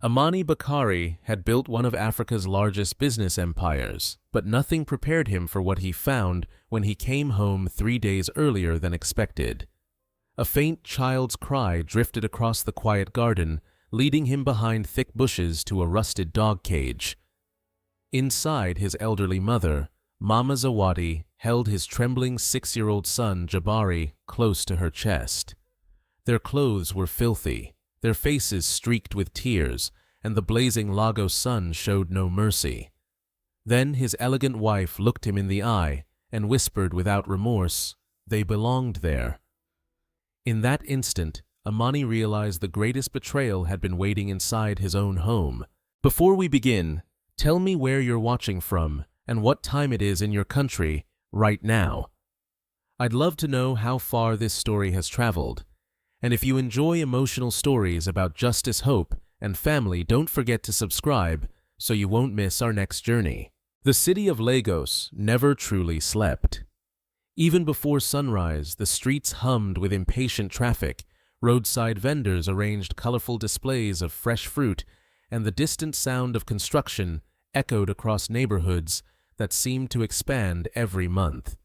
Amani Bakari had built one of Africa's largest business empires, but nothing prepared him for what he found when he came home 3 days earlier than expected. A faint child's cry drifted across the quiet garden, leading him behind thick bushes to a rusted dog cage. Inside, his elderly mother, Mama Zawadi, held his trembling 6-year-old son Jabari close to her chest. Their clothes were filthy, their faces streaked with tears, and the blazing Lagos sun showed no mercy. Then his elegant wife looked him in the eye and whispered without remorse, "They belonged there." In that instant, Amani realized the greatest betrayal had been waiting inside his own home. Before we begin, tell me where you're watching from and what time it is in your country right now. I'd love to know how far this story has traveled. And if you enjoy emotional stories about justice, hope, and family, don't forget to subscribe so you won't miss our next journey. The city of Lagos never truly slept. Even before sunrise, the streets hummed with impatient traffic, roadside vendors arranged colorful displays of fresh fruit, and the distant sound of construction echoed across neighborhoods that seemed to expand every month.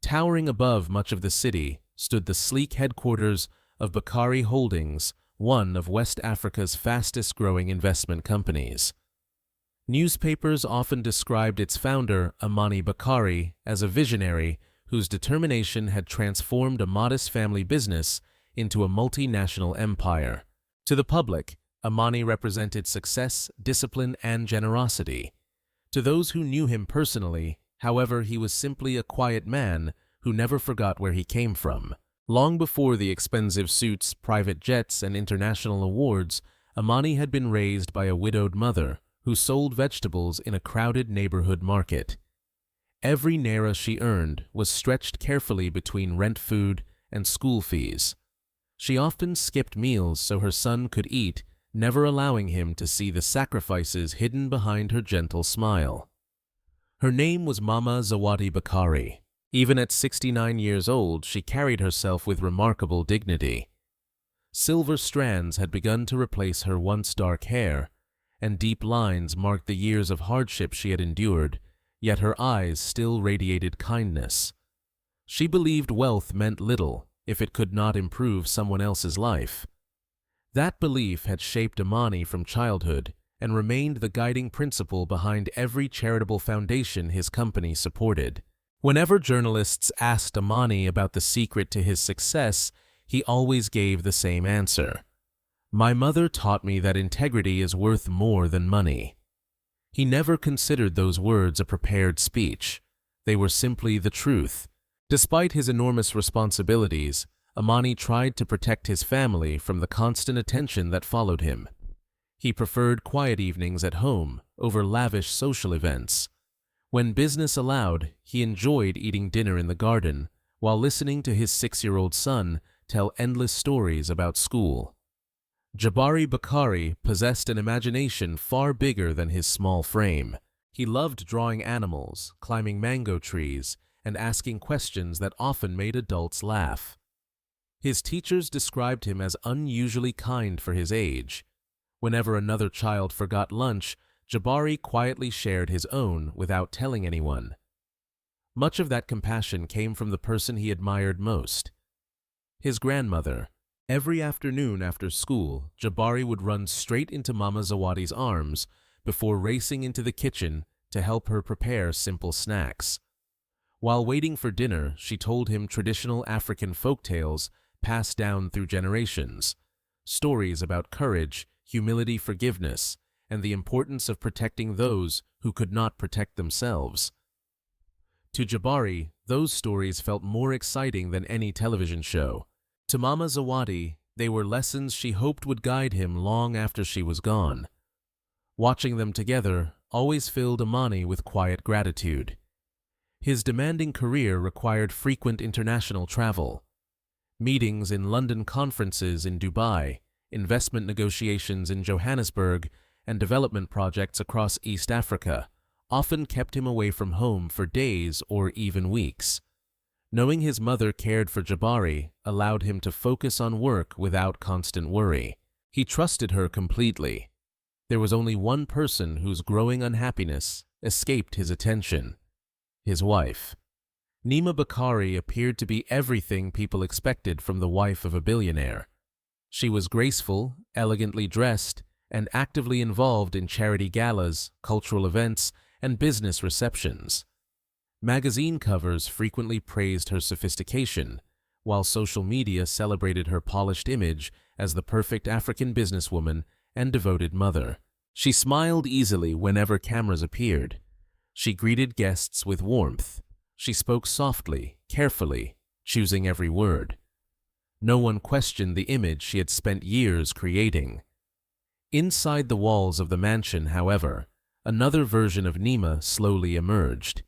Towering above much of the city stood the sleek headquarters of Bakari Holdings, one of West Africa's fastest-growing investment companies. Newspapers often described its founder, Amani Bakari, as a visionary whose determination had transformed a modest family business into a multinational empire. To the public, Amani represented success, discipline, and generosity. To those who knew him personally, however, he was simply a quiet man who never forgot where he came from. Long before the expensive suits, private jets, and international awards, Amani had been raised by a widowed mother who sold vegetables in a crowded neighborhood market. Every naira she earned was stretched carefully between rent, food, and school fees. She often skipped meals so her son could eat, never allowing him to see the sacrifices hidden behind her gentle smile. Her name was Mama Zawadi Bakari. Even at 69 years old, she carried herself with remarkable dignity. Silver strands had begun to replace her once dark hair, and deep lines marked the years of hardship she had endured, yet her eyes still radiated kindness. She believed wealth meant little if it could not improve someone else's life. That belief had shaped Amani from childhood and remained the guiding principle behind every charitable foundation his company supported. Whenever journalists asked Amani about the secret to his success, he always gave the same answer. "My mother taught me that integrity is worth more than money." He never considered those words a prepared speech. They were simply the truth. Despite his enormous responsibilities, Amani tried to protect his family from the constant attention that followed him. He preferred quiet evenings at home over lavish social events. When business allowed, he enjoyed eating dinner in the garden while listening to his 6-year-old son tell endless stories about school. Jabari Bakari possessed an imagination far bigger than his small frame. He loved drawing animals, climbing mango trees, and asking questions that often made adults laugh. His teachers described him as unusually kind for his age. Whenever another child forgot lunch, Jabari quietly shared his own without telling anyone. Much of that compassion came from the person he admired most, his grandmother. Every afternoon after school, Jabari would run straight into Mama Zawadi's arms before racing into the kitchen to help her prepare simple snacks. While waiting for dinner, she told him traditional African folktales passed down through generations, stories about courage, humility, forgiveness, and the importance of protecting those who could not protect themselves. To Jabari, those stories felt more exciting than any television show. To Mama Zawadi, they were lessons she hoped would guide him long after she was gone. Watching them together always filled Amani with quiet gratitude. His demanding career required frequent international travel. Meetings in London, conferences in Dubai, investment negotiations in Johannesburg, and development projects across East Africa often kept him away from home for days or even weeks. Knowing his mother cared for Jabari allowed him to focus on work without constant worry. He trusted her completely, There was only one person whose growing unhappiness escaped his attention: his wife. Nima Bakari appeared to be everything people expected from the wife of a billionaire. She was graceful, elegantly dressed, and actively involved in charity galas, cultural events, and business receptions. Magazine covers frequently praised her sophistication, while social media celebrated her polished image as the perfect African businesswoman and devoted mother. She smiled easily whenever cameras appeared. She greeted guests with warmth. She spoke softly, carefully, choosing every word. No one questioned the image she had spent years creating. Inside the walls of the mansion, however, another version of Nima slowly emerged.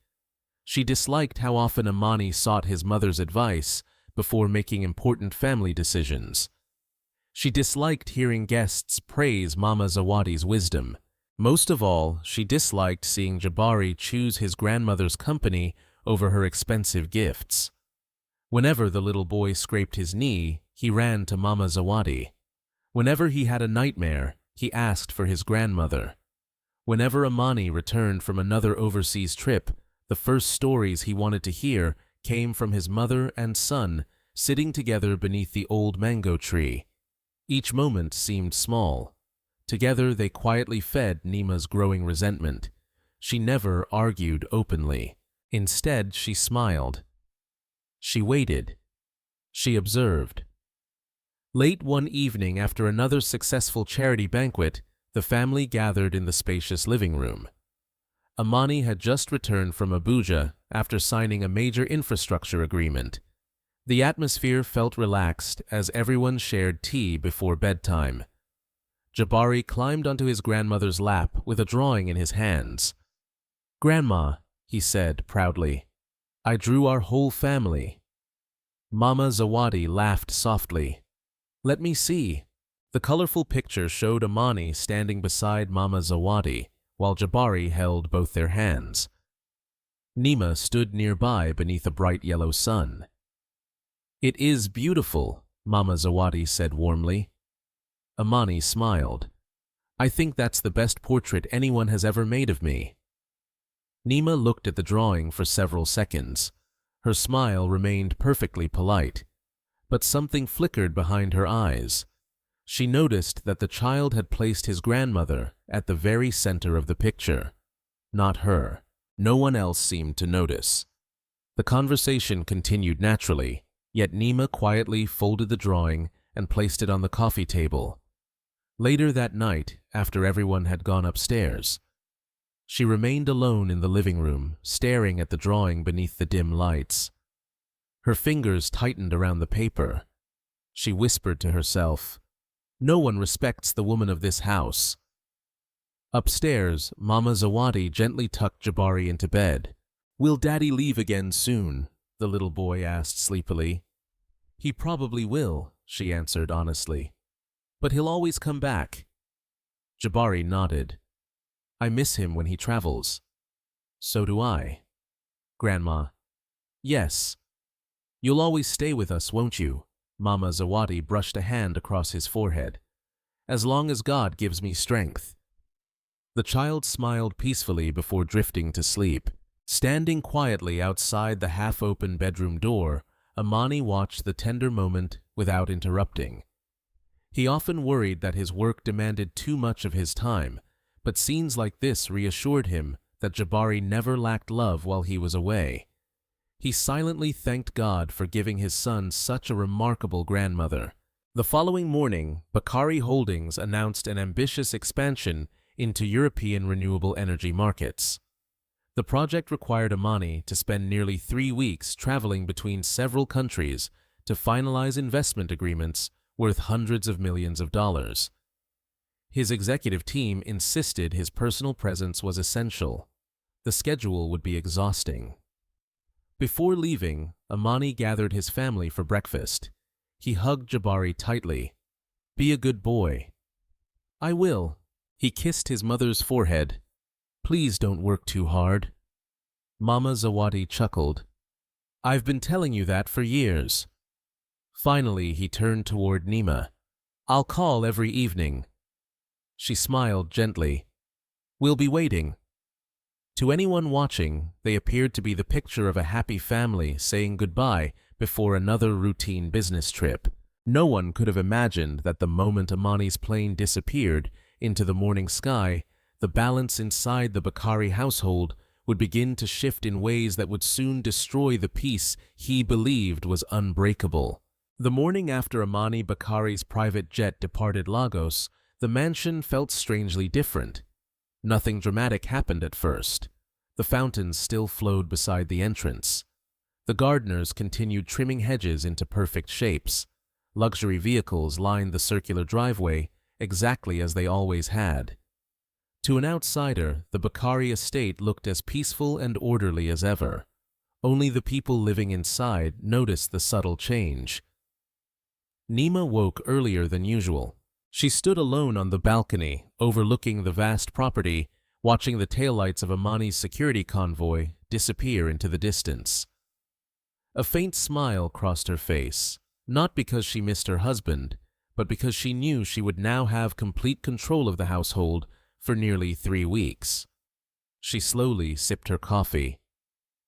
She disliked how often Amani sought his mother's advice before making important family decisions. She disliked hearing guests praise Mama Zawadi's wisdom. Most of all, she disliked seeing Jabari choose his grandmother's company over her expensive gifts. Whenever the little boy scraped his knee, he ran to Mama Zawadi. Whenever he had a nightmare, he asked for his grandmother. Whenever Amani returned from another overseas trip, the first stories he wanted to hear came from his mother and son sitting together beneath the old mango tree. Each moment seemed small. Together they quietly fed Nima's growing resentment. She never argued openly. Instead, she smiled. She waited. She observed. Late one evening, after another successful charity banquet, the family gathered in the spacious living room. Amani had just returned from Abuja after signing a major infrastructure agreement. The atmosphere felt relaxed as everyone shared tea before bedtime. Jabari climbed onto his grandmother's lap with a drawing in his hands. "Grandma," he said proudly, "I drew our whole family." Mama Zawadi laughed softly. "Let me see." The colorful picture showed Amani standing beside Mama Zawadi, while Jabari held both their hands. Nima stood nearby beneath a bright yellow sun. "It is beautiful," Mama Zawadi said warmly. Amani smiled. "I think that's the best portrait anyone has ever made of me." Nima looked at the drawing for several seconds. Her smile remained perfectly polite, but something flickered behind her eyes. She noticed that the child had placed his grandmother at the very center of the picture. Not her. No one else seemed to notice. The conversation continued naturally, yet Nima quietly folded the drawing and placed it on the coffee table. Later that night, after everyone had gone upstairs, she remained alone in the living room, staring at the drawing beneath the dim lights. Her fingers tightened around the paper. She whispered to herself, "No one respects the woman of this house." Upstairs, Mama Zawadi gently tucked Jabari into bed. "Will Daddy leave again soon?" the little boy asked sleepily. "He probably will," she answered honestly. "But he'll always come back." Jabari nodded. "I miss him when he travels." "So do I." "Grandma." "Yes." "You'll always stay with us, won't you?" Mama Zawadi brushed a hand across his forehead. "As long as God gives me strength." The child smiled peacefully before drifting to sleep. Standing quietly outside the half-open bedroom door, Amani watched the tender moment without interrupting. He often worried that his work demanded too much of his time, but scenes like this reassured him that Jabari never lacked love while he was away. He silently thanked God for giving his son such a remarkable grandmother. The following morning, Bakari Holdings announced an ambitious expansion into European renewable energy markets. The project required Amani to spend nearly 3 weeks traveling between several countries to finalize investment agreements worth hundreds of millions of dollars. His executive team insisted his personal presence was essential. The schedule would be exhausting. Before leaving, Amani gathered his family for breakfast. He hugged Jabari tightly. "Be a good boy." "I will." He kissed his mother's forehead. "Please don't work too hard." Mama Zawadi chuckled. "I've been telling you that for years." Finally, he turned toward Nima. "I'll call every evening." She smiled gently. "We'll be waiting." To anyone watching, they appeared to be the picture of a happy family saying goodbye before another routine business trip. No one could have imagined that the moment Amani's plane disappeared into the morning sky, the balance inside the Bakari household would begin to shift in ways that would soon destroy the peace he believed was unbreakable. The morning after Amani Bakari's private jet departed Lagos, the mansion felt strangely different. Nothing dramatic happened at first. The fountains still flowed beside the entrance. The gardeners continued trimming hedges into perfect shapes. Luxury vehicles lined the circular driveway exactly as they always had. To an outsider, the Bakari estate looked as peaceful and orderly as ever. Only the people living inside noticed the subtle change. Nima woke earlier than usual. She stood alone on the balcony, overlooking the vast property, watching the taillights of Amani's security convoy disappear into the distance. A faint smile crossed her face, not because she missed her husband, but because she knew she would now have complete control of the household for nearly 3 weeks. She slowly sipped her coffee.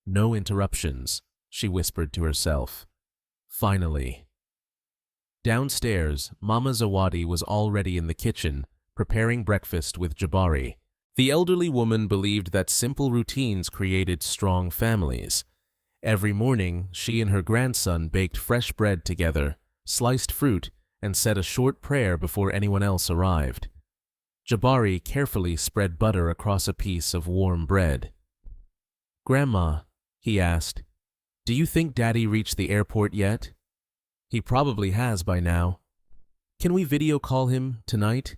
"No interruptions," she whispered to herself. Finally. Downstairs, Mama Zawadi was already in the kitchen, preparing breakfast with Jabari. The elderly woman believed that simple routines created strong families. Every morning, she and her grandson baked fresh bread together, sliced fruit, and said a short prayer before anyone else arrived. Jabari carefully spread butter across a piece of warm bread. "Grandma," he asked, "do you think Daddy reached the airport yet?" "He probably has by now. Can we video call him tonight?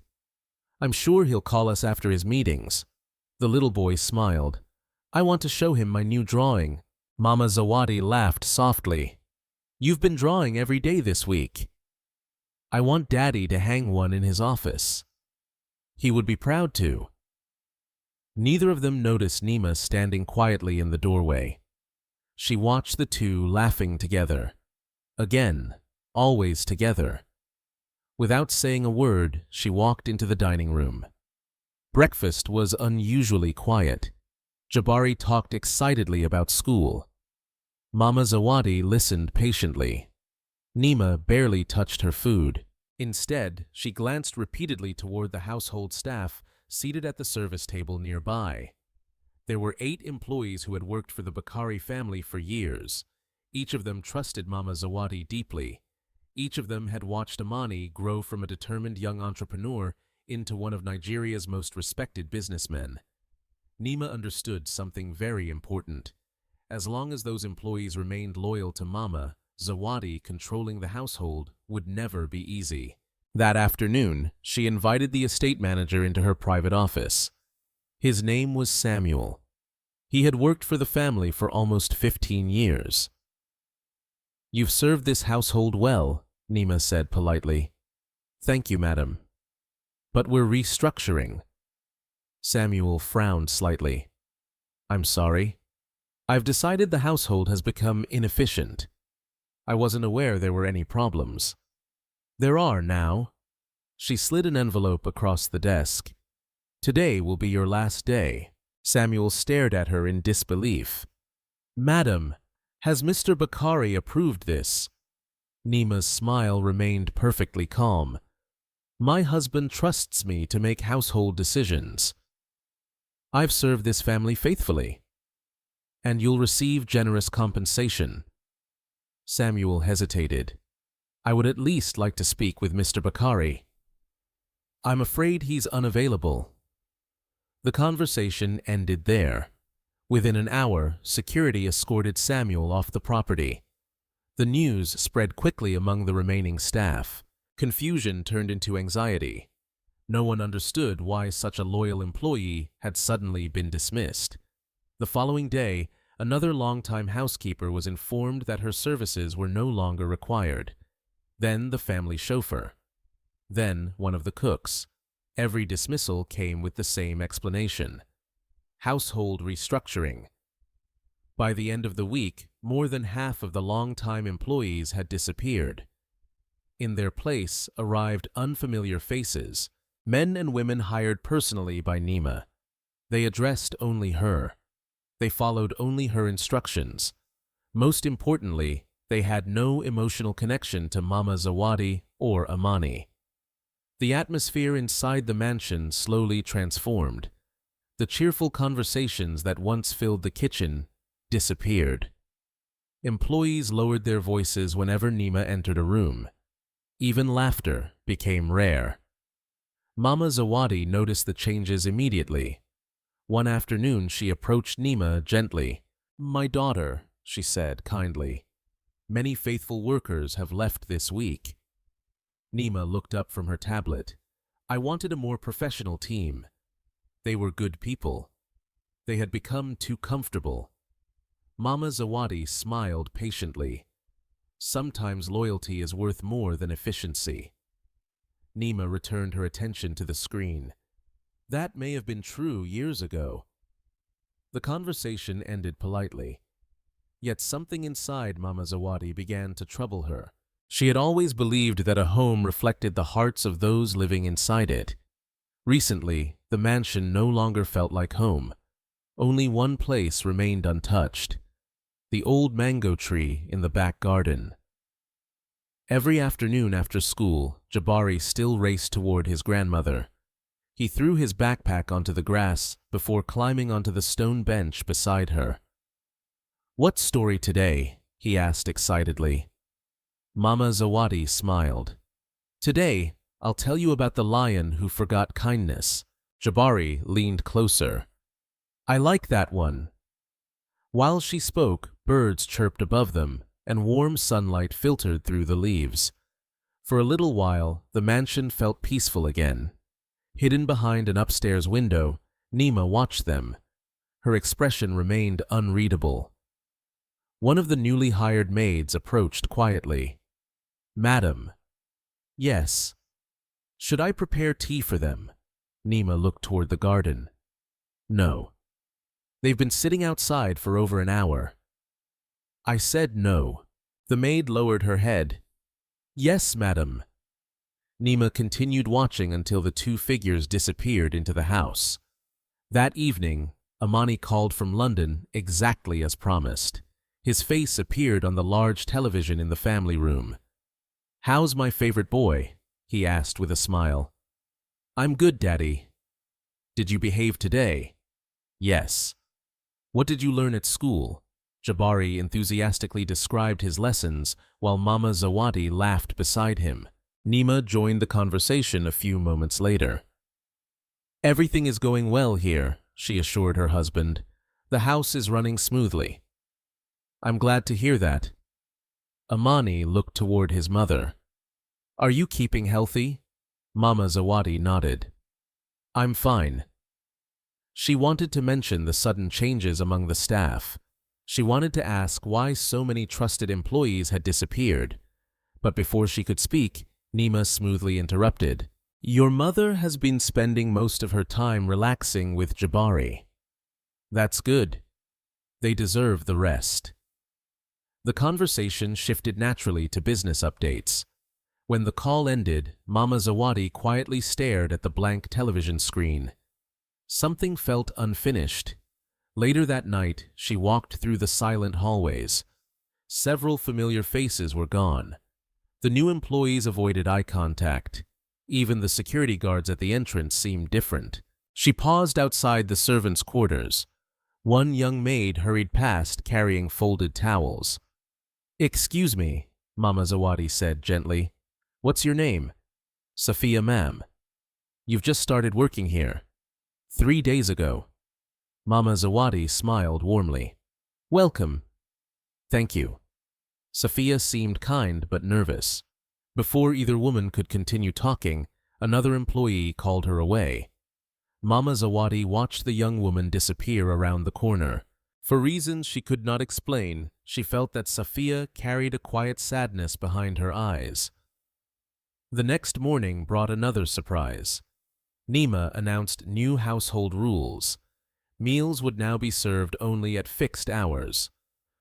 I'm sure he'll call us after his meetings." The little boy smiled. "I want to show him my new drawing." Mama Zawadi laughed softly. "You've been drawing every day this week." "I want Daddy to hang one in his office." "He would be proud to." Neither of them noticed Nima standing quietly in the doorway. She watched the two laughing together. Again, always together. Without saying a word, she walked into the dining room. Breakfast was unusually quiet. Jabari talked excitedly about school. Mama Zawadi listened patiently. Nima barely touched her food. Instead, she glanced repeatedly toward the household staff seated at the service table nearby. There were 8 employees who had worked for the Bakari family for years. Each of them trusted Mama Zawadi deeply. Each of them had watched Amani grow from a determined young entrepreneur into one of Nigeria's most respected businessmen. Nima understood something very important. As long as those employees remained loyal to Mama, Zawadi controlling the household would never be easy. That afternoon, she invited the estate manager into her private office. His name was Samuel. He had worked for the family for almost 15 years. "You've served this household well," Nima said politely. "Thank you, madam. But we're restructuring." Samuel frowned slightly. "I'm sorry. I've decided the household has become inefficient. I wasn't aware there were any problems." "There are now." She slid an envelope across the desk. "Today will be your last day." Samuel stared at her in disbelief. "Madam, has Mr. Bakari approved this?" Nima's smile remained perfectly calm. "My husband trusts me to make household decisions. I've served this family faithfully. And you'll receive generous compensation." Samuel hesitated. "I would at least like to speak with Mr. Bakari." "I'm afraid he's unavailable." The conversation ended there. Within an hour, security escorted Samuel off the property. The news spread quickly among the remaining staff. Confusion turned into anxiety. No one understood why such a loyal employee had suddenly been dismissed. The following day, another longtime housekeeper was informed that her services were no longer required. Then the family chauffeur. Then one of the cooks. Every dismissal came with the same explanation: household restructuring. By the end of the week, more than half of the long-time employees had disappeared. In their place arrived unfamiliar faces, Men and women hired personally by Nima. They addressed only her. They followed only her instructions. Most importantly, they had no emotional connection to Mama Zawadi or Amani. The atmosphere inside the mansion slowly transformed. The cheerful conversations that once filled the kitchen disappeared. Employees lowered their voices whenever Nima entered a room. Even laughter became rare. Mama Zawadi noticed the changes immediately. One afternoon she approached Nima gently. "My daughter," she said kindly, "many faithful workers have left this week." Nima looked up from her tablet. "I wanted a more professional team. They were good people. They had become too comfortable." Mama Zawadi smiled patiently. Sometimes loyalty is worth more than efficiency. Nima returned her attention to the screen. That may have been true years ago. The conversation ended politely. Yet something inside Mama Zawadi began to trouble her. She had always believed that a home reflected the hearts of those living inside it. Recently, the mansion no longer felt like home. Only one place remained untouched: the old mango tree in the back garden. Every afternoon after school, Jabari still raced toward his grandmother. He threw his backpack onto the grass before climbing onto the stone bench beside her. "What story today?" he asked excitedly. Mama Zawadi smiled. "Today, I'll tell you about the lion who forgot kindness." Jabari leaned closer. "I like that one." While she spoke, birds chirped above them, and warm sunlight filtered through the leaves. For a little while, the mansion felt peaceful again. Hidden behind an upstairs window, Nima watched them. Her expression remained unreadable. One of the newly hired maids approached quietly. "Madam." "Yes." "Should I prepare tea for them?" Nima looked toward the garden. "No. They've been sitting outside for over an hour." "I said no." The maid lowered her head. "Yes, madam." Nima continued watching until the two figures disappeared into the house. That evening, Amani called from London exactly as promised. His face appeared on the large television in the family room. "How's my favorite boy?" he asked with a smile. "I'm good, Daddy." "Did you behave today?" "Yes." "What did you learn at school?" Jabari enthusiastically described his lessons while Mama Zawadi laughed beside him. Nima joined the conversation a few moments later. "Everything is going well here," she assured her husband. "The house is running smoothly." "I'm glad to hear that." Amani looked toward his mother. "Are you keeping healthy?" Mama Zawadi nodded. "I'm fine." She wanted to mention the sudden changes among the staff. She wanted to ask why so many trusted employees had disappeared. But before she could speak, Nima smoothly interrupted. "Your mother has been spending most of her time relaxing with Jabari." "That's good. They deserve the rest." The conversation shifted naturally to business updates. When the call ended, Mama Zawadi quietly stared at the blank television screen. Something felt unfinished. Later that night, she walked through the silent hallways. Several familiar faces were gone. The new employees avoided eye contact. Even the security guards at the entrance seemed different. She paused outside the servants' quarters. One young maid hurried past carrying folded towels. "Excuse me," Mama Zawadi said gently. "What's your name?" "Safiya, ma'am." "You've just started working here." 3 days ago." Mama Zawadi smiled warmly. "Welcome." "Thank you." Safiya seemed kind but nervous. Before either woman could continue talking, another employee called her away. Mama Zawadi watched the young woman disappear around the corner. For reasons she could not explain, she felt that Safiya carried a quiet sadness behind her eyes. The next morning brought another surprise. Nima announced new household rules. Meals would now be served only at fixed hours.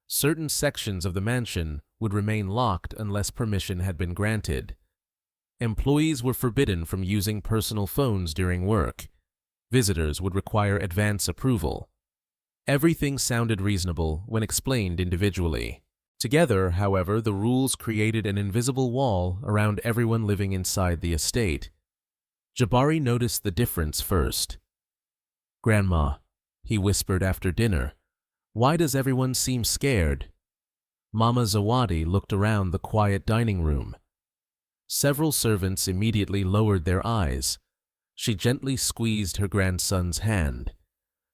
Certain sections of the mansion would remain locked unless permission had been granted. Employees were forbidden from using personal phones during work. Visitors would require advance approval. Everything sounded reasonable when explained individually. Together, however, the rules created an invisible wall around everyone living inside the estate. Jabari noticed the difference first. "Grandma," he whispered after dinner, "why does everyone seem scared?" Mama Zawadi looked around the quiet dining room. Several servants immediately lowered their eyes. She gently squeezed her grandson's hand.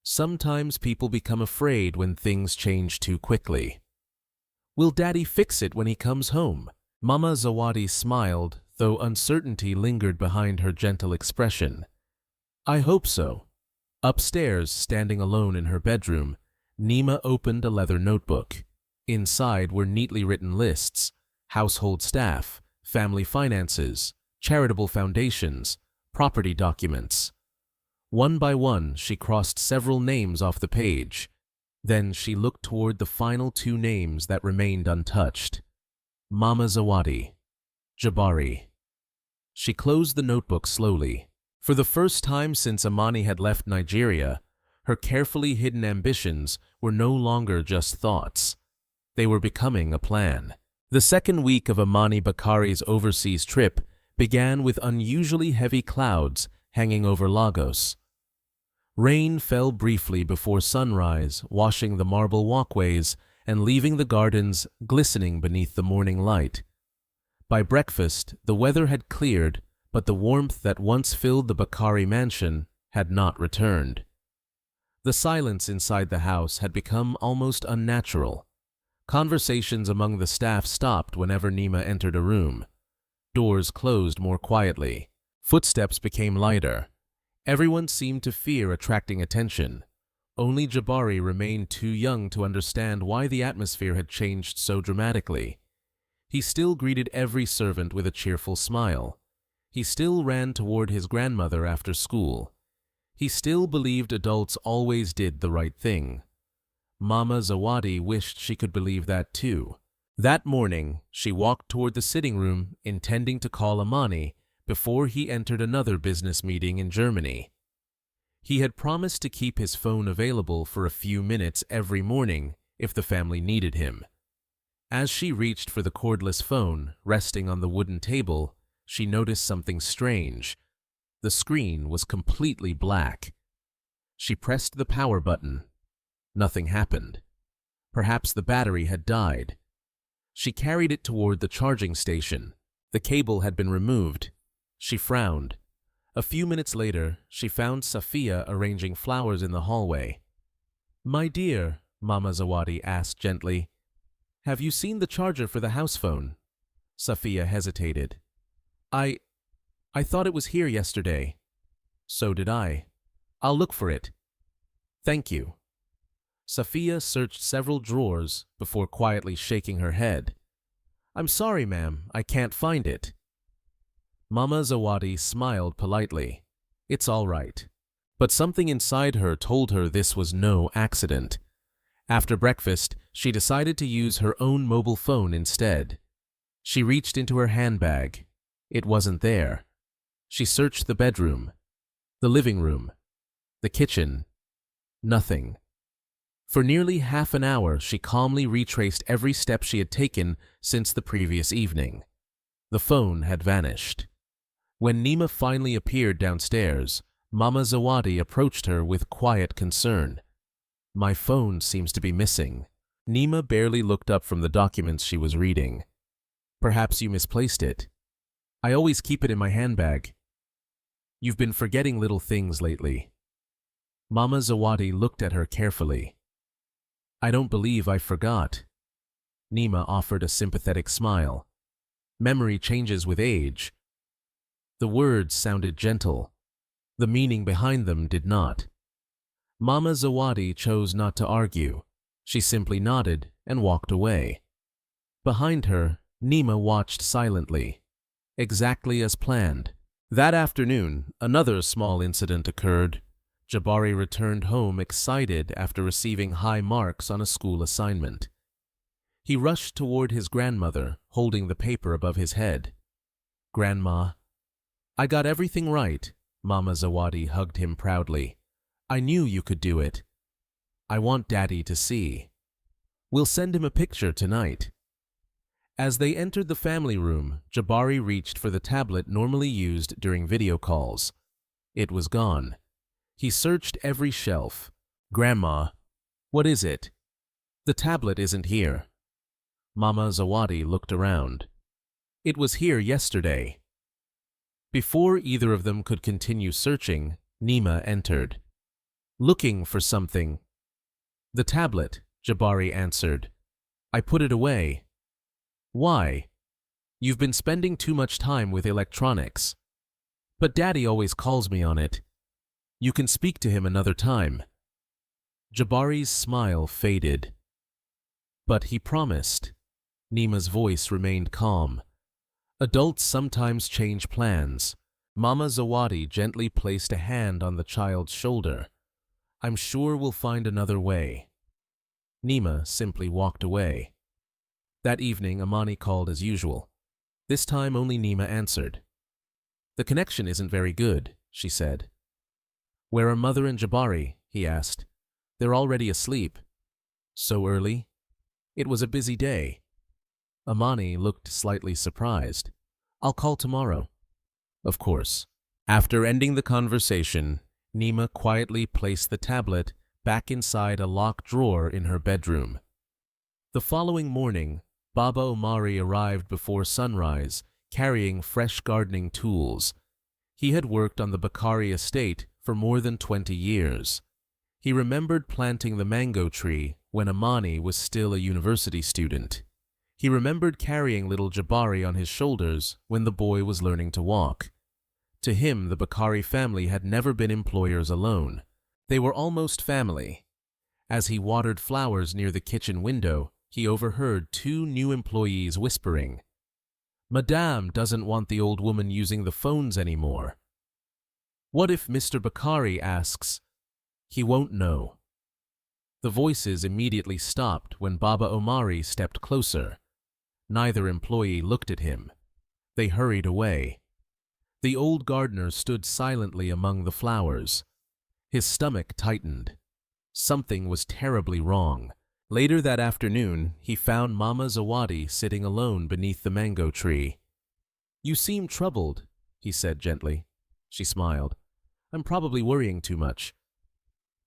Sometimes people become afraid when things change too quickly. "Will Daddy fix it when he comes home?" Mama Zawadi smiled, though uncertainty lingered behind her gentle expression. "I hope so." Upstairs, standing alone in her bedroom, Nima opened a leather notebook. Inside were neatly written lists: household staff, family finances, charitable foundations, property documents. One by one, she crossed several names off the page. Then she looked toward the final two names that remained untouched. Mama Zawadi, Jabari. She closed the notebook slowly. For the first time since Amani had left Nigeria, her carefully hidden ambitions were no longer just thoughts. They were becoming a plan. The second week of Amani Bakari's overseas trip began with unusually heavy clouds hanging over Lagos. Rain fell briefly before sunrise, washing the marble walkways and leaving the gardens glistening beneath the morning light. By breakfast, the weather had cleared, but the warmth that once filled the Bakari mansion had not returned. The silence inside the house had become almost unnatural. Conversations among the staff stopped whenever Nima entered a room. Doors closed more quietly. Footsteps became lighter. Everyone seemed to fear attracting attention. Only Jabari remained too young to understand why the atmosphere had changed so dramatically. He still greeted every servant with a cheerful smile. He still ran toward his grandmother after school. He still believed adults always did the right thing. Mama Zawadi wished she could believe that too. That morning, she walked toward the sitting room, intending to call Amani before he entered another business meeting in Germany. He had promised to keep his phone available for a few minutes every morning if the family needed him. As she reached for the cordless phone resting on the wooden table, she noticed something strange. The screen was completely black. She pressed the power button. Nothing happened. Perhaps the battery had died. She carried it toward the charging station. The cable had been removed. She frowned. A few minutes later, she found Safiya arranging flowers in the hallway. "My dear," Mama Zawadi asked gently, "have you seen the charger for the house phone?" Safiya hesitated. I thought it was here yesterday." "So did I. I'll look for it." "Thank you." Safiya searched several drawers before quietly shaking her head. "I'm sorry, ma'am, I can't find it." Mama Zawadi smiled politely. "It's all right." But something inside her told her this was no accident. After breakfast, she decided to use her own mobile phone instead. She reached into her handbag. It wasn't there. She searched the bedroom, the living room, the kitchen. Nothing. For nearly half an hour, she calmly retraced every step she had taken since the previous evening. The phone had vanished. When Nima finally appeared downstairs, Mama Zawadi approached her with quiet concern. "My phone seems to be missing." Nima barely looked up from the documents she was reading. "Perhaps you misplaced it. I always keep it in my handbag." "You've been forgetting little things lately." Mama Zawadi looked at her carefully. "I don't believe I forgot." Nima offered a sympathetic smile. "Memory changes with age." The words sounded gentle. The meaning behind them did not. Mama Zawadi chose not to argue. She simply nodded and walked away. Behind her, Nima watched silently. Exactly as planned. That afternoon, another small incident occurred. Jabari returned home excited after receiving high marks on a school assignment. He rushed toward his grandmother, holding the paper above his head. "Grandma, I got everything right. Mama Zawadi hugged him proudly. I knew you could do it. I want Daddy to see. We'll send him a picture tonight. As they entered the family room, Jabari reached for the tablet normally used during video calls. It was gone. He searched every shelf. Grandma, what is it? The tablet isn't here. Mama Zawadi looked around. It was here yesterday. Before either of them could continue searching, Nima entered. Looking for something. The tablet, Jabari answered. I put it away. Why? You've been spending too much time with electronics. But Daddy always calls me on it. You can speak to him another time. Jabari's smile faded. But he promised. Nima's voice remained calm. Adults sometimes change plans. Mama Zawadi gently placed a hand on the child's shoulder. I'm sure we'll find another way. Nima simply walked away. That evening, Amani called as usual. This time only Nima answered. The connection isn't very good, she said. Where are Mother and Jabari? He asked. They're already asleep. So early? It was a busy day. Amani looked slightly surprised. I'll call tomorrow. Of course. After ending the conversation, Nima quietly placed the tablet back inside a locked drawer in her bedroom. The following morning, Baba Omari arrived before sunrise, carrying fresh gardening tools. He had worked on the Bakari estate for more than 20 years. He remembered planting the mango tree when Amani was still a university student. He remembered carrying little Jabari on his shoulders when the boy was learning to walk. To him, the Bakari family had never been employers alone. They were almost family. As he watered flowers near the kitchen window, he overheard two new employees whispering, Madame doesn't want the old woman using the phones anymore. What if Mr. Bakari asks? He won't know. The voices immediately stopped when Baba Omari stepped closer. Neither employee looked at him. They hurried away. The old gardener stood silently among the flowers. His stomach tightened. Something was terribly wrong. Later that afternoon, he found Mama Zawadi sitting alone beneath the mango tree. You seem troubled, he said gently. She smiled. I'm probably worrying too much.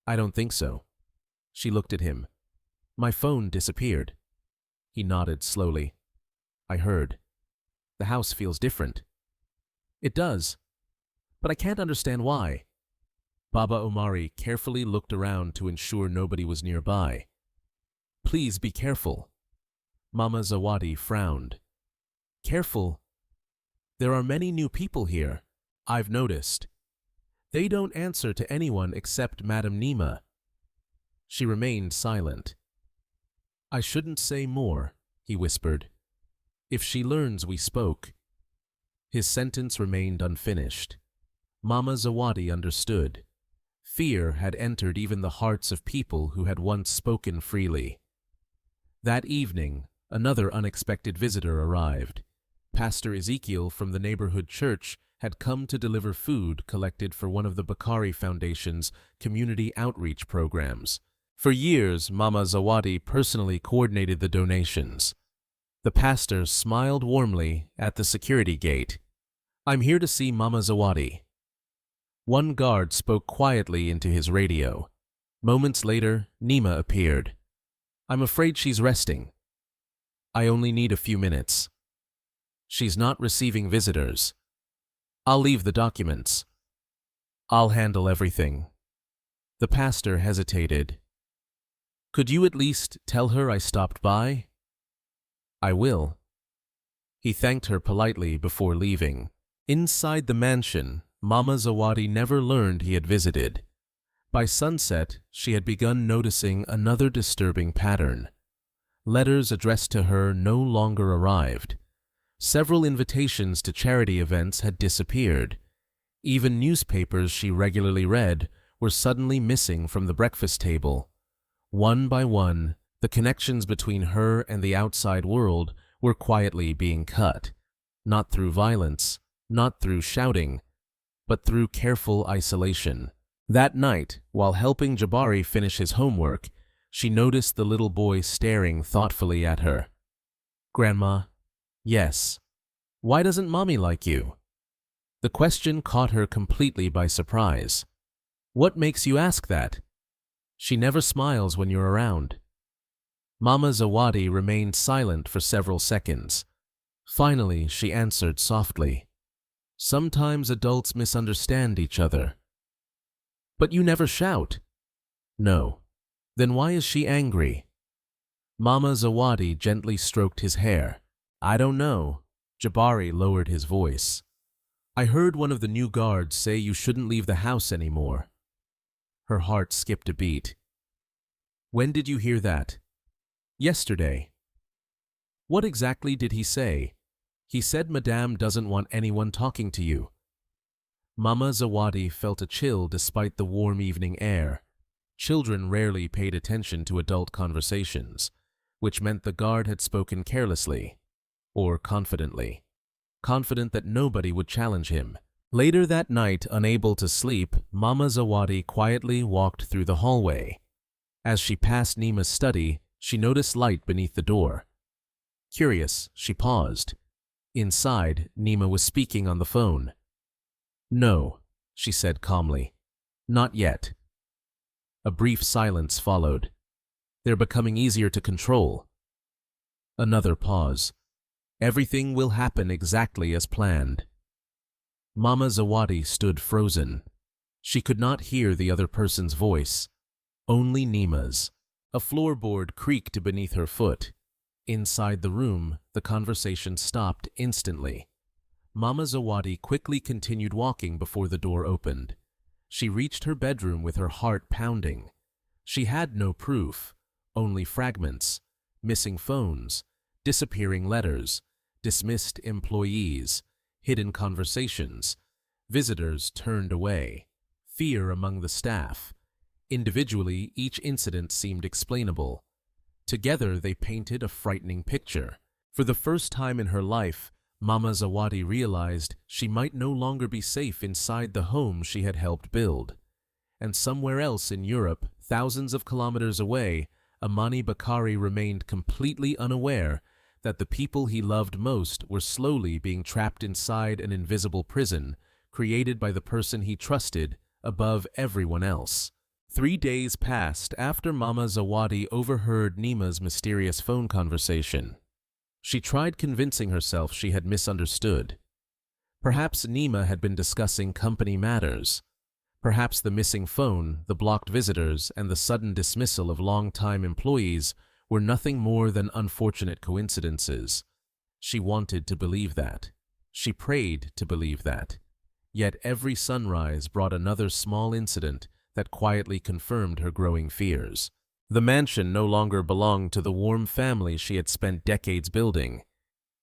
I don't think so. She looked at him. My phone disappeared. He nodded slowly. I heard. The house feels different. It does. But I can't understand why. Baba Omari carefully looked around to ensure nobody was nearby. Please be careful. Mama Zawadi frowned. Careful? There are many new people here. I've noticed. They don't answer to anyone except Madam Nima. She remained silent. I shouldn't say more, he whispered. If she learns we spoke. His sentence remained unfinished. Mama Zawadi understood. Fear had entered even the hearts of people who had once spoken freely. That evening, another unexpected visitor arrived. Pastor Ezekiel from the neighborhood church had come to deliver food collected for one of the Bakari Foundation's community outreach programs. For years, Mama Zawadi personally coordinated the donations. The pastor smiled warmly at the security gate. I'm here to see Mama Zawadi. One guard spoke quietly into his radio. Moments later, Nima appeared. I'm afraid she's resting. I only need a few minutes. She's not receiving visitors. I'll leave the documents. I'll handle everything. The pastor hesitated. Could you at least tell her I stopped by? I will. He thanked her politely before leaving. Inside the mansion, Mama Zawadi never learned he had visited. By sunset, she had begun noticing another disturbing pattern. Letters addressed to her no longer arrived. Several invitations to charity events had disappeared. Even newspapers she regularly read were suddenly missing from the breakfast table. One by one, the connections between her and the outside world were quietly being cut, not through violence, not through shouting, but through careful isolation. That night, while helping Jabari finish his homework, she noticed the little boy staring thoughtfully at her. "Grandma?" "Yes." "Why doesn't Mommy like you?" The question caught her completely by surprise. "What makes you ask that? She never smiles when you're around." Mama Zawadi remained silent for several seconds. Finally, she answered softly, "Sometimes adults misunderstand each other." "But you never shout." "No." "Then why is she angry?" Mama Zawadi gently stroked his hair. "I don't know." Jabari lowered his voice. "I heard one of the new guards say you shouldn't leave the house anymore." Her heart skipped a beat. "When did you hear that?" "Yesterday." "What exactly did he say?" "He said Madame doesn't want anyone talking to you." Mama Zawadi felt a chill despite the warm evening air. Children rarely paid attention to adult conversations, which meant the guard had spoken carelessly, or confidently, confident that nobody would challenge him. Later that night, unable to sleep, Mama Zawadi quietly walked through the hallway. As she passed Nima's study, she noticed light beneath the door. Curious, she paused. Inside, Nima was speaking on the phone. "No," she said calmly. "Not yet." A brief silence followed. "They're becoming easier to control." Another pause. "Everything will happen exactly as planned." Mama Zawadi stood frozen. She could not hear the other person's voice, only Nima's. A floorboard creaked beneath her foot. Inside the room, the conversation stopped instantly. Mama Zawadi quickly continued walking before the door opened. She reached her bedroom with her heart pounding. She had no proof, only fragments, missing phones, disappearing letters, dismissed employees, hidden conversations, visitors turned away, fear among the staff. Individually, each incident seemed explainable. Together, they painted a frightening picture. For the first time in her life, Mama Zawadi realized she might no longer be safe inside the home she had helped build. And somewhere else in Europe, thousands of kilometers away, Amani Bakari remained completely unaware that the people he loved most were slowly being trapped inside an invisible prison created by the person he trusted above everyone else. 3 days passed after Mama Zawadi overheard Nima's mysterious phone conversation. She tried convincing herself she had misunderstood. Perhaps Nima had been discussing company matters. Perhaps the missing phone, the blocked visitors, and the sudden dismissal of long-time employees were nothing more than unfortunate coincidences. She wanted to believe that. She prayed to believe that. Yet every sunrise brought another small incident that quietly confirmed her growing fears. The mansion no longer belonged to the warm family she had spent decades building.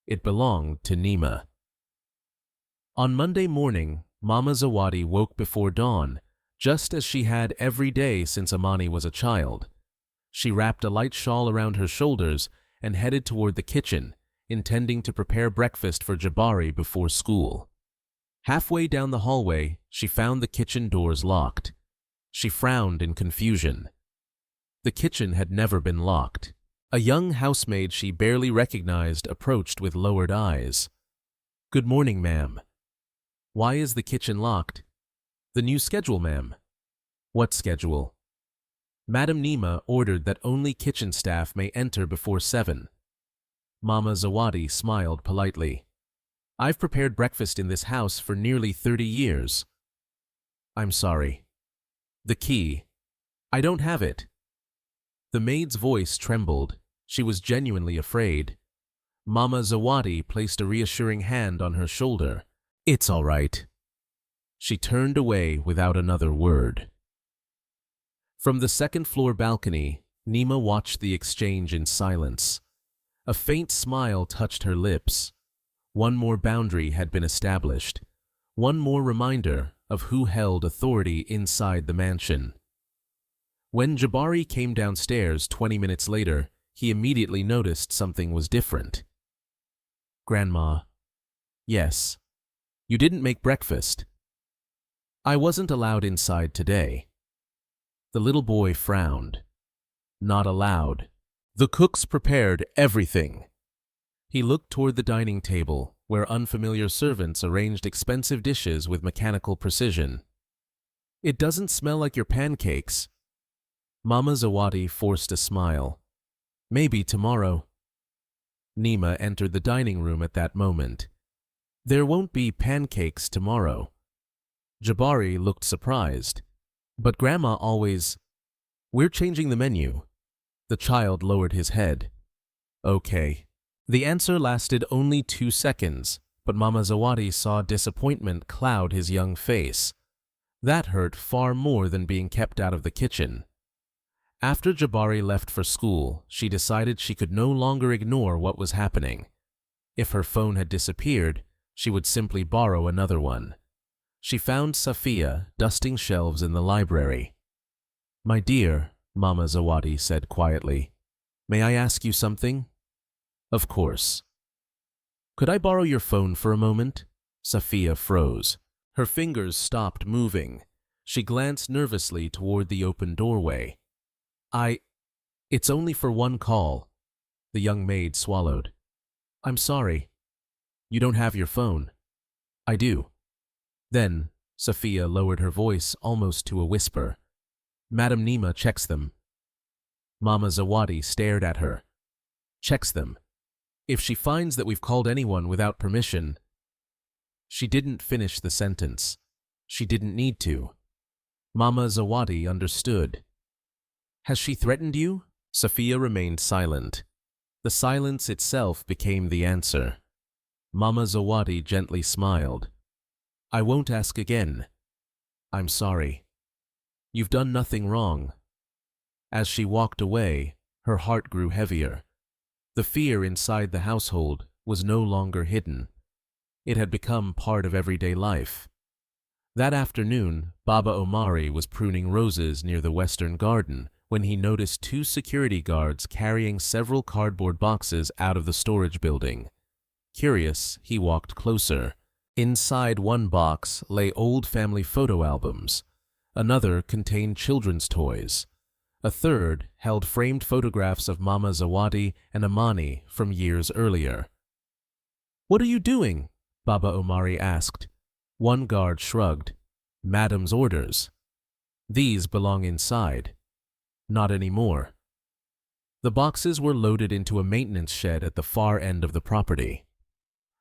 It belonged to Nima. On Monday morning, Mama Zawadi woke before dawn, just as she had every day since Amani was a child. She wrapped a light shawl around her shoulders and headed toward the kitchen, intending to prepare breakfast for Jabari before school. Halfway down the hallway, she found the kitchen doors locked. She frowned in confusion. The kitchen had never been locked. A young housemaid she barely recognized approached with lowered eyes. "Good morning, ma'am." "Why is the kitchen locked?" "The new schedule, ma'am." "What schedule?" "Madam Nima ordered that only kitchen staff may enter before 7. Mama Zawadi smiled politely. "I've prepared breakfast in this house for nearly 30 years. "I'm sorry." "The key." "I don't have it." The maid's voice trembled. She was genuinely afraid. Mama Zawadi placed a reassuring hand on her shoulder. "It's all right." She turned away without another word. From the second-floor balcony, Nima watched the exchange in silence. A faint smile touched her lips. One more boundary had been established. One more reminder of who held authority inside the mansion. When Jabari came downstairs 20 minutes later, he immediately noticed something was different. "Grandma." "Yes." You didn't make breakfast. I wasn't allowed inside today. The little boy frowned. Not allowed. The cooks prepared everything. He looked toward the dining table, where unfamiliar servants arranged expensive dishes with mechanical precision. It doesn't smell like your pancakes. Mama Zawadi forced a smile. Maybe tomorrow. Nima entered the dining room at that moment. There won't be pancakes tomorrow. Jabari looked surprised. But Grandma always... We're changing the menu. The child lowered his head. Okay. The answer lasted only 2 seconds, but Mama Zawadi saw disappointment cloud his young face. That hurt far more than being kept out of the kitchen. After Jabari left for school, she decided she could no longer ignore what was happening. If her phone had disappeared, she would simply borrow another one. She found Safiya dusting shelves in the library. "My dear," Mama Zawadi said quietly, "may I ask you something?" "Of course." "Could I borrow your phone for a moment?" Safiya froze. Her fingers stopped moving. She glanced nervously toward the open doorway. It's only for one call." The young maid swallowed. "I'm sorry. You don't have your phone." "I do." Then, Safiya lowered her voice almost to a whisper. "Madam Nima checks them." Mama Zawadi stared at her. "Checks them? If she finds that we've called anyone without permission..." She didn't finish the sentence. She didn't need to. Mama Zawadi understood. "Has she threatened you?" Safiya remained silent. The silence itself became the answer. Mama Zawadi gently smiled. "I won't ask again. I'm sorry. You've done nothing wrong." As she walked away, her heart grew heavier. The fear inside the household was no longer hidden. It had become part of everyday life. That afternoon, Baba Omari was pruning roses near the western garden when he noticed 2 security guards carrying several cardboard boxes out of the storage building. Curious, he walked closer. Inside one box lay old family photo albums. Another contained children's toys. A third held framed photographs of Mama Zawadi and Amani from years earlier. "What are you doing?" Baba Omari asked. One guard shrugged. "Madam's orders. These belong inside." "Not anymore." The boxes were loaded into a maintenance shed at the far end of the property.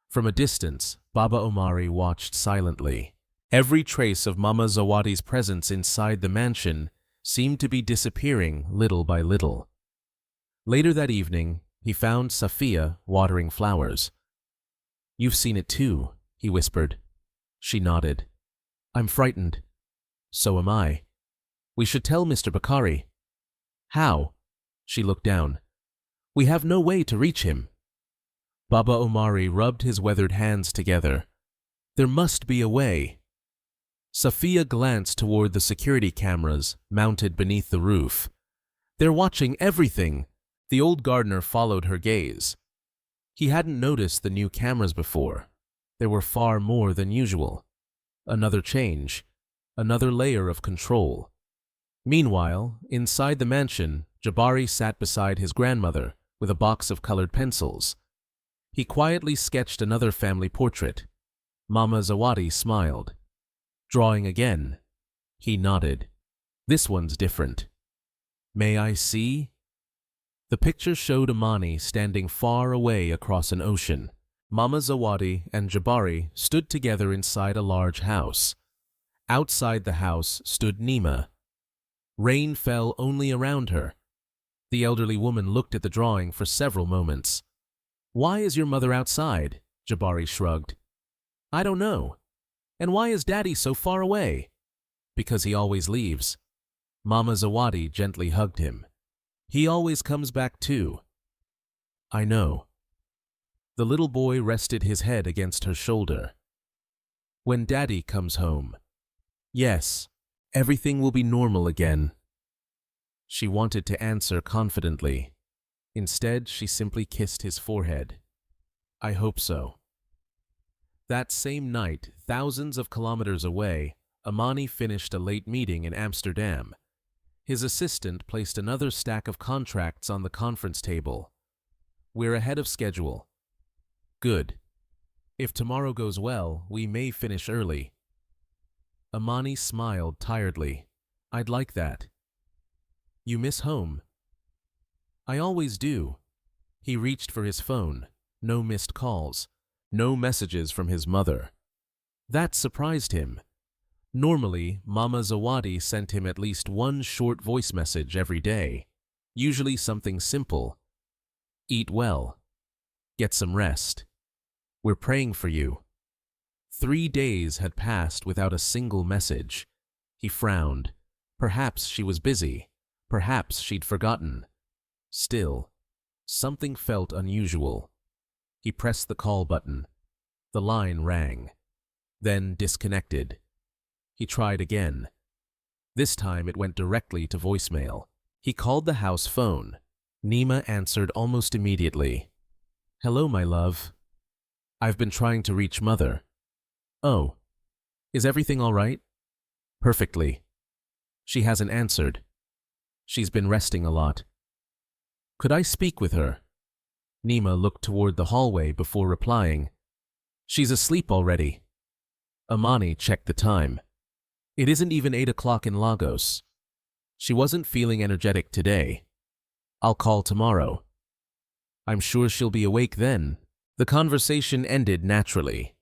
From a distance, Baba Omari watched silently. Every trace of Mama Zawadi's presence inside the mansion seemed to be disappearing little by little. Later that evening, he found Safiya watering flowers. "You've seen it too," he whispered. She nodded. "I'm frightened." "So am I. We should tell Mr. Bakari." "How?" She looked down. "We have no way to reach him." Baba Omari rubbed his weathered hands together. "There must be a way." Safiya glanced toward the security cameras mounted beneath the roof. "They're watching everything." The old gardener followed her gaze. He hadn't noticed the new cameras before. There were far more than usual. Another change. Another layer of control. Meanwhile, inside the mansion, Jabari sat beside his grandmother with a box of colored pencils. He quietly sketched another family portrait. Mama Zawadi smiled. "Drawing again?" He nodded. "This one's different." "May I see?" The picture showed Amani standing far away across an ocean. Mama Zawadi and Jabari stood together inside a large house. Outside the house stood Nima. Rain fell only around her. The elderly woman looked at the drawing for several moments. "Why is your mother outside?" Jabari shrugged. "I don't know." "And why is Daddy so far away?" "Because he always leaves." Mama Zawadi gently hugged him. "He always comes back too." "I know." The little boy rested his head against her shoulder. "When Daddy comes home." "Yes, everything will be normal again." She wanted to answer confidently. Instead, she simply kissed his forehead. "I hope so." That same night, thousands of kilometers away, Amani finished a late meeting in Amsterdam. His assistant placed another stack of contracts on the conference table. "We're ahead of schedule." "Good. If tomorrow goes well, we may finish early." Amani smiled tiredly. "I'd like that." "You miss home?" "I always do." He reached for his phone. No missed calls. No messages from his mother. That surprised him. Normally, Mama Zawadi sent him at least one short voice message every day, usually something simple. "Eat well. Get some rest. We're praying for you." 3 days had passed without a single message. He frowned. Perhaps she was busy. Perhaps she'd forgotten. Still, something felt unusual. He pressed the call button. The line rang, then disconnected. He tried again. This time it went directly to voicemail. He called the house phone. Nima answered almost immediately. "Hello, my love. I've been trying to reach Mother." "Oh, is everything all right?" "Perfectly. She hasn't answered. She's been resting a lot." "Could I speak with her?" Nima looked toward the hallway before replying. "She's asleep already." Amani checked the time. It isn't even 8 o'clock in Lagos. She wasn't feeling energetic today. "I'll call tomorrow." "I'm sure she'll be awake then." The conversation ended naturally,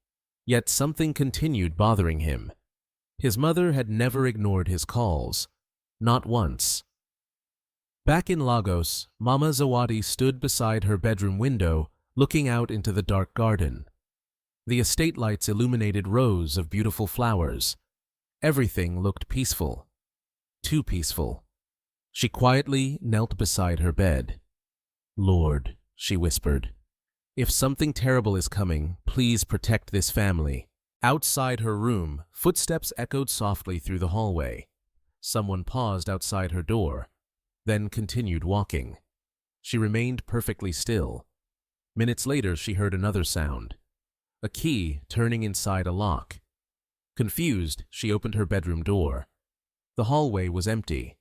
yet something continued bothering him. His mother had never ignored his calls, not once. Back in Lagos, Mama Zawadi stood beside her bedroom window, looking out into the dark garden. The estate lights illuminated rows of beautiful flowers. Everything looked peaceful. Too peaceful. She quietly knelt beside her bed. "Lord," she whispered, "if something terrible is coming, please protect this family." Outside her room, footsteps echoed softly through the hallway. Someone paused outside her door, then continued walking. She remained perfectly still. Minutes later, she heard another sound. A key turning inside a lock. Confused, she opened her bedroom door. The hallway was empty.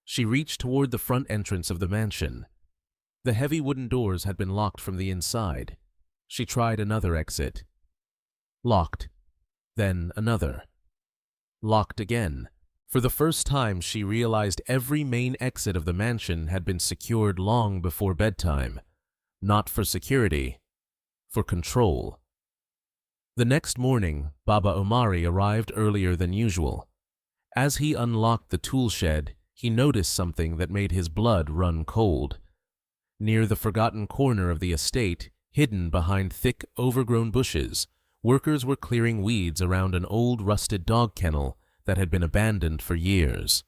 She reached toward the front entrance of the mansion. The heavy wooden doors had been locked from the inside. She tried another exit. Locked. Then another. Locked again. For the first time, she realized every main exit of the mansion had been secured long before bedtime. Not for security, for control. The next morning, Baba Omari arrived earlier than usual. As he unlocked the tool shed, he noticed something that made his blood run cold. Near the forgotten corner of the estate, hidden behind thick, overgrown bushes, workers were clearing weeds around an old rusted dog kennel that had been abandoned for years.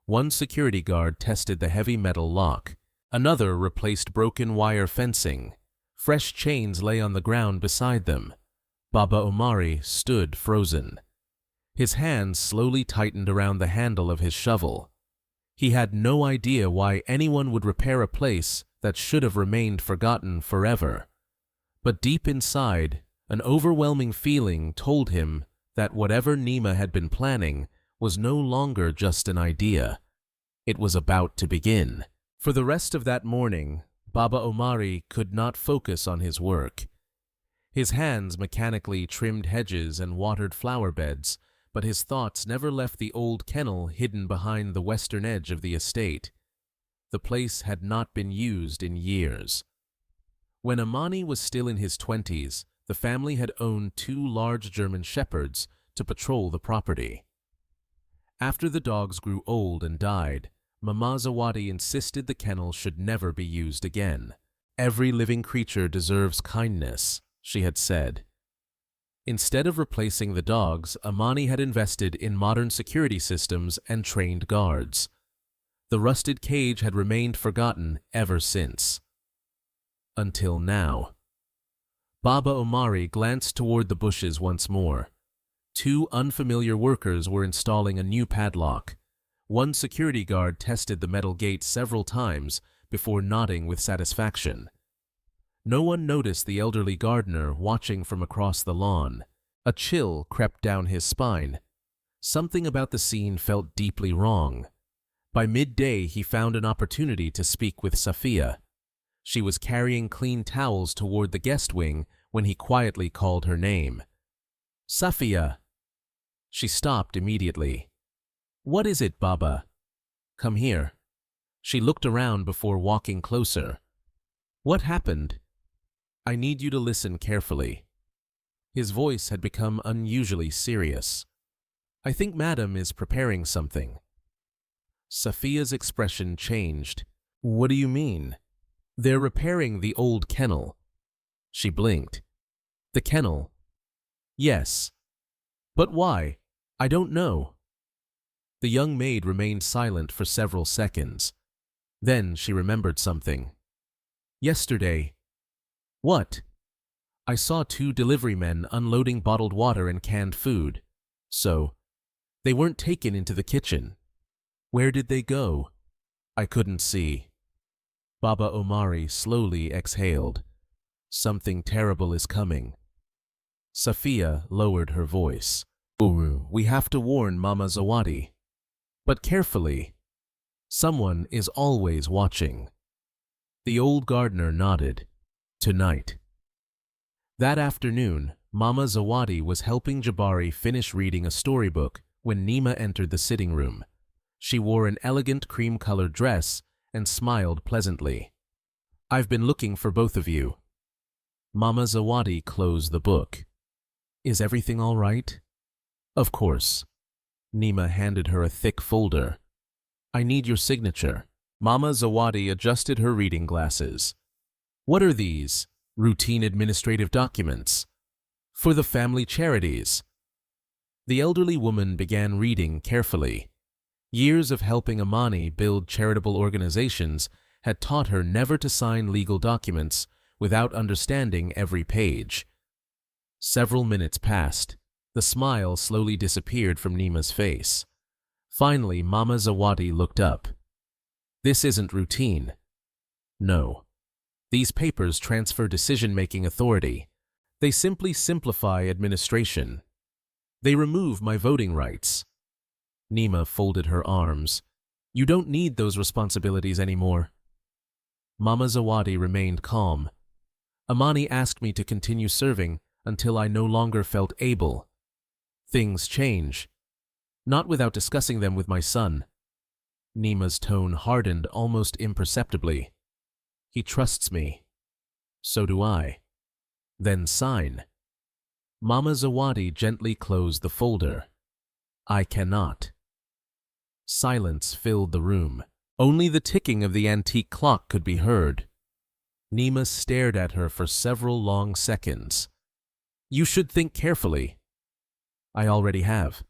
One security guard tested the heavy metal lock. Another replaced broken wire fencing. Fresh chains lay on the ground beside them. Baba Omari stood frozen. His hands slowly tightened around the handle of his shovel. He had no idea why anyone would repair a place that should have remained forgotten forever. But deep inside, an overwhelming feeling told him that whatever Nima had been planning was no longer just an idea. It was about to begin. For the rest of that morning, Baba Omari could not focus on his work. His hands mechanically trimmed hedges and watered flower beds, but his thoughts never left the old kennel hidden behind the western edge of the estate. The place had not been used in years. When Amani was still in his 20s, the family had owned 2 large German shepherds to patrol the property. After the dogs grew old and died, Mama Zawadi insisted the kennel should never be used again. "Every living creature deserves kindness," she had said. Instead of replacing the dogs, Amani had invested in modern security systems and trained guards. The rusted cage had remained forgotten ever since. Until now. Baba Omari glanced toward the bushes once more. 2 unfamiliar workers were installing a new padlock. One security guard tested the metal gate several times before nodding with satisfaction. No one noticed the elderly gardener watching from across the lawn. A chill crept down his spine. Something about the scene felt deeply wrong. By midday, he found an opportunity to speak with Safiya. She was carrying clean towels toward the guest wing when he quietly called her name. "Safiya!" She stopped immediately. "What is it, Baba?" "Come here." She looked around before walking closer. "What happened?" "I need you to listen carefully." His voice had become unusually serious. "I think Madam is preparing something." Safiya's expression changed. "What do you mean?" "They're repairing the old kennel." She blinked. "The kennel?" "Yes." "But why?" "I don't know." The young maid remained silent for several seconds. Then she remembered something. "Yesterday." "What?" "I saw 2 delivery men unloading bottled water and canned food. So, they weren't taken into the kitchen." "Where did they go?" "I couldn't see." Baba Omari slowly exhaled. "Something terrible is coming." Safiya lowered her voice. "We have to warn Mama Zawadi. But carefully. Someone is always watching." The old gardener nodded. "Tonight." That afternoon, Mama Zawadi was helping Jabari finish reading a storybook when Nima entered the sitting room. She wore an elegant cream-colored dress and smiled pleasantly. "I've been looking for both of you." Mama Zawadi closed the book. "Is everything all right?" "Of course." Nima handed her a thick folder. "I need your signature." Mama Zawadi adjusted her reading glasses. "What are these?" "Routine administrative documents. For the family charities." The elderly woman began reading carefully. Years of helping Amani build charitable organizations had taught her never to sign legal documents without understanding every page. Several minutes passed. The smile slowly disappeared from Nima's face. Finally, Mama Zawadi looked up. "This isn't routine." "No. These papers transfer decision-making authority. They simply simplify administration. They remove my voting rights." Nima folded her arms. "You don't need those responsibilities anymore." Mama Zawadi remained calm. "Amani asked me to continue serving until I no longer felt able. Things change. Not without discussing them with my son." Nima's tone hardened almost imperceptibly. "He trusts me." "So do I." "Then sign." Mama Zawadi gently closed the folder. "I cannot." Silence filled the room. Only the ticking of the antique clock could be heard. Nima stared at her for several long seconds. "You should think carefully." "I already have.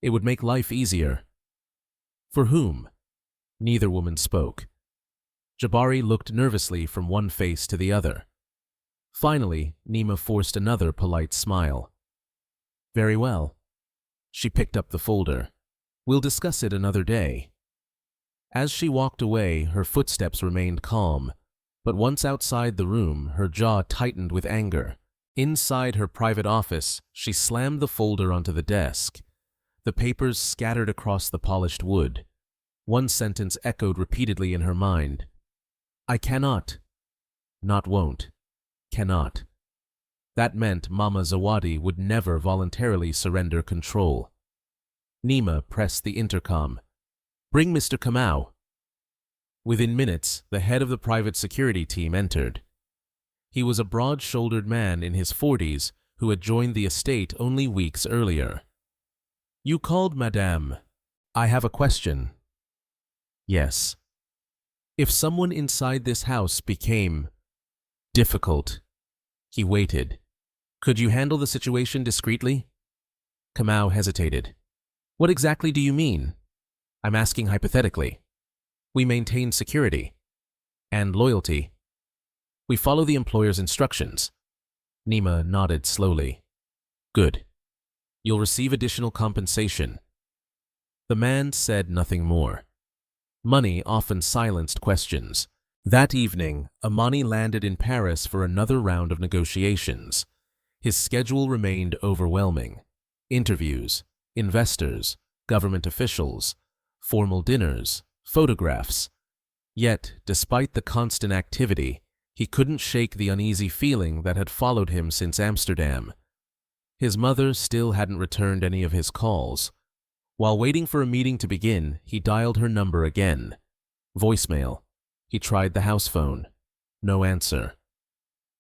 It would make life easier." "For whom?" Neither woman spoke. Jabari looked nervously from one face to the other. Finally, Nima forced another polite smile. "Very well." She picked up the folder. "We'll discuss it another day." As she walked away, her footsteps remained calm, but once outside the room, her jaw tightened with anger. Inside her private office, she slammed the folder onto the desk. The papers scattered across the polished wood. One sentence echoed repeatedly in her mind. "I cannot." Not won't. Cannot. That meant Mama Zawadi would never voluntarily surrender control. Nima pressed the intercom. "Bring Mr. Kamau." Within minutes, the head of the private security team entered. He was a broad-shouldered man in his 40s who had joined the estate only weeks earlier. "You called, Madame. I have a question." "Yes." "If someone inside this house became difficult." He waited. "Could you handle the situation discreetly?" Kamau hesitated. "What exactly do you mean?" "I'm asking hypothetically." "We maintain security." "And loyalty." "We follow the employer's instructions." Nima nodded slowly. "Good. You'll receive additional compensation." The man said nothing more. Money often silenced questions. That evening, Amani landed in Paris for another round of negotiations. His schedule remained overwhelming. Interviews, investors, government officials, formal dinners, photographs. Yet, despite the constant activity, he couldn't shake the uneasy feeling that had followed him since Amsterdam. His mother still hadn't returned any of his calls. While waiting for a meeting to begin, he dialed her number again. Voicemail. He tried the house phone. No answer.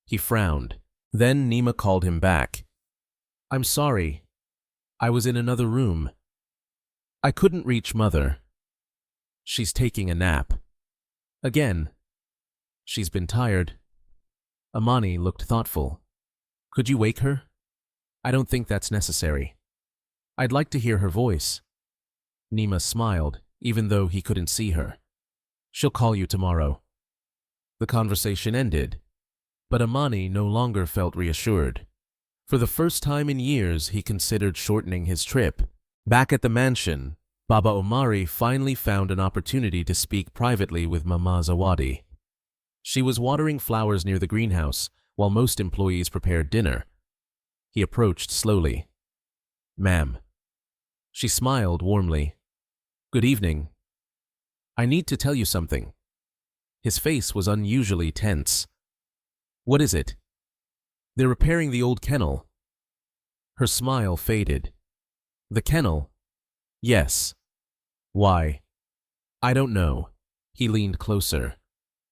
He frowned. Then Nima called him back. "I'm sorry. I was in another room. I couldn't reach Mother. She's taking a nap." Again. "She's been tired." Amani looked thoughtful. "Could you wake her?" "I don't think that's necessary. I'd like to hear her voice." Nima smiled, even though he couldn't see her. "She'll call you tomorrow." The conversation ended, but Amani no longer felt reassured. For the first time in years, he considered shortening his trip. Back at the mansion, Baba Omari finally found an opportunity to speak privately with Mama Zawadi. She was watering flowers near the greenhouse while most employees prepared dinner. He approached slowly. "Ma'am." She smiled warmly. "Good evening. I need to tell you something." His face was unusually tense. "What is it?" "They're repairing the old kennel." Her smile faded. "The kennel?" "Yes." "Why?" "I don't know." He leaned closer.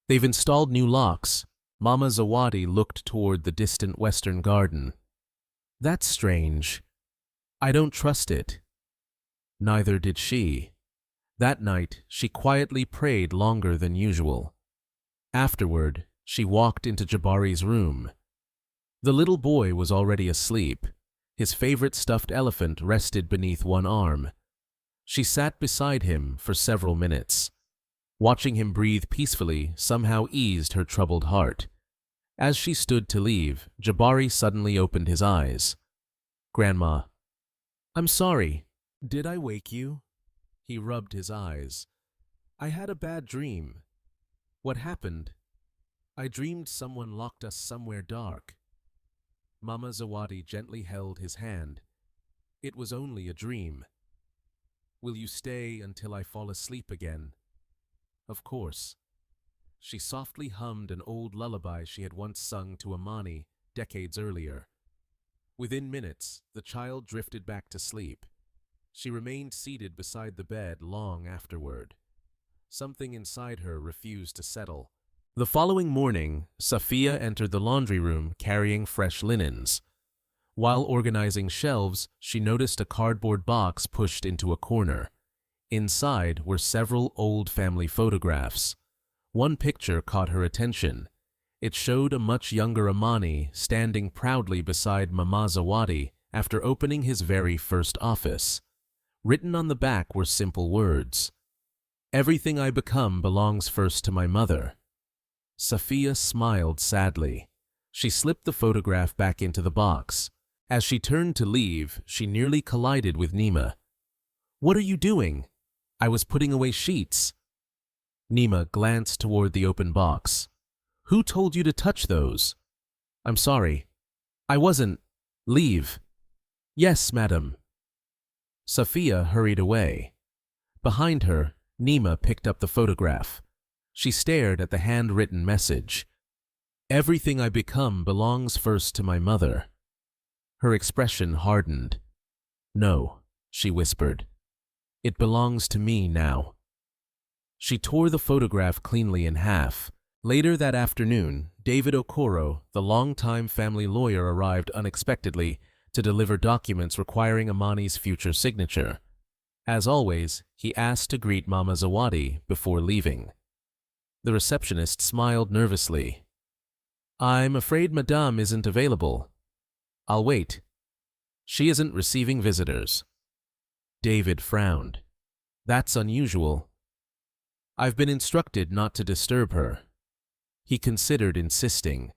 "They've installed new locks." Mama Zawadi looked toward the distant western garden. "That's strange. I don't trust it." Neither did she. That night, she quietly prayed longer than usual. Afterward, she walked into Jabari's room. The little boy was already asleep. His favorite stuffed elephant rested beneath one arm. She sat beside him for several minutes. Watching him breathe peacefully somehow eased her troubled heart. As she stood to leave, Jabari suddenly opened his eyes. "Grandma." "I'm sorry. Did I wake you?" He rubbed his eyes. "I had a bad dream." "What happened?" "I dreamed someone locked us somewhere dark." Mama Zawadi gently held his hand. "It was only a dream." "Will you stay until I fall asleep again?" "Of course." She softly hummed an old lullaby she had once sung to Amani decades earlier. Within minutes, the child drifted back to sleep. She remained seated beside the bed long afterward. Something inside her refused to settle. The following morning, Safiya entered the laundry room carrying fresh linens. While organizing shelves, she noticed a cardboard box pushed into a corner. Inside were several old family photographs. One picture caught her attention. It showed a much younger Amani standing proudly beside Mama Zawadi after opening his very first office. Written on the back were simple words. "Everything I become belongs first to my mother." Safiya smiled sadly. She slipped the photograph back into the box. As she turned to leave, she nearly collided with Nima. "What are you doing?" "I was putting away sheets." Nima glanced toward the open box. "Who told you to touch those?" "I'm sorry. I wasn't. Leave." "Yes, madam." Safiya hurried away. Behind her, Nima picked up the photograph. She stared at the handwritten message. "Everything I become belongs first to my mother." Her expression hardened. "No," she whispered. "It belongs to me now." She tore the photograph cleanly in half. Later that afternoon, David Okoro, the longtime family lawyer, arrived unexpectedly to deliver documents requiring Amani's future signature. As always, he asked to greet Mama Zawadi before leaving. The receptionist smiled nervously. "I'm afraid Madame isn't available." "I'll wait." "She isn't receiving visitors." David frowned. "That's unusual." "I've been instructed not to disturb her." He considered insisting.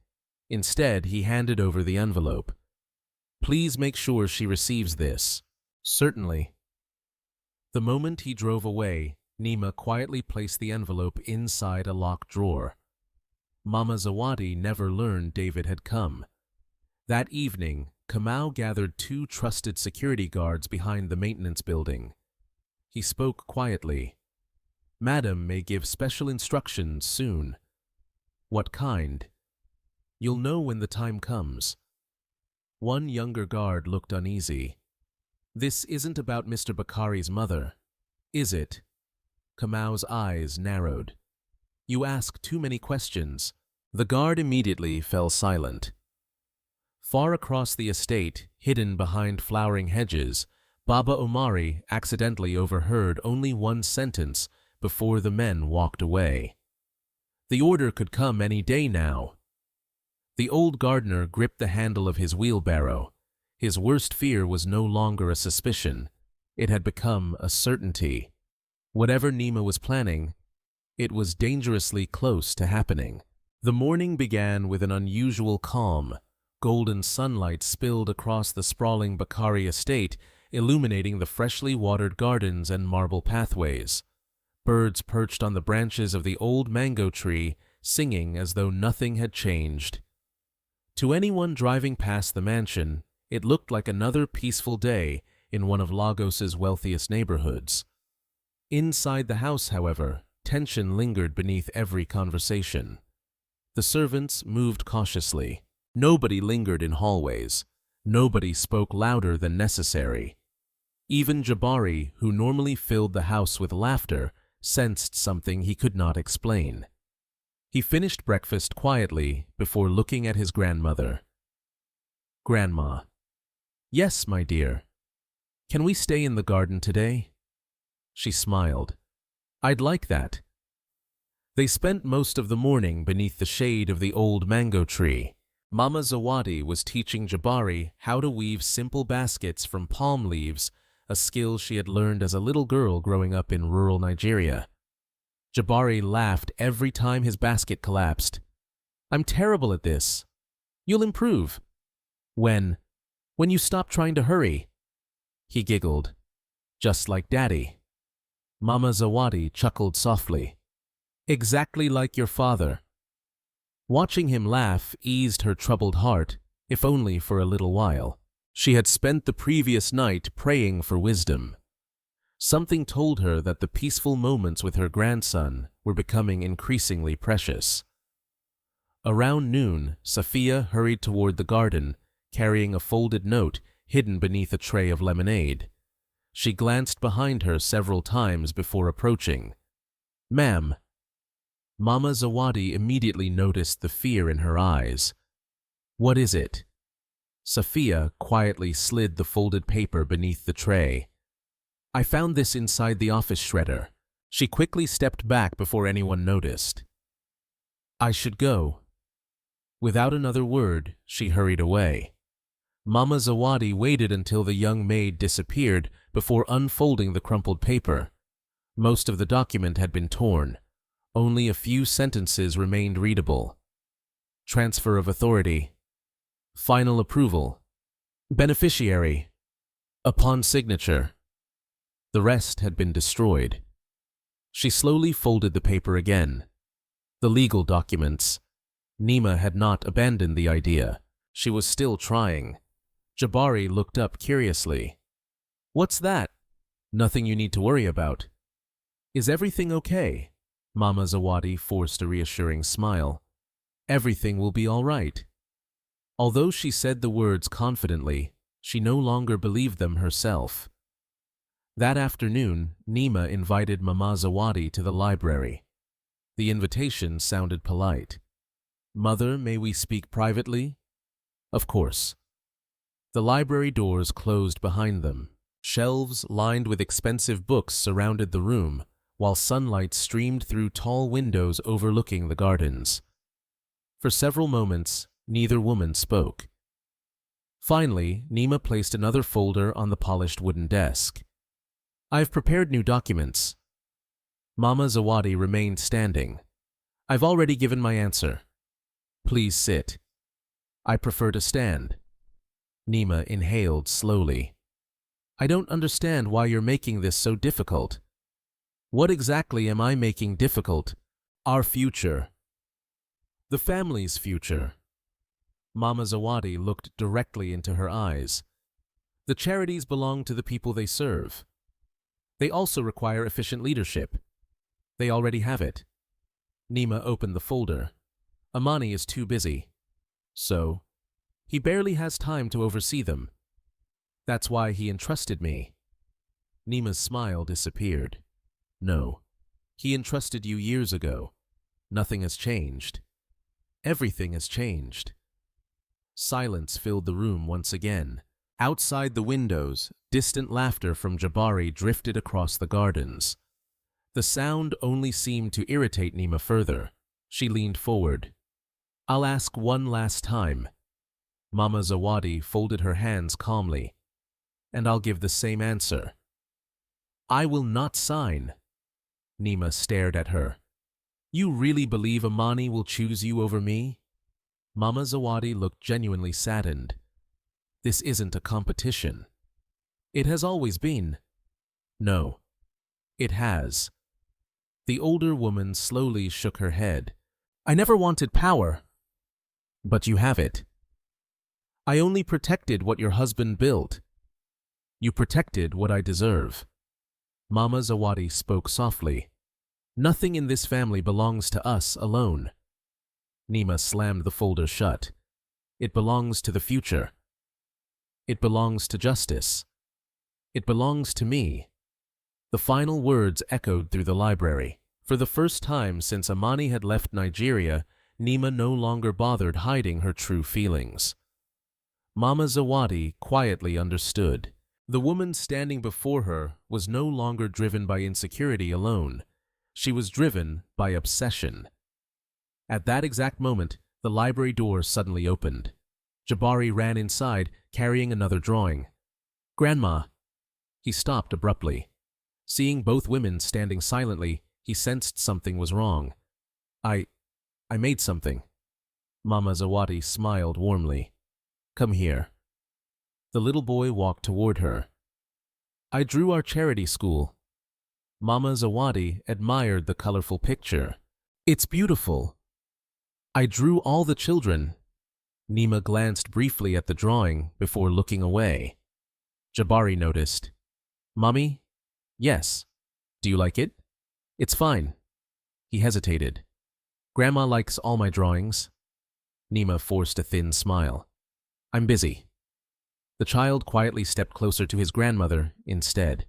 Instead, he handed over the envelope. "Please make sure she receives this." "Certainly." The moment he drove away, Nima quietly placed the envelope inside a locked drawer. Mama Zawadi never learned David had come. That evening, Kamau gathered 2 trusted security guards behind the maintenance building. He spoke quietly. "Madam may give special instructions soon." "What kind?" "You'll know when the time comes." One younger guard looked uneasy. "This isn't about Mr. Bakari's mother, is it?" Kamau's eyes narrowed. "You ask too many questions." The guard immediately fell silent. Far across the estate, hidden behind flowering hedges, Baba Omari accidentally overheard only one sentence before the men walked away. The order could come any day now. The old gardener gripped the handle of his wheelbarrow. His worst fear was no longer a suspicion. It had become a certainty. Whatever Nima was planning, it was dangerously close to happening. The morning began with an unusual calm. Golden sunlight spilled across the sprawling Bakari estate, illuminating the freshly watered gardens and marble pathways. Birds perched on the branches of the old mango tree, singing as though nothing had changed. To anyone driving past the mansion, it looked like another peaceful day in one of Lagos's wealthiest neighborhoods. Inside the house, however, tension lingered beneath every conversation. The servants moved cautiously. Nobody lingered in hallways. Nobody spoke louder than necessary. Even Jabari, who normally filled the house with laughter, sensed something he could not explain. He finished breakfast quietly before looking at his grandmother. "Grandma." "Yes, my dear. Can we stay in the garden today?" She smiled. "I'd like that." They spent most of the morning beneath the shade of the old mango tree. Mama Zawadi was teaching Jabari how to weave simple baskets from palm leaves, a skill she had learned as a little girl growing up in rural Nigeria. Jabari laughed every time his basket collapsed. "I'm terrible at this." "You'll improve." When you stop trying to hurry." He giggled. "Just like Daddy." Mama Zawadi chuckled softly. "Exactly like your father." Watching him laugh eased her troubled heart, if only for a little while. She had spent the previous night praying for wisdom. Something told her that the peaceful moments with her grandson were becoming increasingly precious. Around noon, Safiya hurried toward the garden, carrying a folded note hidden beneath a tray of lemonade. She glanced behind her several times before approaching. "Ma'am." Mama Zawadi immediately noticed the fear in her eyes. "What is it?" Safiya quietly slid the folded paper beneath the tray. "I found this inside the office shredder." She quickly stepped back before anyone noticed. "I should go." Without another word, she hurried away. Mama Zawadi waited until the young maid disappeared before unfolding the crumpled paper. Most of the document had been torn. Only a few sentences remained readable. Transfer of authority. Final approval. Beneficiary. Upon signature. The rest had been destroyed. She slowly folded the paper again. The legal documents. Nima had not abandoned the idea. She was still trying. Jabari looked up curiously. "What's that?" "Nothing you need to worry about." "Is everything okay?" Mama Zawadi forced a reassuring smile. "Everything will be all right." Although she said the words confidently, she no longer believed them herself. That afternoon, Nima invited Mama Zawadi to the library. The invitation sounded polite. "Mother, may we speak privately?" "Of course." The library doors closed behind them. Shelves lined with expensive books surrounded the room, while sunlight streamed through tall windows overlooking the gardens. For several moments, neither woman spoke. Finally, Nima placed another folder on the polished wooden desk. "I've prepared new documents." Mama Zawadi remained standing. "I've already given my answer." "Please sit." "I prefer to stand." Nima inhaled slowly. "I don't understand why you're making this so difficult." "What exactly am I making difficult?" "Our future." The family's future. Mama Zawadi looked directly into her eyes. The charities belong to the people they serve. They also require efficient leadership. They already have it. Nima opened the folder. Amani is too busy. So, he barely has time to oversee them. That's why he entrusted me. Nima's smile disappeared. No, he entrusted you years ago. Nothing has changed. Everything has changed. Silence filled the room once again. Outside the windows, distant laughter from Jabari drifted across the gardens. The sound only seemed to irritate Nima further. She leaned forward. I'll ask one last time. Mama Zawadi folded her hands calmly. And I'll give the same answer. I will not sign. Nima stared at her. You really believe Amani will choose you over me? Mama Zawadi looked genuinely saddened. This isn't a competition. It has always been. No, it has. The older woman slowly shook her head. I never wanted power. But you have it. I only protected what your husband built. You protected what I deserve. Mama Zawadi spoke softly. Nothing in this family belongs to us alone. Nima slammed the folder shut. It belongs to the future. It belongs to justice. It belongs to me. The final words echoed through the library. For the first time since Amani had left Nigeria, Nima no longer bothered hiding her true feelings. Mama Zawadi quietly understood. The woman standing before her was no longer driven by insecurity alone. She was driven by obsession. At that exact moment, the library door suddenly opened. Jabari ran inside, carrying another drawing. Grandma! He stopped abruptly. Seeing both women standing silently, he sensed something was wrong. I made something. Mama Zawadi smiled warmly. Come here. The little boy walked toward her. I drew our charity school. Mama Zawadi admired the colorful picture. It's beautiful. I drew all the children. Nima glanced briefly at the drawing before looking away. Jabari noticed. Mommy? Yes. Do you like it? It's fine. He hesitated. Grandma likes all my drawings. Nima forced a thin smile. I'm busy. The child quietly stepped closer to his grandmother instead.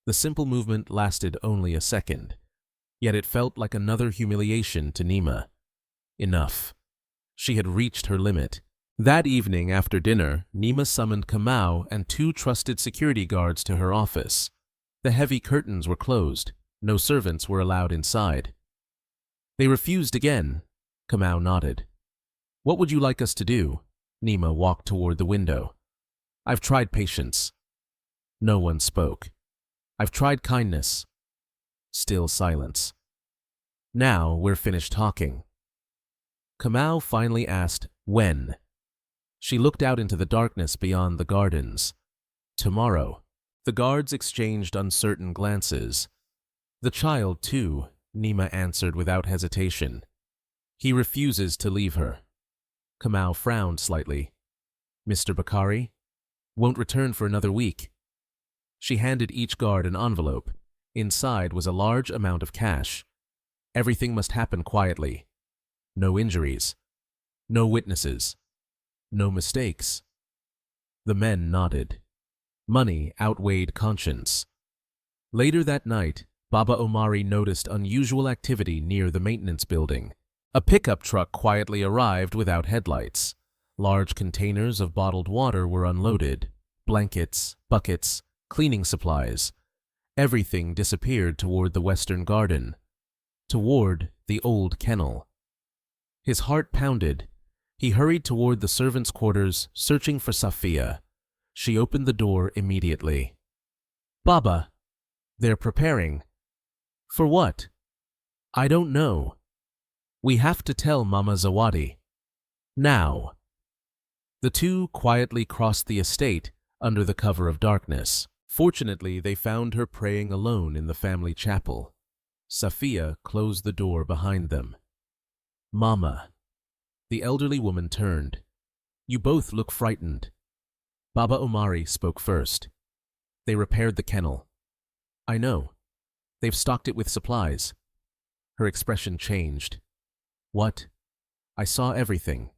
The simple movement lasted only a second, yet it felt like another humiliation to Nima. Enough. She had reached her limit. That evening after dinner, Nima summoned Kamau and 2 trusted security guards to her office. The heavy curtains were closed. No servants were allowed inside. They refused again. Kamau nodded. What would you like us to do? Nima walked toward the window. I've tried patience. No one spoke. I've tried kindness. Still silence. Now we're finished talking. Kamau finally asked, when? She looked out into the darkness beyond the gardens. Tomorrow. The guards exchanged uncertain glances. The child, too, Nima answered without hesitation. He refuses to leave her. Kamau frowned slightly. Mr. Bakari? Won't return for another week. She handed each guard an envelope. Inside was a large amount of cash. Everything must happen quietly. No injuries. No witnesses. No mistakes. The men nodded. Money outweighed conscience. Later that night, Baba Omari noticed unusual activity near the maintenance building. A pickup truck quietly arrived without headlights. Large containers of bottled water were unloaded. Blankets, buckets, cleaning supplies. Everything disappeared toward the western garden, toward the old kennel. His heart pounded. He hurried toward the servants' quarters, searching for Safiya. She opened the door immediately. Baba, they're preparing. For what? I don't know. We have to tell Mama Zawadi. Now. The two quietly crossed the estate under the cover of darkness. Fortunately, they found her praying alone in the family chapel. Safiya closed the door behind them. Mama, The elderly woman turned. You both look frightened. Baba Omari spoke first. They repaired the kennel. I know. They've stocked it with supplies. Her expression changed. What? I saw everything.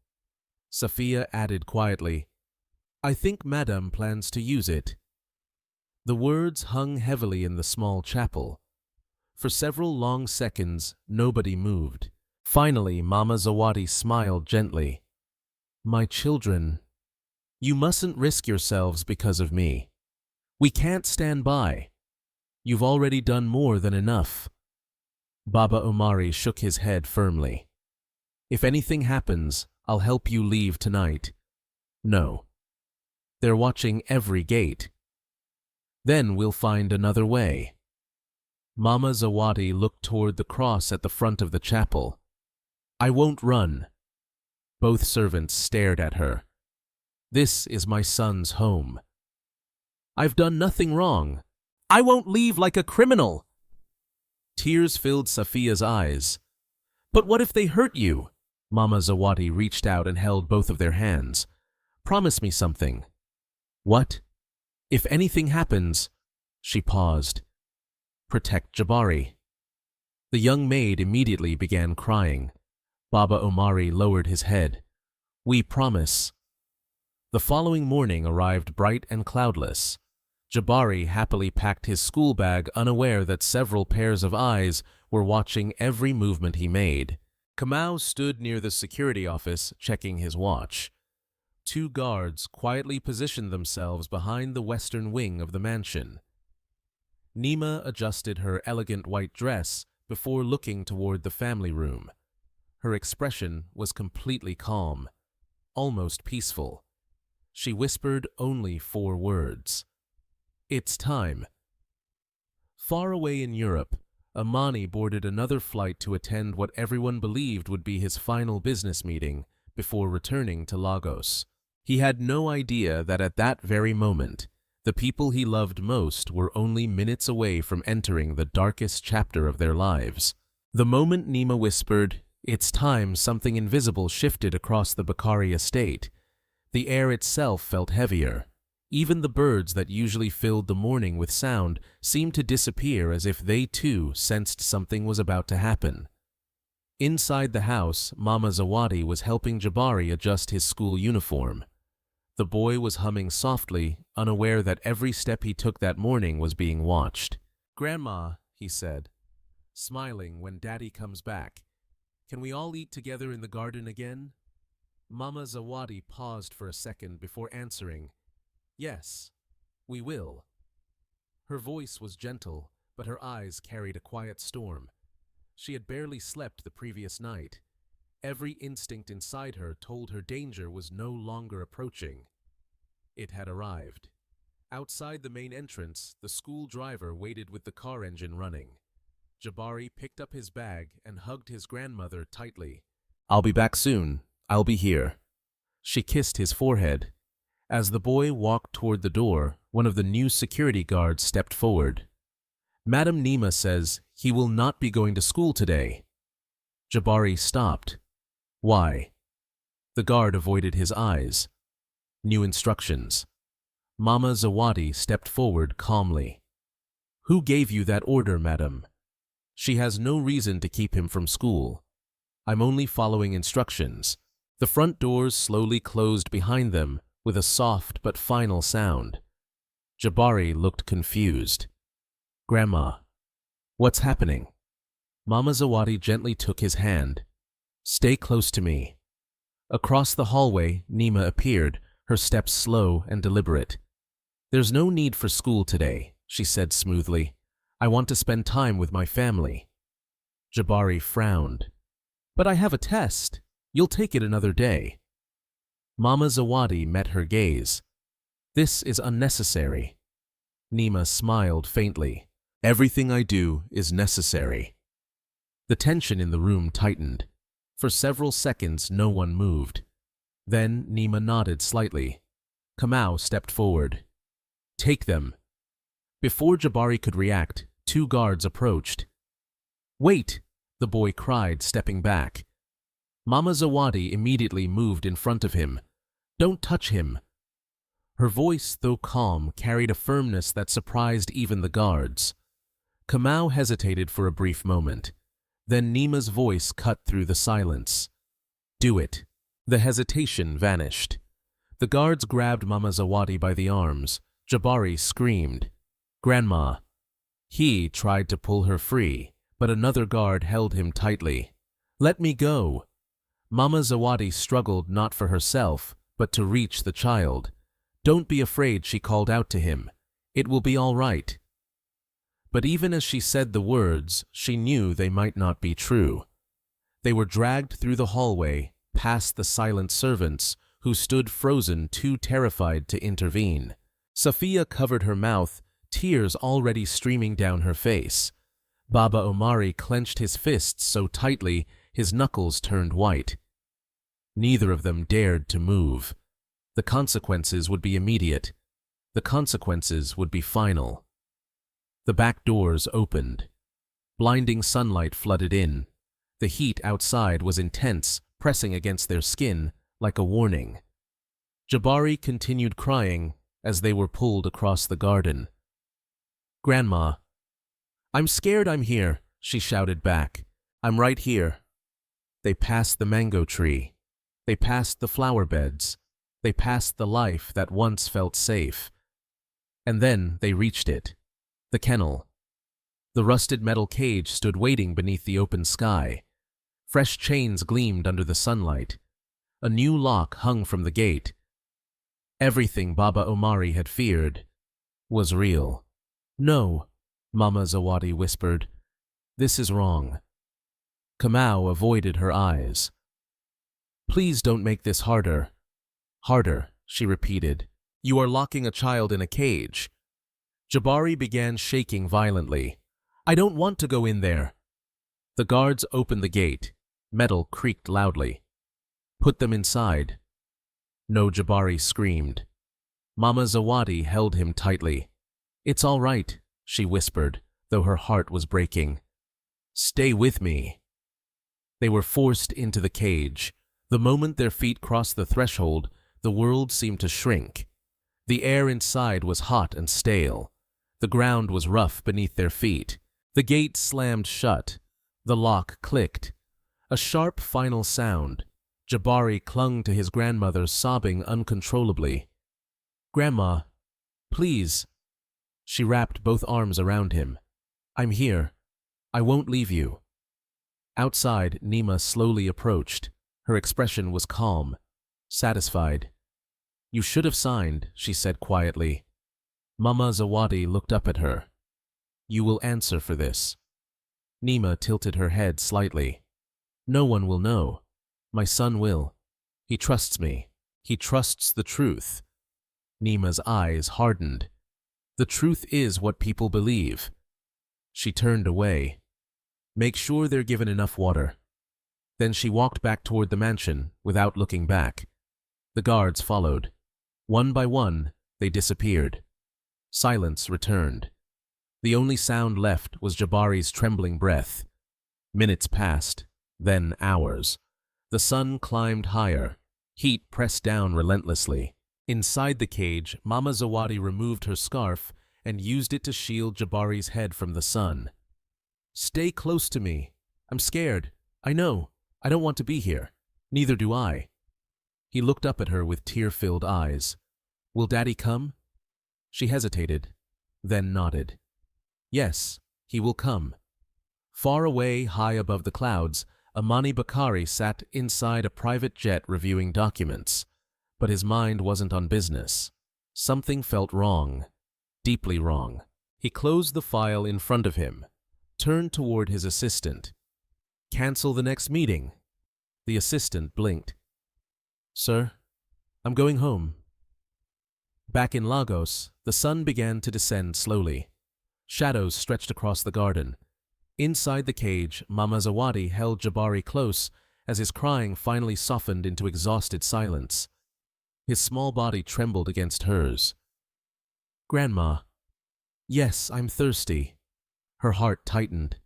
Safiya added quietly, I think Madame plans to use it. The words hung heavily in the small chapel. For several long seconds, nobody moved. Finally, Mama Zawadi smiled gently. My children, you mustn't risk yourselves because of me. We can't stand by. You've already done more than enough. Baba Omari shook his head firmly. If anything happens, I'll help you leave tonight. No. They're watching every gate. Then we'll find another way. Mama Zawadi looked toward the cross at the front of the chapel. I won't run. Both servants stared at her. This is my son's home. I've done nothing wrong. I won't leave like a criminal. Tears filled Safiya's eyes. But what if they hurt you? Mama Zawadi reached out and held both of their hands. Promise me something. What? If anything happens, she paused. Protect Jabari. The young maid immediately began crying. Baba Omari lowered his head. We promise. The following morning arrived bright and cloudless. Jabari happily packed his school bag, unaware that several pairs of eyes were watching every movement he made. Kamau stood near the security office, checking his watch. Two guards quietly positioned themselves behind the western wing of the mansion. Nima adjusted her elegant white dress before looking toward the family room. Her expression was completely calm, almost peaceful. She whispered only 4 words. It's time. Far away in Europe, Amani boarded another flight to attend what everyone believed would be his final business meeting before returning to Lagos. He had no idea that at that very moment, the people he loved most were only minutes away from entering the darkest chapter of their lives. The moment Nima whispered, "It's time," something invisible shifted across the Bakari estate. The air itself felt heavier. Even the birds that usually filled the morning with sound seemed to disappear, as if they too sensed something was about to happen. Inside the house, Mama Zawadi was helping Jabari adjust his school uniform. The boy was humming softly, unaware that every step he took that morning was being watched. "Grandma," he said, smiling, "when Daddy comes back, can we all eat together in the garden again?" Mama Zawadi paused for a second before answering, "Yes, we will." Her voice was gentle, but her eyes carried a quiet storm. She had barely slept the previous night. Every instinct inside her told her danger was no longer approaching. It had arrived. Outside the main entrance, the school driver waited with the car engine running. Jabari picked up his bag and hugged his grandmother tightly. "I'll be back soon. I'll be here." She kissed his forehead. As the boy walked toward the door, one of the new security guards stepped forward. "Madam Nima says he will not be going to school today." Jabari stopped. "Why?" The guard avoided his eyes. "New instructions." Mama Zawadi stepped forward calmly. "Who gave you that order, madam?" "She has no reason to keep him from school. I'm only following instructions." The front doors slowly closed behind them with a soft but final sound. Jabari looked confused. "Grandma, what's happening?" Mama Zawadi gently took his hand. "Stay close to me." Across the hallway, Nima appeared, her steps slow and deliberate. "There's no need for school today," she said smoothly. "I want to spend time with my family." Jabari frowned. "But I have a test. You'll take it another day." Mama Zawadi met her gaze. "This is unnecessary." Nima smiled faintly. "Everything I do is necessary." The tension in the room tightened. For several seconds, no one moved. Then Nima nodded slightly. Kamau stepped forward. "Take them." Before Jabari could react, 2 guards approached. "Wait!" the boy cried, stepping back. Mama Zawadi immediately moved in front of him. "Don't touch him." Her voice, though calm, carried a firmness that surprised even the guards. Kamau hesitated for a brief moment. Then Nima's voice cut through the silence. "Do it." The hesitation vanished. The guards grabbed Mama Zawadi by the arms. Jabari screamed, "Grandma!" He tried to pull her free, but another guard held him tightly. "Let me go." Mama Zawadi struggled not for herself, but to reach the child. "Don't be afraid," she called out to him. "It will be all right." But even as she said the words, she knew they might not be true. They were dragged through the hallway, past the silent servants, who stood frozen, too terrified to intervene. Safiya covered her mouth, tears already streaming down her face. Baba Omari clenched his fists so tightly his knuckles turned white. Neither of them dared to move. The consequences would be immediate. The consequences would be final. The back doors opened. Blinding sunlight flooded in. The heat outside was intense, pressing against their skin like a warning. Jabari continued crying as they were pulled across the garden. "Grandma." "I'm scared I'm here," she shouted back. "I'm right here." They passed the mango tree. They passed the flower beds. They passed the life that once felt safe. And then they reached it. The kennel. The rusted metal cage stood waiting beneath the open sky. Fresh chains gleamed under the sunlight. A new lock hung from the gate. Everything Baba Omari had feared was real. "No," Mama Zawadi whispered. "This is wrong." Kamau avoided her eyes. "Please don't make this harder." "Harder," she repeated. "You are locking a child in a cage." Jabari began shaking violently. "I don't want to go in there." The guards opened the gate. Metal creaked loudly. "Put them inside." "No," Jabari screamed. Mama Zawadi held him tightly. "It's all right," she whispered, though her heart was breaking. "Stay with me." They were forced into the cage. The moment their feet crossed the threshold, the world seemed to shrink. The air inside was hot and stale. The ground was rough beneath their feet. The gate slammed shut. The lock clicked. A sharp final sound. Jabari clung to his grandmother, sobbing uncontrollably. "Grandma, please." She wrapped both arms around him. "I'm here. I won't leave you." Outside, Nima slowly approached. Her expression was calm, satisfied. "You should have signed," she said quietly. Mama Zawadi looked up at her. "You will answer for this." Nima tilted her head slightly. "No one will know. My son will. He trusts me. He trusts the truth." Nima's eyes hardened. "The truth is what people believe." She turned away. "Make sure they're given enough water." Then she walked back toward the mansion without looking back. The guards followed. One by one, they disappeared. Silence returned. The only sound left was Jabari's trembling breath. Minutes passed, then hours. The sun climbed higher. Heat pressed down relentlessly. Inside the cage, Mama Zawadi removed her scarf and used it to shield Jabari's head from the sun. "Stay close to me. I'm scared. I know. I don't want to be here. Neither do I." He looked up at her with tear-filled eyes. "Will Daddy come?" She hesitated, then nodded. "Yes, he will come." Far away, high above the clouds, Amani Bakari sat inside a private jet reviewing documents. But his mind wasn't on business. Something felt wrong, deeply wrong. He closed the file in front of him, turned toward his assistant. "Cancel the next meeting." The assistant blinked. "Sir, I'm going home." Back in Lagos, the sun began to descend slowly. Shadows stretched across the garden. Inside the cage, Mama Zawadi held Jabari close as his crying finally softened into exhausted silence. His small body trembled against hers. "Grandma." "Yes, I'm thirsty." Her heart tightened.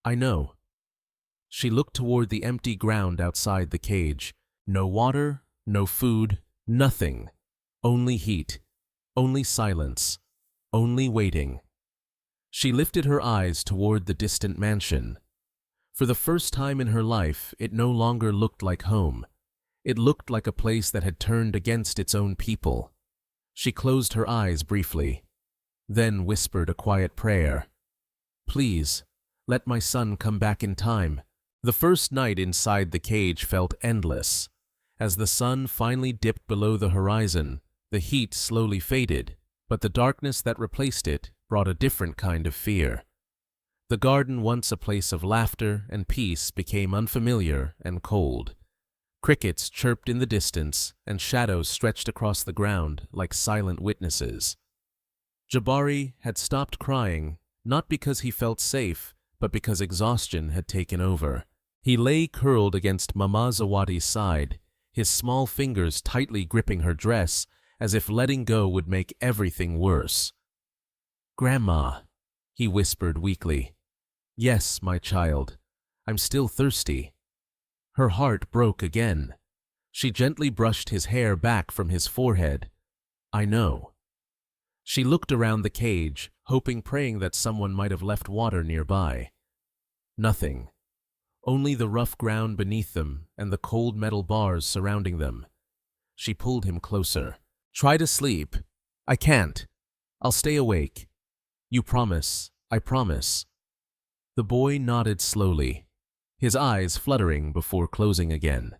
"I know." She looked toward the empty ground outside the cage. No water, no food, nothing. Only heat, only silence, only waiting. She lifted her eyes toward the distant mansion. For the first time in her life, it no longer looked like home. It looked like a place that had turned against its own people. She closed her eyes briefly, then whispered a quiet prayer. Please, let my son come back in time. The first night inside the cage felt endless. As the sun finally dipped below the horizon, the heat slowly faded, but the darkness that replaced it brought a different kind of fear. The garden, once a place of laughter and peace, became unfamiliar and cold. Crickets chirped in the distance, and shadows stretched across the ground like silent witnesses. Jabari had stopped crying, not because he felt safe, but because exhaustion had taken over. He lay curled against Mama Zawadi's side, his small fingers tightly gripping her dress, as if letting go would make everything worse. "Grandma," he whispered weakly. "Yes, my child. I'm still thirsty." Her heart broke again. She gently brushed his hair back from his forehead. "I know." She looked around the cage, praying that someone might have left water nearby. Nothing. Only the rough ground beneath them and the cold metal bars surrounding them. She pulled him closer. "Try to sleep." "I can't. I'll stay awake." "You promise." "I promise." The boy nodded slowly, his eyes fluttering before closing again.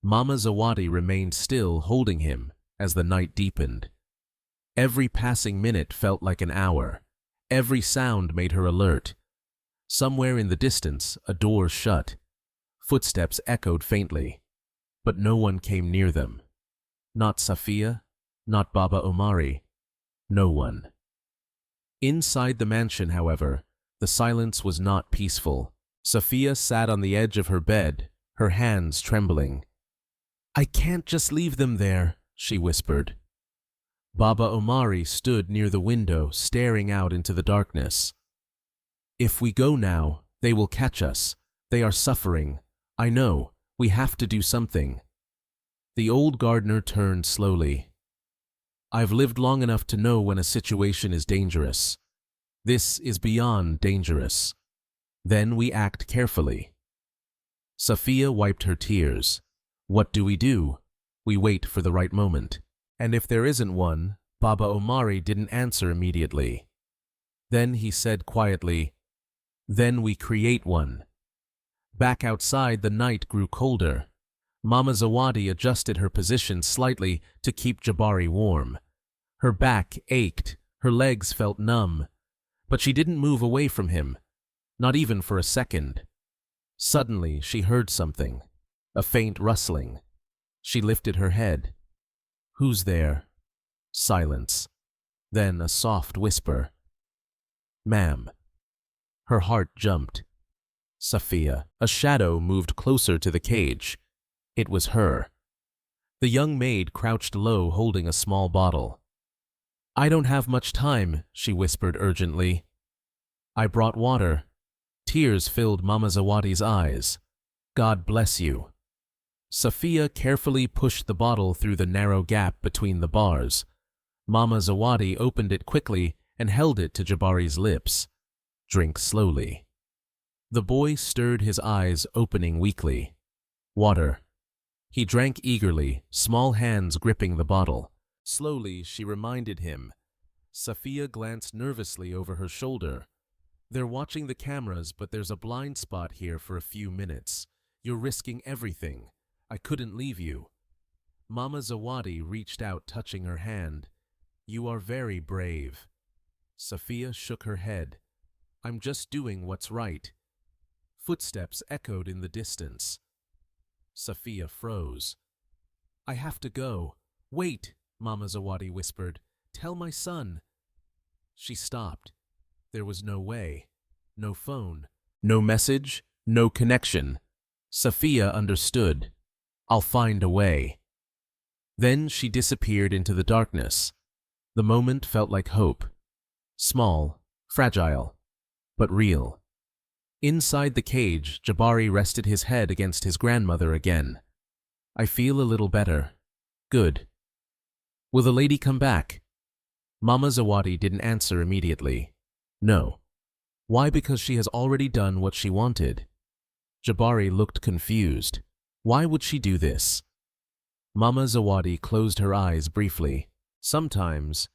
Mama Zawadi remained still, holding him as the night deepened. Every passing minute felt like an hour. Every sound made her alert. Somewhere in the distance, a door shut. Footsteps echoed faintly, but no one came near them. Not Safiya, not Baba Omari, no one. Inside the mansion, however, the silence was not peaceful. Safiya sat on the edge of her bed, her hands trembling. "I can't just leave them there," she whispered. Baba Omari stood near the window, staring out into the darkness. "If we go now, they will catch us. They are suffering. I know. We have to do something." The old gardener turned slowly. "I've lived long enough to know when a situation is dangerous. This is beyond dangerous. Then we act carefully." Safiya wiped her tears. "What do? We wait for the right moment. And if there isn't one," Baba Omari didn't answer immediately. Then he said quietly, "Then we create one." Back outside, the night grew colder. Mama Zawadi adjusted her position slightly to keep Jabari warm. Her back ached, her legs felt numb, but she didn't move away from him, not even for a second. Suddenly, she heard something, a faint rustling. She lifted her head. "Who's there?" Silence. Then a soft whisper. "Ma'am." Her heart jumped. Safiya. A shadow moved closer to the cage. It was her. The young maid crouched low, holding a small bottle. "I don't have much time," she whispered urgently. "I brought water." Tears filled Mama Zawadi's eyes. "God bless you." Safiya carefully pushed the bottle through the narrow gap between the bars. Mama Zawadi opened it quickly and held it to Jabari's lips. "Drink slowly." The boy stirred his eyes, opening weakly. "Water." He drank eagerly, small hands gripping the bottle. Slowly, she reminded him. Safiya glanced nervously over her shoulder. "They're watching the cameras, but there's a blind spot here for a few minutes. You're risking everything. I couldn't leave you." Mama Zawadi reached out, touching her hand. "You are very brave." Safiya shook her head. "I'm just doing what's right." Footsteps echoed in the distance. Safiya froze. "I have to go." "Wait," Mama Zawadi whispered. "Tell my son." She stopped. There was no way, no phone, no message, no connection. Safiya understood. "I'll find a way." Then she disappeared into the darkness. The moment felt like hope. Small, fragile, but real. Inside the cage, Jabari rested his head against his grandmother again. "I feel a little better. Good. Will the lady come back?" Mama Zawadi didn't answer immediately. "No." "Why? Because she has already done what she wanted." Jabari looked confused. Why would she do this? Mama Zawadi closed her eyes briefly. Sometimes,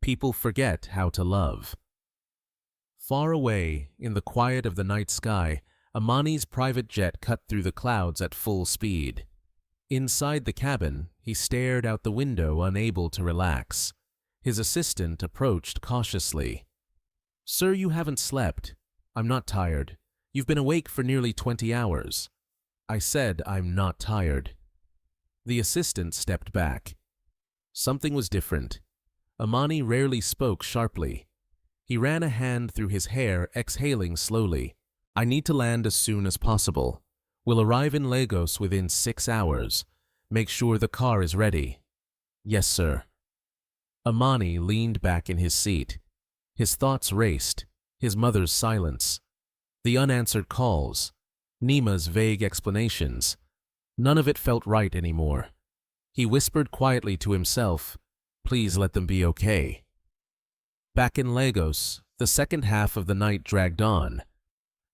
people forget how to love. Far away, in the quiet of the night sky, Amani's private jet cut through the clouds at full speed. Inside the cabin, he stared out the window, unable to relax. His assistant approached cautiously. "Sir, you haven't slept." "I'm not tired. You've been awake for nearly 20 hours. "I said I'm not tired." The assistant stepped back. Something was different. Amani rarely spoke sharply. He ran a hand through his hair, exhaling slowly. "I need to land as soon as possible. We'll arrive in Lagos within 6 hours. Make sure the car is ready." "Yes, sir." Amani leaned back in his seat. His thoughts raced. His mother's silence. The unanswered calls. Nima's vague explanations. None of it felt right anymore. He whispered quietly to himself, "Please let them be okay." Back in Lagos, the second half of the night dragged on.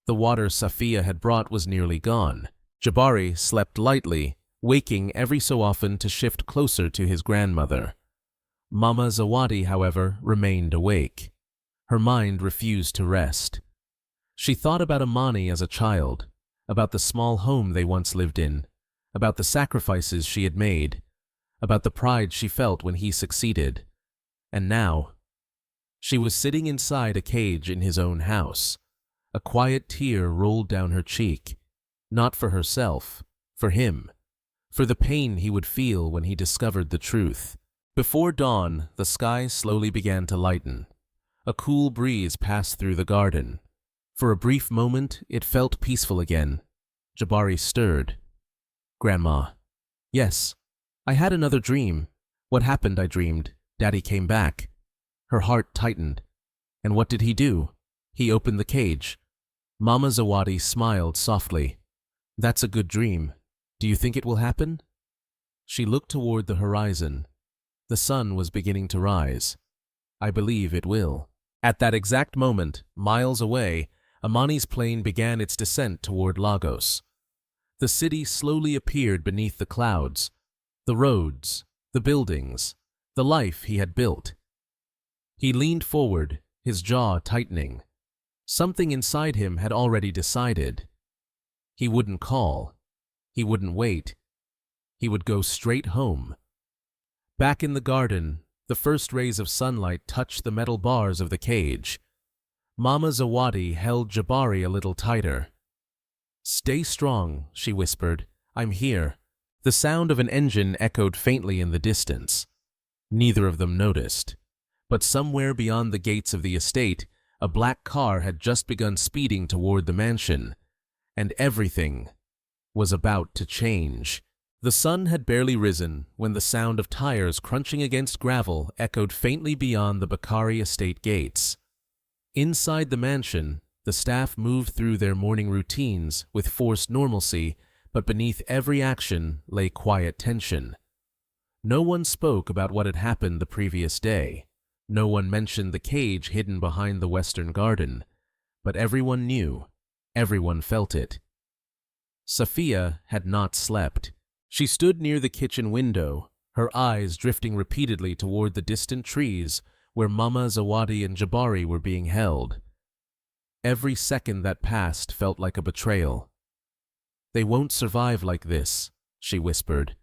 The water Safiya had brought was nearly gone. Jabari slept lightly, waking every so often to shift closer to his grandmother. Mama Zawadi, however, remained awake. Her mind refused to rest. She thought about Amani as a child, about the small home they once lived in, about the sacrifices she had made, about the pride she felt when he succeeded. And now, she was sitting inside a cage in his own house. A quiet tear rolled down her cheek, not for herself, for him, for the pain he would feel when he discovered the truth. Before dawn, the sky slowly began to lighten. A cool breeze passed through the garden. For a brief moment, it felt peaceful again. Jabari stirred. "Grandma." "Yes. I had another dream." "What happened?" "I dreamed Daddy came back." Her heart tightened. "And what did he do?" "He opened the cage." Mama Zawadi smiled softly. "That's a good dream. Do you think it will happen?" She looked toward the horizon. The sun was beginning to rise. "I believe it will." At that exact moment, miles away, Amani's plane began its descent toward Lagos. The city slowly appeared beneath the clouds. The roads, the buildings, the life he had built. He leaned forward, his jaw tightening. Something inside him had already decided. He wouldn't call. He wouldn't wait. He would go straight home. Back in the garden, the first rays of sunlight touched the metal bars of the cage. Mama Zawadi held Jabari a little tighter. "Stay strong," she whispered. "I'm here." The sound of an engine echoed faintly in the distance. Neither of them noticed. But somewhere beyond the gates of the estate, a black car had just begun speeding toward the mansion. And everything was about to change. The sun had barely risen when the sound of tires crunching against gravel echoed faintly beyond the Bakari estate gates. Inside the mansion, the staff moved through their morning routines with forced normalcy, but beneath every action lay quiet tension. No one spoke about what had happened the previous day. No one mentioned the cage hidden behind the western garden. But everyone knew. Everyone felt it. Safiya had not slept. She stood near the kitchen window, her eyes drifting repeatedly toward the distant trees where Mama Zawadi and Jabari were being held. Every second that passed felt like a betrayal. "They won't survive like this," she whispered.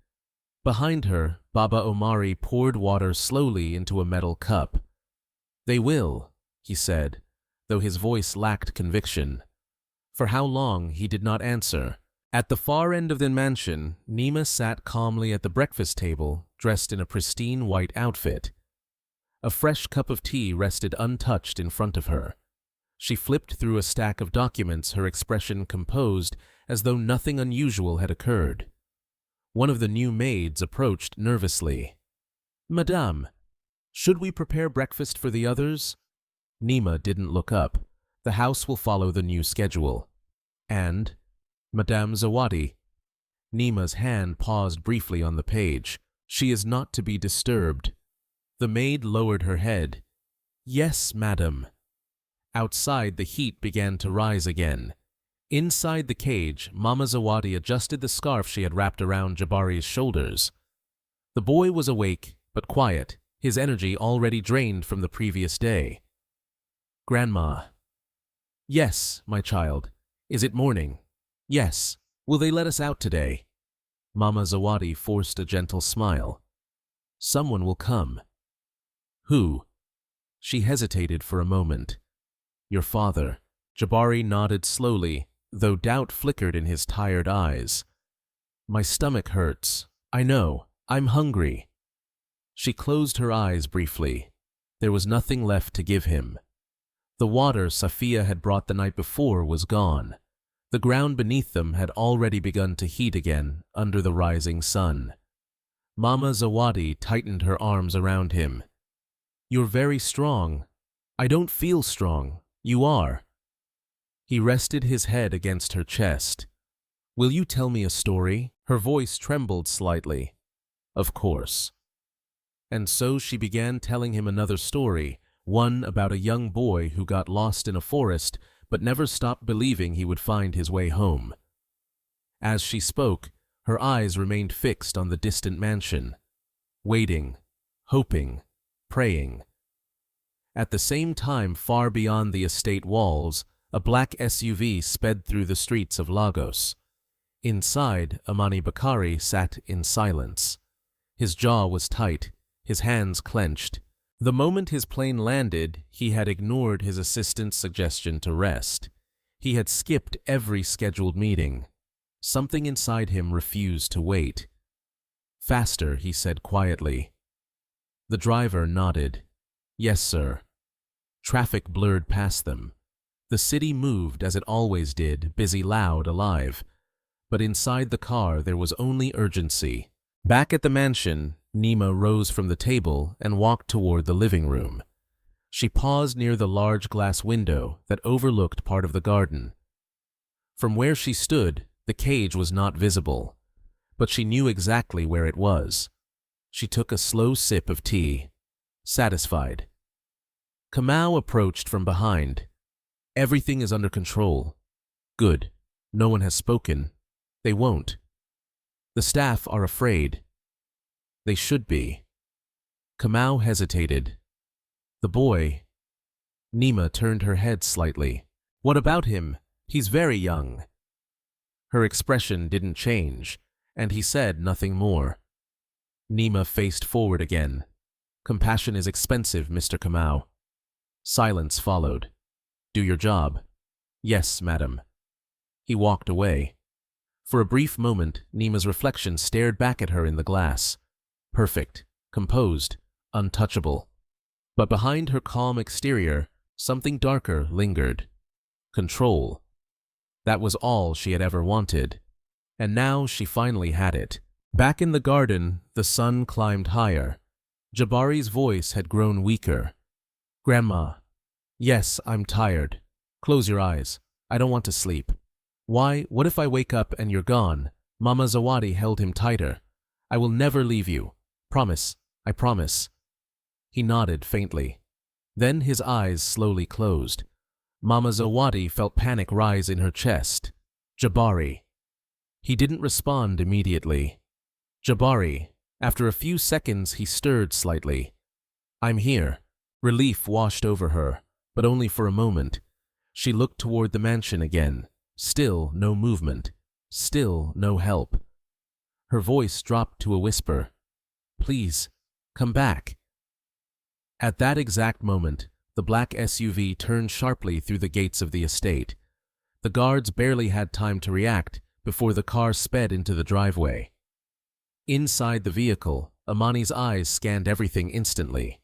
Behind her, Baba Omari poured water slowly into a metal cup. "They will," he said, though his voice lacked conviction. For how long, he did not answer. At the far end of the mansion, Nima sat calmly at the breakfast table, dressed in a pristine white outfit. A fresh cup of tea rested untouched in front of her. She flipped through a stack of documents, her expression composed as though nothing unusual had occurred. One of the new maids approached nervously. "Madame, should we prepare breakfast for the others?" Nima didn't look up. The house will follow the new schedule. And Madame Zawadi. Nima's hand paused briefly on the page. She is not to be disturbed. The maid lowered her head. Yes, madam. Outside, the heat began to rise again. Inside the cage, Mama Zawadi adjusted the scarf she had wrapped around Jabari's shoulders. The boy was awake, but quiet, his energy already drained from the previous day. Grandma. Yes, my child. Is it morning? Yes. Will they let us out today? Mama Zawadi forced a gentle smile. Someone will come. Who? She hesitated for a moment. Your father. Jabari nodded slowly, though doubt flickered in his tired eyes. My stomach hurts. I know. I'm hungry. She closed her eyes briefly. There was nothing left to give him. The water Safiya had brought the night before was gone. The ground beneath them had already begun to heat again under the rising sun. Mama Zawadi tightened her arms around him. You're very strong. I don't feel strong. You are. He rested his head against her chest. Will you tell me a story? Her voice trembled slightly. Of course. And so she began telling him another story, one about a young boy who got lost in a forest but never stopped believing he would find his way home. As she spoke, her eyes remained fixed on the distant mansion, waiting, hoping, praying. At the same time, far beyond the estate walls, a black SUV sped through the streets of Lagos. Inside, Amani Bakari sat in silence. His jaw was tight, his hands clenched. The moment his plane landed, he had ignored his assistant's suggestion to rest. He had skipped every scheduled meeting. Something inside him refused to wait. Faster, he said quietly. The driver nodded. Yes, sir. Traffic blurred past them. The city moved as it always did, busy, loud, alive. But inside the car there was only urgency. Back at the mansion, Nima rose from the table and walked toward the living room. She paused near the large glass window that overlooked part of the garden. From where she stood, the cage was not visible, but she knew exactly where it was. She took a slow sip of tea, satisfied. Kamau approached from behind. Everything is under control. Good. No one has spoken. They won't. The staff are afraid. They should be. Kamau hesitated. The boy. Nima turned her head slightly. What about him? He's very young. Her expression didn't change, and he said nothing more. Nima faced forward again. Compassion is expensive, Mr. Kamau. Silence followed. Do your job. Yes, madam. He walked away. For a brief moment, Nima's reflection stared back at her in the glass. Perfect, composed, untouchable. But behind her calm exterior, something darker lingered. Control. That was all she had ever wanted. And now she finally had it. Back in the garden, the sun climbed higher. Jabari's voice had grown weaker. Grandma. Yes, I'm tired. Close your eyes. I don't want to sleep. Why, what if I wake up and you're gone? Mama Zawadi held him tighter. I will never leave you. Promise. I promise. He nodded faintly. Then his eyes slowly closed. Mama Zawadi felt panic rise in her chest. Jabari. He didn't respond immediately. Jabari. After a few seconds, he stirred slightly. I'm here. Relief washed over her, but only for a moment. She looked toward the mansion again. Still no movement. Still no help. Her voice dropped to a whisper. Please, come back. At that exact moment, the black SUV turned sharply through the gates of the estate. The guards barely had time to react before the car sped into the driveway. Inside the vehicle, Amani's eyes scanned everything instantly.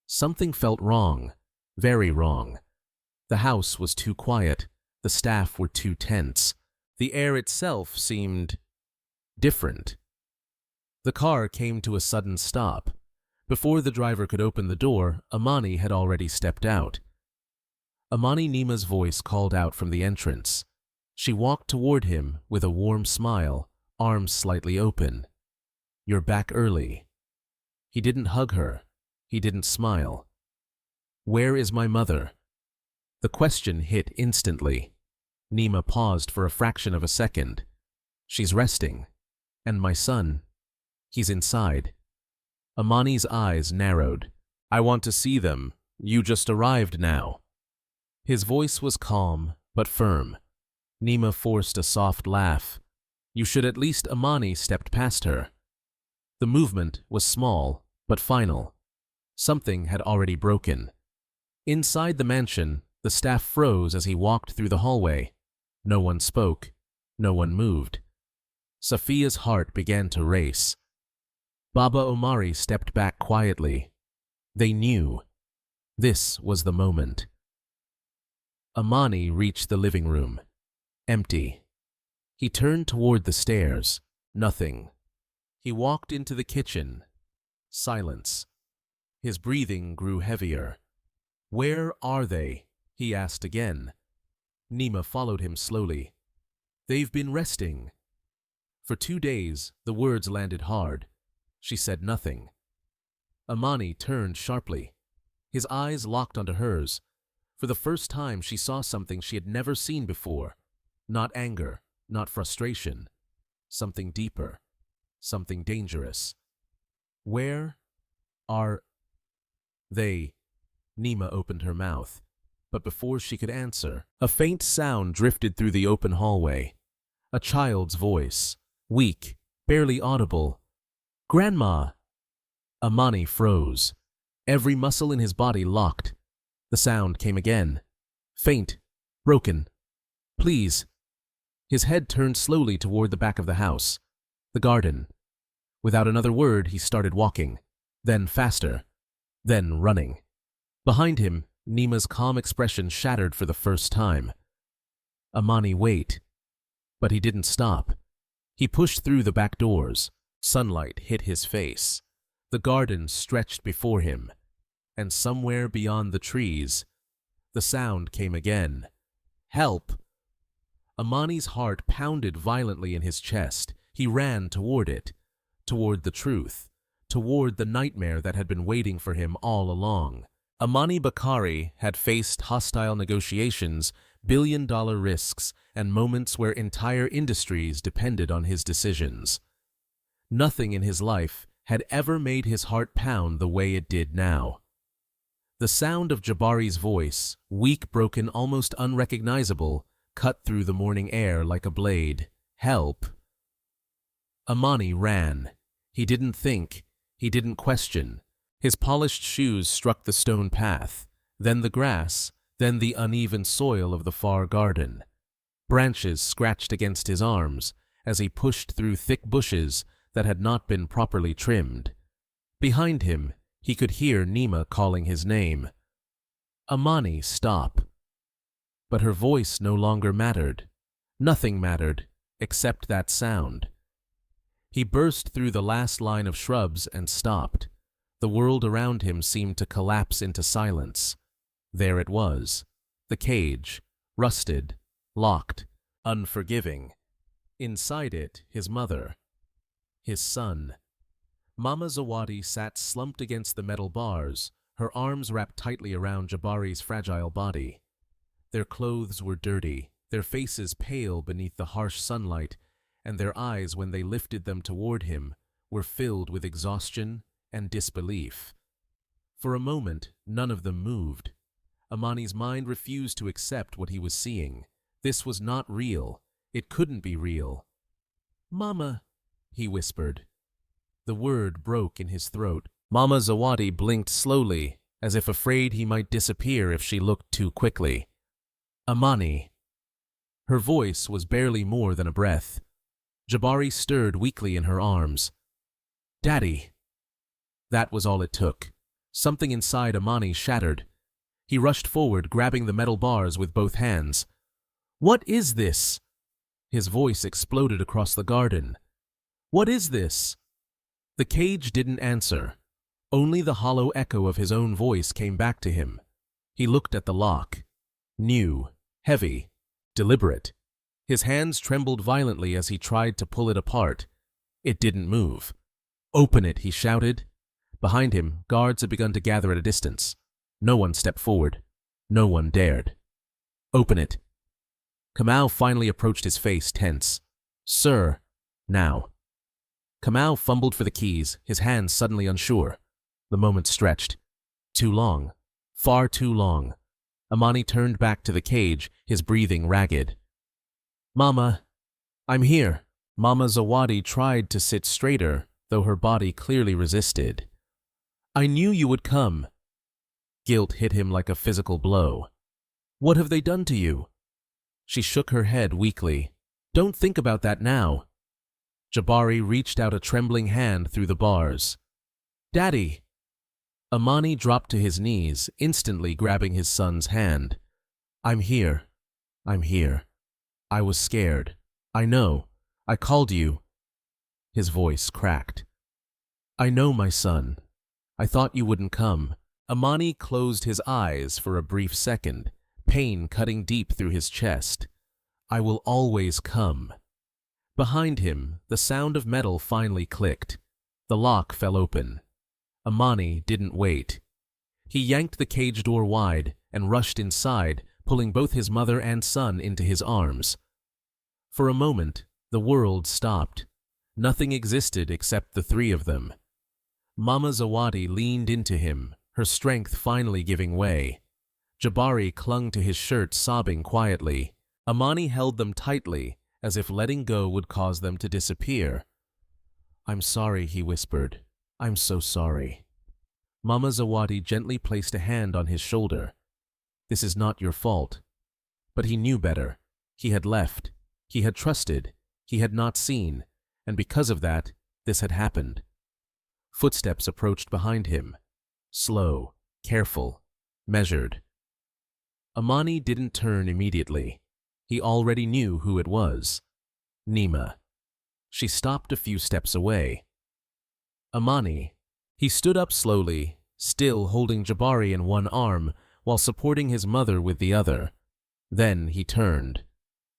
Something felt wrong, very wrong. The house was too quiet. The staff were too tense. The air itself seemed different. The car came to a sudden stop. Before the driver could open the door, Amani had already stepped out. Amani Nima's voice called out from the entrance. She walked toward him with a warm smile, arms slightly open. "You're back early." He didn't hug her. He didn't smile. "Where is my mother?" The question hit instantly. Nima paused for a fraction of a second. "She's resting. And my son? He's inside." Amani's eyes narrowed. "I want to see them. You just arrived now." His voice was calm, but firm. Nima forced a soft laugh. "You should at least." Amani stepped past her. The movement was small, but final. Something had already broken. Inside the mansion, the staff froze as he walked through the hallway. No one spoke. No one moved. Safia's heart began to race. Baba Omari stepped back quietly. They knew. This was the moment. Amani reached the living room. Empty. He turned toward the stairs. Nothing. He walked into the kitchen. Silence. His breathing grew heavier. "Where are they?" he asked again. Nima followed him slowly. "They've been resting." For 2 days, the words landed hard. She said nothing. Amani turned sharply. His eyes locked onto hers. For the first time, she saw something she had never seen before. Not anger, not frustration. Something deeper. Something dangerous. "Where are they?" Nima opened her mouth. But before she could answer, a faint sound drifted through the open hallway. A child's voice, weak, barely audible. "Grandma!" Amani froze. Every muscle in his body locked. The sound came again. Faint, broken. "Please." His head turned slowly toward the back of the house. The garden. Without another word, he started walking. Then faster. Then running. Behind him, Nima's calm expression shattered for the first time. "Amani, wait." But he didn't stop. He pushed through the back doors. Sunlight hit his face. The garden stretched before him. And somewhere beyond the trees, the sound came again. "Help!" Amani's heart pounded violently in his chest. He ran toward it. Toward the truth. Toward the nightmare that had been waiting for him all along. Amani Bakari had faced hostile negotiations, billion-dollar risks, and moments where entire industries depended on his decisions. Nothing in his life had ever made his heart pound the way it did now. The sound of Jabari's voice, weak, broken, almost unrecognizable, cut through the morning air like a blade. "Help!" Amani ran. He didn't think. He didn't question. His polished shoes struck the stone path, then the grass, then the uneven soil of the far garden. Branches scratched against his arms as he pushed through thick bushes that had not been properly trimmed. Behind him, he could hear Nima calling his name. "Amani, stop." But her voice no longer mattered. Nothing mattered except that sound. He burst through the last line of shrubs and stopped. The world around him seemed to collapse into silence. There it was, the cage, rusted, locked, unforgiving. Inside it, his mother, his son. Mama Zawadi sat slumped against the metal bars, her arms wrapped tightly around Jabari's fragile body. Their clothes were dirty, their faces pale beneath the harsh sunlight, and their eyes, when they lifted them toward him, were filled with exhaustion and disbelief. For a moment, none of them moved. Amani's mind refused to accept what he was seeing. This was not real. It couldn't be real. "Mama," he whispered. The word broke in his throat. Mama Zawadi blinked slowly, as if afraid he might disappear if she looked too quickly. "Amani." Her voice was barely more than a breath. Jabari stirred weakly in her arms. "Daddy." That was all it took. Something inside Amani shattered. He rushed forward, grabbing the metal bars with both hands. "What is this?" His voice exploded across the garden. "What is this?" The cage didn't answer. Only the hollow echo of his own voice came back to him. He looked at the lock. New, heavy, deliberate. His hands trembled violently as he tried to pull it apart. It didn't move. "Open it," he shouted. Behind him, guards had begun to gather at a distance. No one stepped forward. No one dared. "Open it." Kamau finally approached, his face tense. "Sir, now." Kamau fumbled for the keys, his hands suddenly unsure. The moment stretched. Too long. Far too long. Amani turned back to the cage, his breathing ragged. "Mama, I'm here." Mama Zawadi tried to sit straighter, though her body clearly resisted. "I knew you would come." Guilt hit him like a physical blow. "What have they done to you?" She shook her head weakly. "Don't think about that now." Jabari reached out a trembling hand through the bars. "Daddy!" Amani dropped to his knees, instantly grabbing his son's hand. "I'm here. I'm here. I was scared. I know. I called you." His voice cracked. "I know, my son. I thought you wouldn't come." Amani closed his eyes for a brief second, pain cutting deep through his chest. "I will always come." Behind him, the sound of metal finally clicked. The lock fell open. Amani didn't wait. He yanked the cage door wide and rushed inside, pulling both his mother and son into his arms. For a moment, the world stopped. Nothing existed except the three of them. Mama Zawadi leaned into him, her strength finally giving way. Jabari clung to his shirt, sobbing quietly. Amani held them tightly, as if letting go would cause them to disappear. "I'm sorry," he whispered. "I'm so sorry." Mama Zawadi gently placed a hand on his shoulder. "This is not your fault." But he knew better. He had left. He had trusted. He had not seen. And because of that, this had happened. Footsteps approached behind him. Slow, careful, measured. Amani didn't turn immediately. He already knew who it was. Nima. She stopped a few steps away. "Amani." He stood up slowly, still holding Jabari in one arm while supporting his mother with the other. Then he turned.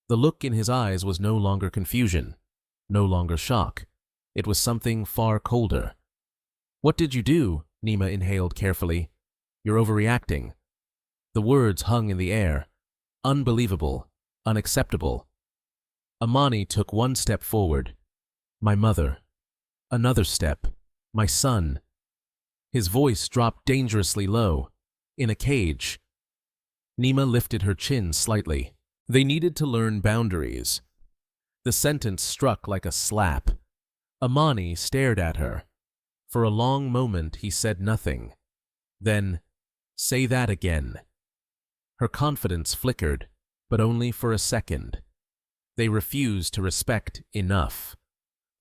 The look in his eyes was no longer confusion, no longer shock. It was something far colder. "What did you do?" Nima inhaled carefully. "You're overreacting." The words hung in the air. Unbelievable. Unacceptable. Amani took one step forward. "My mother." Another step. "My son." His voice dropped dangerously low. "In a cage." Nima lifted her chin slightly. They needed to learn boundaries. The sentence struck like a slap. Amani stared at her. For a long moment he said nothing. Then, "Say that again." Her confidence flickered, but only for a second. They refused to respect enough.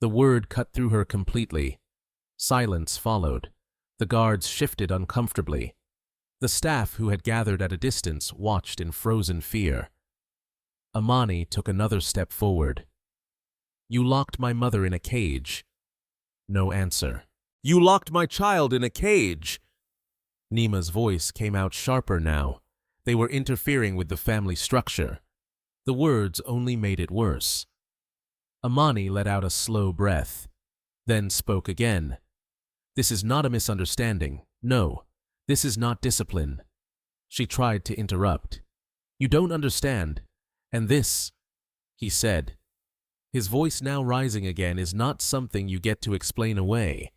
The word cut through her completely. Silence followed. The guards shifted uncomfortably. The staff who had gathered at a distance watched in frozen fear. Amani took another step forward. "You locked my mother in a cage." No answer. "You locked my child in a cage." Nima's voice came out sharper now. They were interfering with the family structure. The words only made it worse. Amani let out a slow breath, then spoke again. "This is not a misunderstanding. No, this is not discipline." She tried to interrupt. "You don't understand. And this," he said, his voice now rising again, "is not something you get to explain away."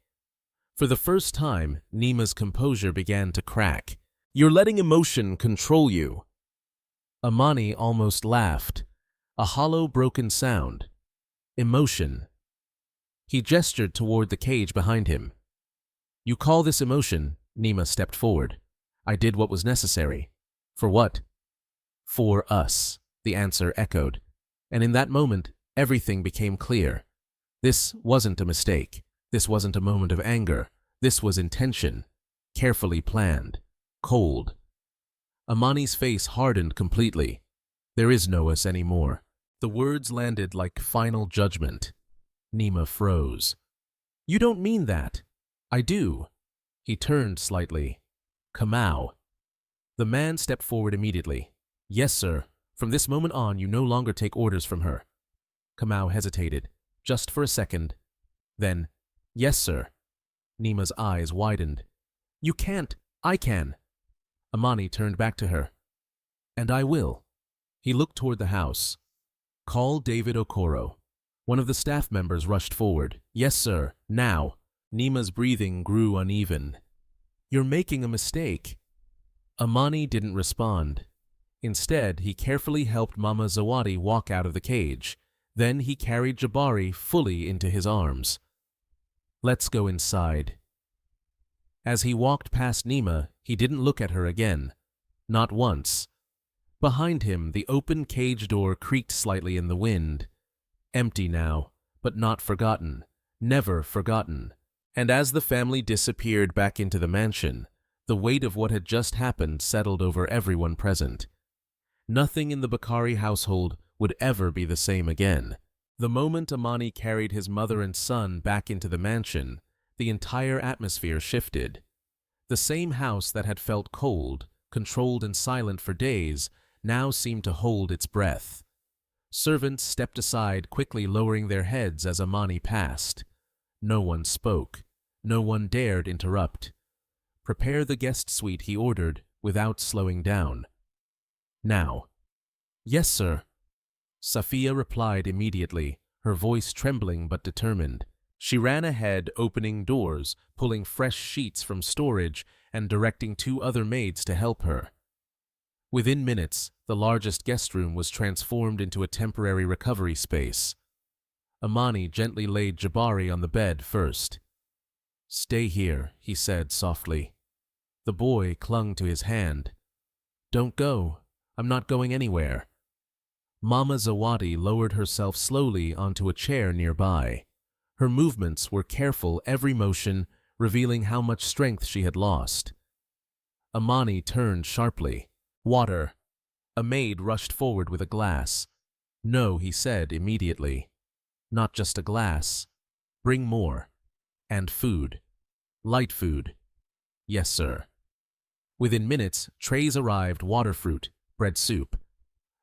For the first time, Nima's composure began to crack. "You're letting emotion control you." Amani almost laughed, a hollow, broken sound. Emotion. He gestured toward the cage behind him. "You call this emotion?" Nima stepped forward. "I did what was necessary." "For what?" "For us," the answer echoed. And in that moment, everything became clear. This wasn't a mistake. This wasn't a moment of anger. This was intention, carefully planned, cold. Amani's face hardened completely. "There is no us anymore." The words landed like final judgment. Nima froze. "You don't mean that." "I do." He turned slightly. "Kamau." The man stepped forward immediately. "Yes, sir. From this moment on, you no longer take orders from her." Kamau hesitated, just for a second. Then, "Yes, sir." Nima's eyes widened. "You can't. I can." Amani turned back to her. "And I will." He looked toward the house. "Call David Okoro." One of the staff members rushed forward. "Yes, sir. Now." Nima's breathing grew uneven. "You're making a mistake." Amani didn't respond. Instead, he carefully helped Mama Zawadi walk out of the cage. Then he carried Jabari fully into his arms. "Let's go inside." As he walked past Nima, he didn't look at her again. Not once. Behind him, the open cage door creaked slightly in the wind. Empty now, but not forgotten. Never forgotten. And as the family disappeared back into the mansion, the weight of what had just happened settled over everyone present. Nothing in the Bakari household would ever be the same again. The moment Amani carried his mother and son back into the mansion, the entire atmosphere shifted. The same house that had felt cold, controlled and silent for days, now seemed to hold its breath. Servants stepped aside, quickly lowering their heads as Amani passed. No one spoke. No one dared interrupt. "Prepare the guest suite," he ordered, without slowing down. "Now." "Yes, sir." Safiya replied immediately, her voice trembling but determined. She ran ahead, opening doors, pulling fresh sheets from storage, and directing 2 other maids to help her. Within minutes, the largest guest room was transformed into a temporary recovery space. Amani gently laid Jabari on the bed first. "Stay here," he said softly. The boy clung to his hand. "Don't go. I'm not going anywhere." Mama Zawadi lowered herself slowly onto a chair nearby. Her movements were careful, every motion revealing how much strength she had lost. Amani turned sharply. "Water." A maid rushed forward with a glass. "No," he said immediately. "Not just a glass. Bring more. And food. Light food." "Yes, sir." Within minutes, trays arrived, water fruit, bread soup.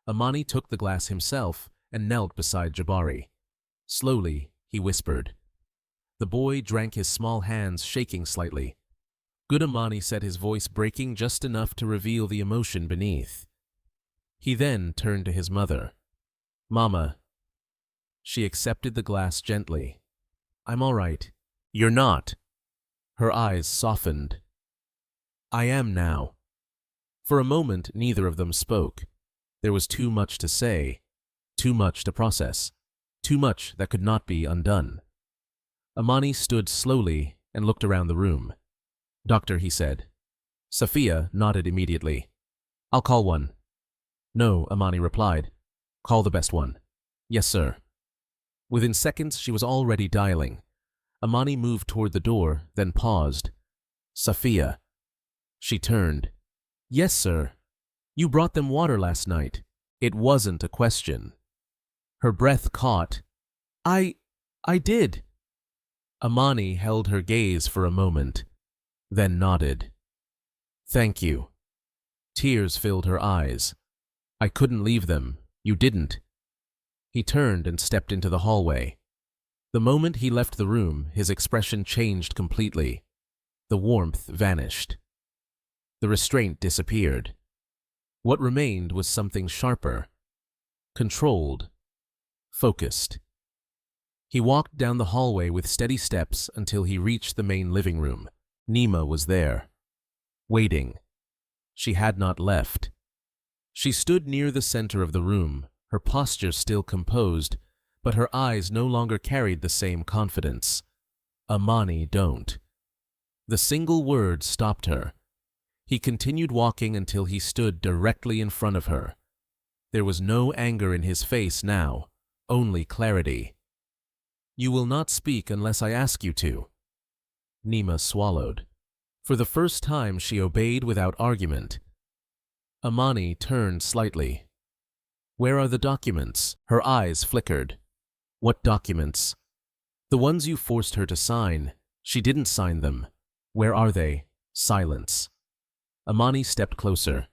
Amani took the glass himself and knelt beside Jabari. Slowly, he whispered. The boy drank, his small hands shaking slightly. "Good," Amani said, his voice breaking just enough to reveal the emotion beneath. He then turned to his mother. "Mama." She accepted the glass gently. "I'm all right." "You're not." Her eyes softened. "I am now." For a moment, neither of them spoke. There was too much to say, too much to process, too much that could not be undone. Amani stood slowly and looked around the room. "Doctor," he said. Safiya nodded immediately. "I'll call one." "No," Amani replied. "Call the best one." "Yes, sir." Within seconds, she was already dialing. Amani moved toward the door, then paused. "Safiya." She turned. "Yes, sir. You brought them water last night." It wasn't a question. Her breath caught. I did." Amani held her gaze for a moment, then nodded. "Thank you." Tears filled her eyes. "I couldn't leave them. You didn't." He turned and stepped into the hallway. The moment he left the room, his expression changed completely. The warmth vanished. The restraint disappeared. What remained was something sharper, controlled, focused. He walked down the hallway with steady steps until he reached the main living room. Nima was there, waiting. She had not left. She stood near the center of the room, her posture still composed, but her eyes no longer carried the same confidence. "Amani, don't." The single word stopped her. He continued walking until he stood directly in front of her. There was no anger in his face now, only clarity. "You will not speak unless I ask you to." Nima swallowed. For the first time, she obeyed without argument. Amani turned slightly. "Where are the documents?" Her eyes flickered. "What documents?" "The ones you forced her to sign. She didn't sign them. Where are they?" Silence. Amani stepped closer.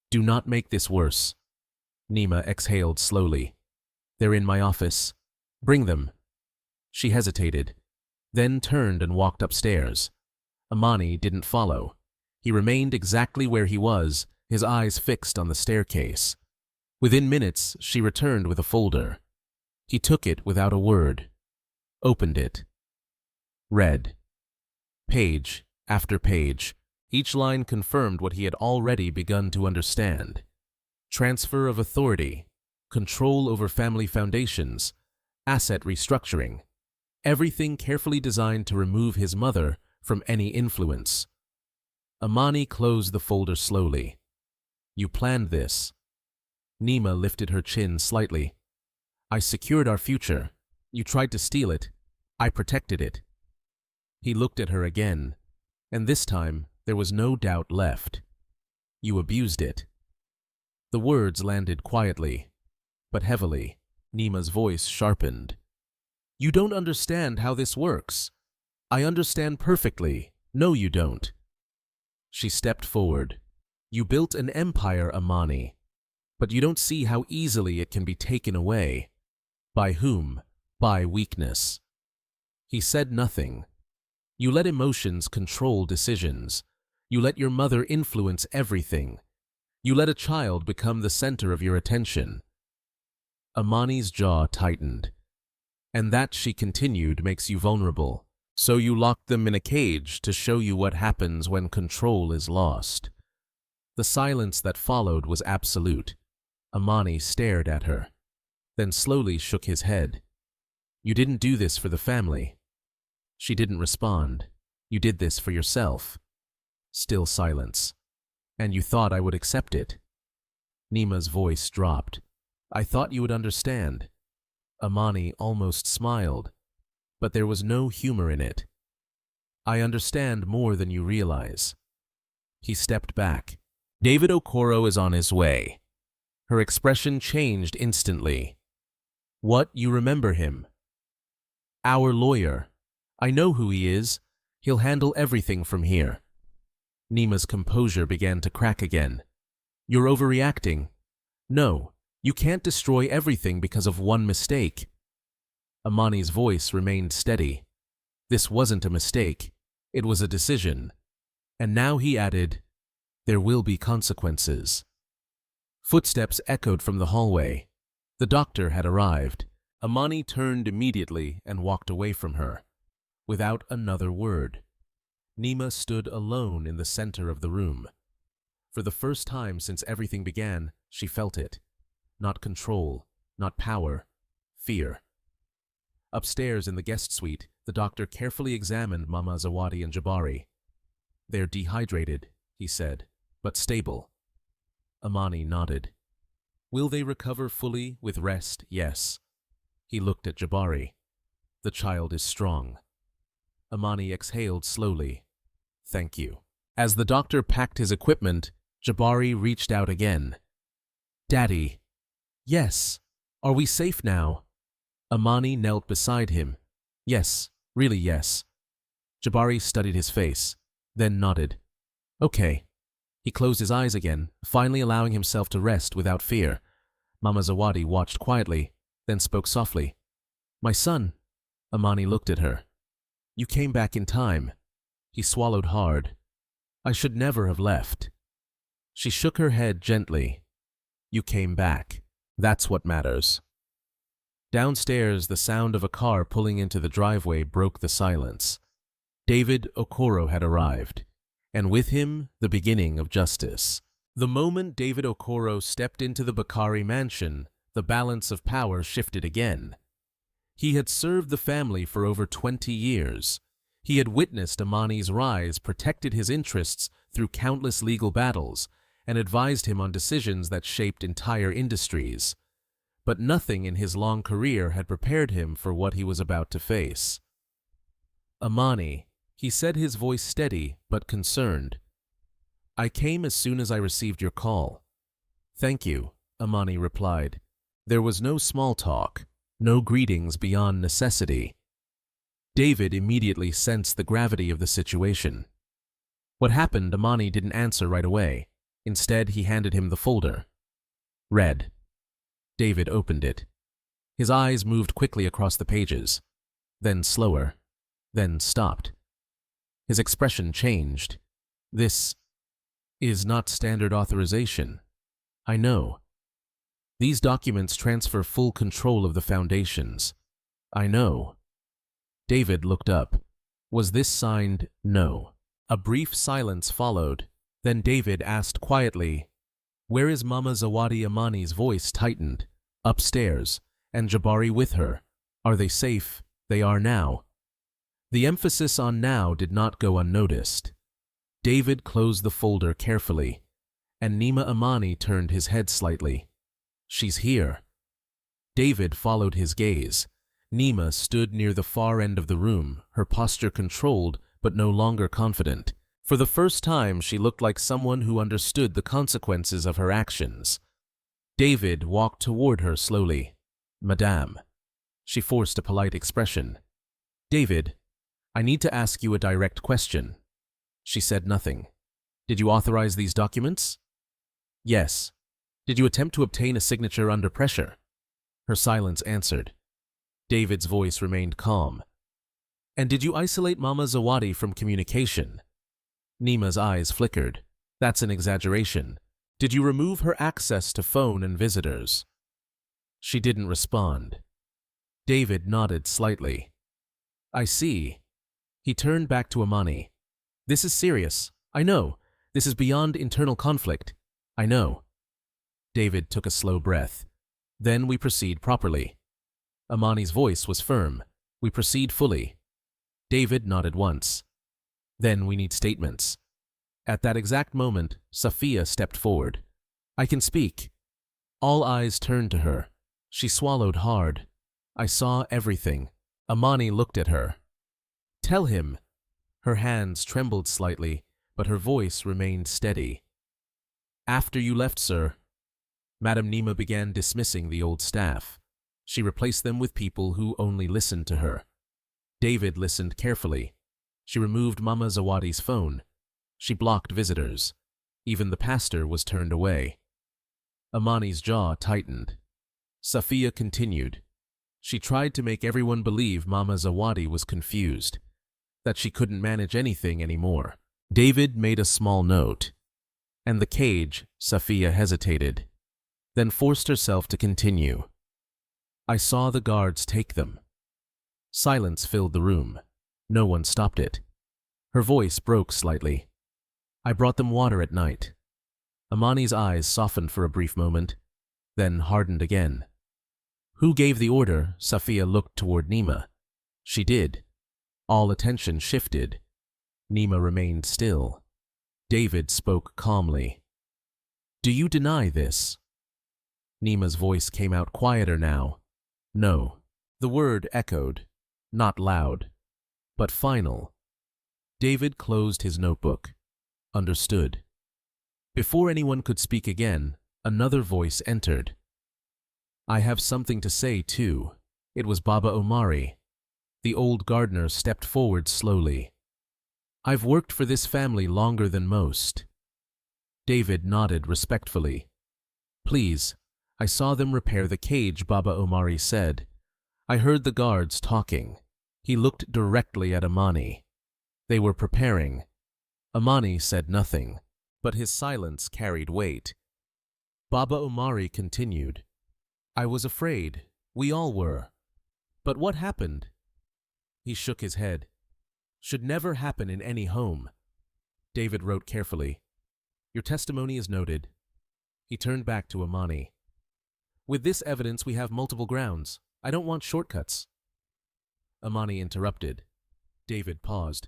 "Do not make this worse." Nima exhaled slowly. They're in my office. Bring them. She hesitated, then turned and walked upstairs. Amani didn't follow. He remained exactly where he was, his eyes fixed on the staircase. Within minutes, she returned with a folder. He took it without a word, opened it, read. Page after page, each line confirmed what he had already begun to understand. Transfer of authority, control over family foundations, asset restructuring, everything carefully designed to remove his mother from any influence. Amani closed the folder slowly. You planned this. Nima lifted her chin slightly. I secured our future. You tried to steal it. I protected it. He looked at her again, and this time there was no doubt left. You abused it. The words landed quietly, but heavily. Nima's voice sharpened. You don't understand how this works. I understand perfectly. No, you don't. She stepped forward. You built an empire, Amani, but you don't see how easily it can be taken away. By whom? By weakness. He said nothing. You let emotions control decisions. You let your mother influence everything. You let a child become the center of your attention. Amani's jaw tightened. And that, she continued, makes you vulnerable. So you locked them in a cage to show you what happens when control is lost. The silence that followed was absolute. Amani stared at her, then slowly shook his head. You didn't do this for the family. She didn't respond. You did this for yourself. Still silence. And you thought I would accept it. Nima's voice dropped. I thought you would understand. Amani almost smiled, but there was no humor in it. I understand more than you realize. He stepped back. David Okoro is on his way. Her expression changed instantly. What, you remember him? Our lawyer. I know who he is. He'll handle everything from here. Nima's composure began to crack again. You're overreacting. No, you can't destroy everything because of one mistake. Amani's voice remained steady. This wasn't a mistake. It was a decision. And now he added, there will be consequences. Footsteps echoed from the hallway. The doctor had arrived. Amani turned immediately and walked away from her, without another word. Nima stood alone in the center of the room. For the first time since everything began, she felt it. Not control, not power, fear. Upstairs in the guest suite, the doctor carefully examined Mama Zawadi and Jabari. They're dehydrated, he said, but stable. Amani nodded. Will they recover fully with rest? Yes. He looked at Jabari. The child is strong. Amani exhaled slowly. Thank you. As the doctor packed his equipment, Jabari reached out again. Daddy. Yes. Are we safe now? Amani knelt beside him. Yes, really yes. Jabari studied his face, then nodded. Okay. He closed his eyes again, finally allowing himself to rest without fear. Mama Zawadi watched quietly, then spoke softly. My son. Amani looked at her. You came back in time. He swallowed hard. I should never have left. She shook her head gently. You came back. That's what matters. Downstairs, the sound of a car pulling into the driveway broke the silence. David Okoro had arrived, and with him, the beginning of justice. The moment David Okoro stepped into the Bakari mansion, the balance of power shifted again. He had served the family for over 20 years. He had witnessed Amani's rise, protected his interests through countless legal battles, and advised him on decisions that shaped entire industries. But nothing in his long career had prepared him for what he was about to face. Amani, he said, his voice steady but concerned. I came as soon as I received your call. Thank you, Amani replied. There was no small talk, no greetings beyond necessity. David immediately sensed the gravity of the situation. What happened? Amani didn't answer right away. Instead, he handed him the folder. Read. David opened it. His eyes moved quickly across the pages, then slower, then stopped. His expression changed. This is not standard authorization. I know. These documents transfer full control of the foundations. I know. David looked up. Was this signed no? A brief silence followed. Then David asked quietly, "Where is Mama Zawadi?" Amani's voice tightened. "Upstairs, and Jabari with her. Are they safe?" "They are now." The emphasis on now did not go unnoticed. David closed the folder carefully, and Nima Amani turned his head slightly. "She's here." David followed his gaze. Nima stood near the far end of the room, her posture controlled but no longer confident. For the first time, she looked like someone who understood the consequences of her actions. David walked toward her slowly. "Madame." She forced a polite expression. "David, I need to ask you a direct question." She said nothing. "Did you authorize these documents?" "Yes." "Did you attempt to obtain a signature under pressure?" Her silence answered. David's voice remained calm. "And did you isolate Mama Zawadi from communication?" Nima's eyes flickered. "That's an exaggeration. Did you remove her access to phone and visitors?" She didn't respond. David nodded slightly. "I see." He turned back to Amani. "This is serious. I know. This is beyond internal conflict. I know." David took a slow breath. "Then we proceed properly." Amani's voice was firm. "We proceed fully." David nodded once. "Then we need statements." At that exact moment, Safiya stepped forward. "I can speak." All eyes turned to her. She swallowed hard. "I saw everything." Amani looked at her. "Tell him." Her hands trembled slightly, but her voice remained steady. "After you left, sir." Madame Nima began dismissing the old staff. She replaced them with people who only listened to her. David listened carefully. She removed Mama Zawadi's phone. She blocked visitors. Even the pastor was turned away. Amani's jaw tightened. Safiya continued. She tried to make everyone believe Mama Zawadi was confused, that she couldn't manage anything anymore. David made a small note. "And the cage," Safiya hesitated, then forced herself to continue. "I saw the guards take them." Silence filled the room. No one stopped it. Her voice broke slightly. "I brought them water at night." Amani's eyes softened for a brief moment, then hardened again. "Who gave the order?" Safiya looked toward Nima. She did. All attention shifted. Nima remained still. David spoke calmly. "Do you deny this?" Nima's voice came out quieter now. "No." The word echoed, not loud, but final. David closed his notebook. Understood. Before anyone could speak again, another voice entered. "I have something to say, too." It was Baba Omari. The old gardener stepped forward slowly. "I've worked for this family longer than most." David nodded respectfully. "Please, I saw them repair the cage," Baba Omari said. "I heard the guards talking." He looked directly at Amani. They were preparing. Amani said nothing, but his silence carried weight. Baba Omari continued. "I was afraid. We all were. But what happened?" He shook his head. "Should never happen in any home." David wrote carefully. "Your testimony is noted." He turned back to Amani. "With this evidence, we have multiple grounds. I don't want shortcuts." Amani interrupted. David paused.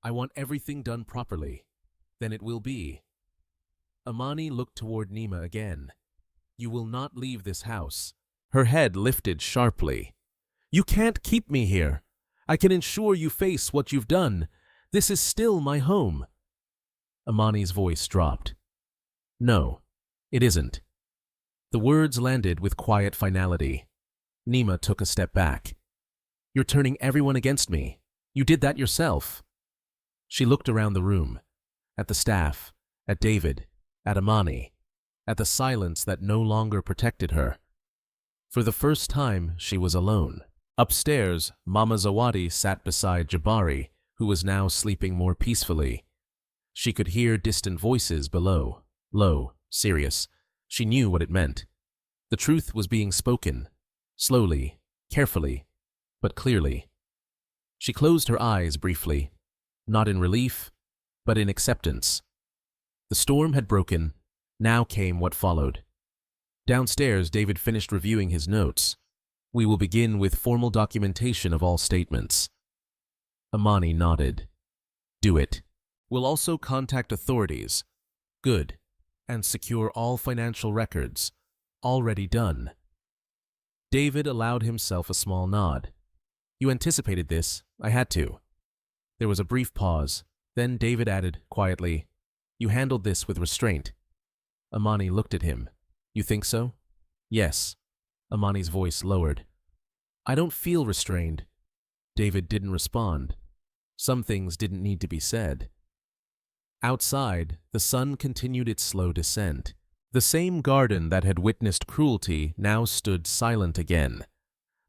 "I want everything done properly. Then it will be." Amani looked toward Nima again. "You will not leave this house." Her head lifted sharply. "You can't keep me here. I can ensure you face what you've done. This is still my home." Amani's voice dropped. "No, it isn't." The words landed with quiet finality. Nima took a step back. "You're turning everyone against me. You did that yourself." She looked around the room, at the staff, at David, at Amani, at the silence that no longer protected her. For the first time, she was alone. Upstairs, Mama Zawadi sat beside Jabari, who was now sleeping more peacefully. She could hear distant voices below, low, serious. She knew what it meant. The truth was being spoken, slowly, carefully, but clearly. She closed her eyes briefly, not in relief, but in acceptance. The storm had broken. Now came what followed. Downstairs, David finished reviewing his notes. We will begin with formal documentation of all statements. Amani nodded. Do it. We'll also contact authorities. Good. And secure all financial records. Already done. David allowed himself a small nod. You anticipated this. I had to. There was a brief pause. Then David added, quietly, You handled this with restraint. Amani looked at him. You think so? Yes. Amani's voice lowered. I don't feel restrained. David didn't respond. Some things didn't need to be said. Outside, the sun continued its slow descent. The same garden that had witnessed cruelty now stood silent again.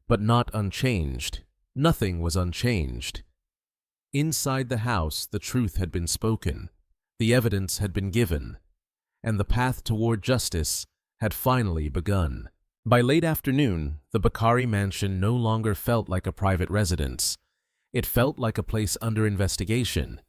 But not unchanged. Nothing was unchanged. Inside the house, the truth had been spoken. The evidence had been given. And the path toward justice had finally begun. By late afternoon, the Bakari mansion no longer felt like a private residence. It felt like a place under investigation.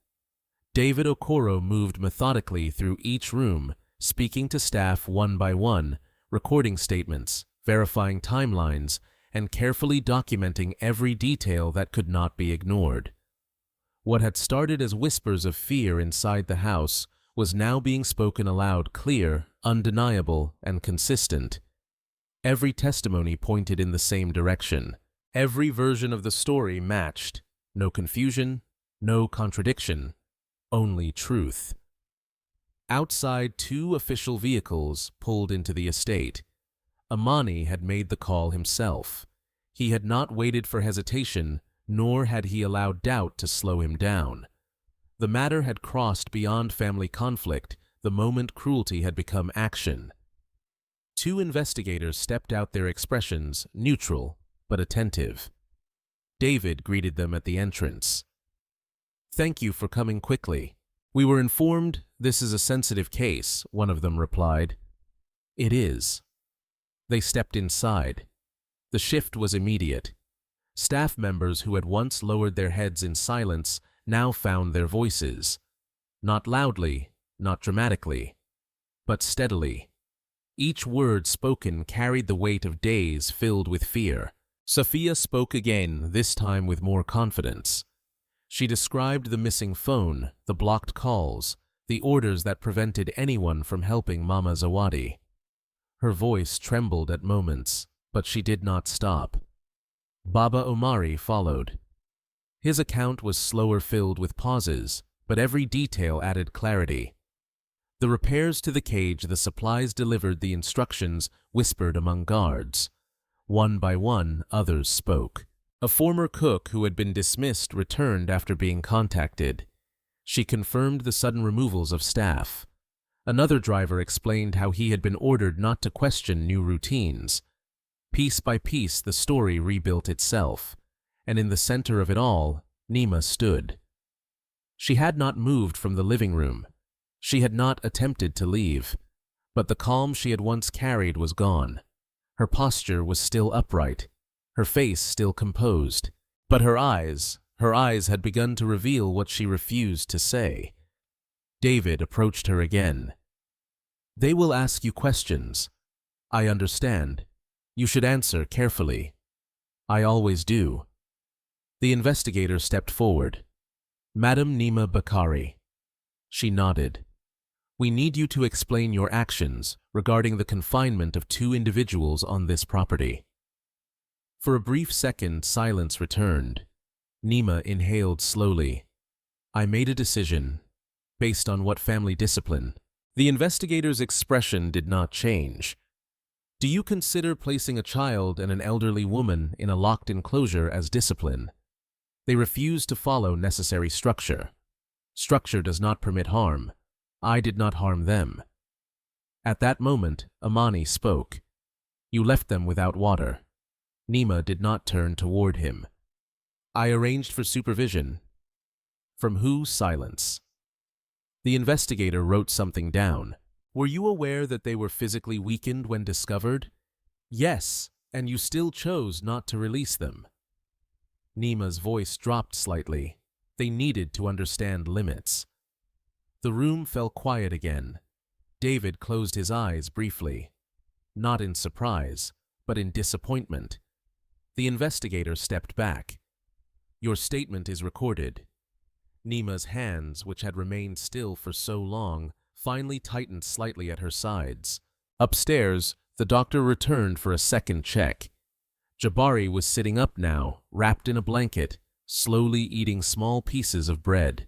David Okoro moved methodically through each room, speaking to staff one by one, recording statements, verifying timelines, and carefully documenting every detail that could not be ignored. What had started as whispers of fear inside the house was now being spoken aloud, clear, undeniable, and consistent. Every testimony pointed in the same direction. Every version of the story matched. No confusion, no contradiction, only truth. Outside, 2 official vehicles pulled into the estate. Amani had made the call himself. He had not waited for hesitation, nor had he allowed doubt to slow him down. The matter had crossed beyond family conflict the moment cruelty had become action. 2 investigators stepped out, their expressions neutral but attentive. David greeted them at the entrance. Thank you for coming quickly. We were informed this is a sensitive case, one of them replied. It is. They stepped inside. The shift was immediate. Staff members who had once lowered their heads in silence now found their voices. Not loudly, not dramatically, but steadily. Each word spoken carried the weight of days filled with fear. Sophia spoke again, this time with more confidence. She described the missing phone, the blocked calls, the orders that prevented anyone from helping Mama Zawadi. Her voice trembled at moments, but she did not stop. Baba Omari followed. His account was slower, filled with pauses, but every detail added clarity. The repairs to the cage, the supplies delivered, the instructions whispered among guards. One by one, others spoke. A former cook who had been dismissed returned after being contacted. She confirmed the sudden removals of staff. Another driver explained how he had been ordered not to question new routines. Piece by piece, the story rebuilt itself, and in the center of it all, Nima stood. She had not moved from the living room. She had not attempted to leave, but the calm she had once carried was gone. Her posture was still upright, her face still composed, but her eyes had begun to reveal what she refused to say. David approached her again. They will ask you questions. I understand. You should answer carefully. I always do. The investigator stepped forward. Madam Nima Bakari. She nodded. We need you to explain your actions regarding the confinement of 2 individuals on this property. For a brief second, silence returned. Nima inhaled slowly. I made a decision. Based on what family discipline? The investigator's expression did not change. Do you consider placing a child and an elderly woman in a locked enclosure as discipline? They refuse to follow necessary structure. Structure does not permit harm. I did not harm them. At that moment, Amani spoke. You left them without water. Nima did not turn toward him. I arranged for supervision. From who? Silence. The investigator wrote something down. Were you aware that they were physically weakened when discovered? Yes, and you still chose not to release them. Nima's voice dropped slightly. They needed to understand limits. The room fell quiet again. David closed his eyes briefly. Not in surprise, but in disappointment. The investigator stepped back. Your statement is recorded. Nima's hands, which had remained still for so long, finally tightened slightly at her sides. Upstairs, the doctor returned for a second check. Jabari was sitting up now, wrapped in a blanket, slowly eating small pieces of bread.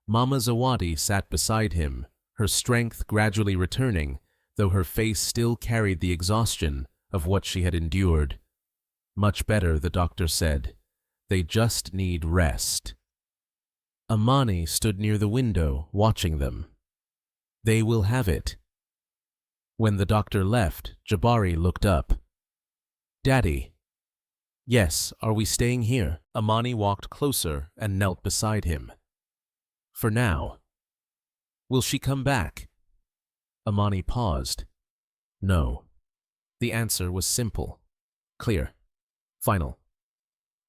Mama Zawadi sat beside him, her strength gradually returning, though her face still carried the exhaustion of what she had endured. Much better, the doctor said. They just need rest. Amani stood near the window, watching them. They will have it. When the doctor left, Jabari looked up. Daddy. Yes, are we staying here? Amani walked closer and knelt beside him. For now. Will she come back? Amani paused. No. The answer was simple, clear, final.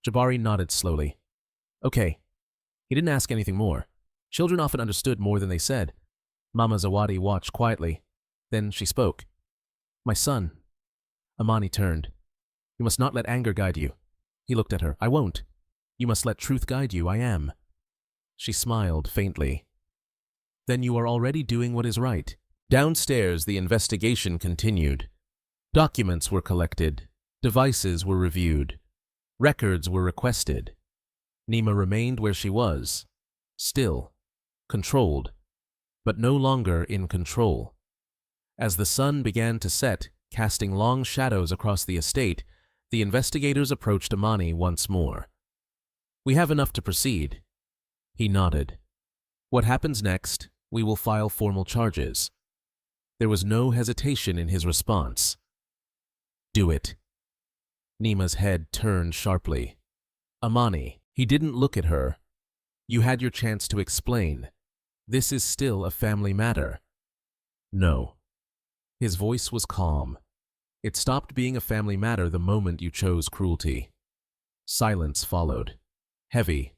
Jabari nodded slowly. Okay. He didn't ask anything more. Children often understood more than they said. Mama Zawadi watched quietly. Then she spoke. My son. Amani turned. You must not let anger guide you. He looked at her. I won't. You must let truth guide you. I am. She smiled faintly. Then you are already doing what is right. Downstairs, the investigation continued. Documents were collected. Devices were reviewed. Records were requested. Nima remained where she was. Still. Controlled. But no longer in control. As the sun began to set, casting long shadows across the estate, the investigators approached Amani once more. We have enough to proceed. He nodded. What happens next? We will file formal charges. There was no hesitation in his response. Do it. Nima's head turned sharply. Amani, he didn't look at her. You had your chance to explain. This is still a family matter. No. His voice was calm. It stopped being a family matter the moment you chose cruelty. Silence followed. Heavy.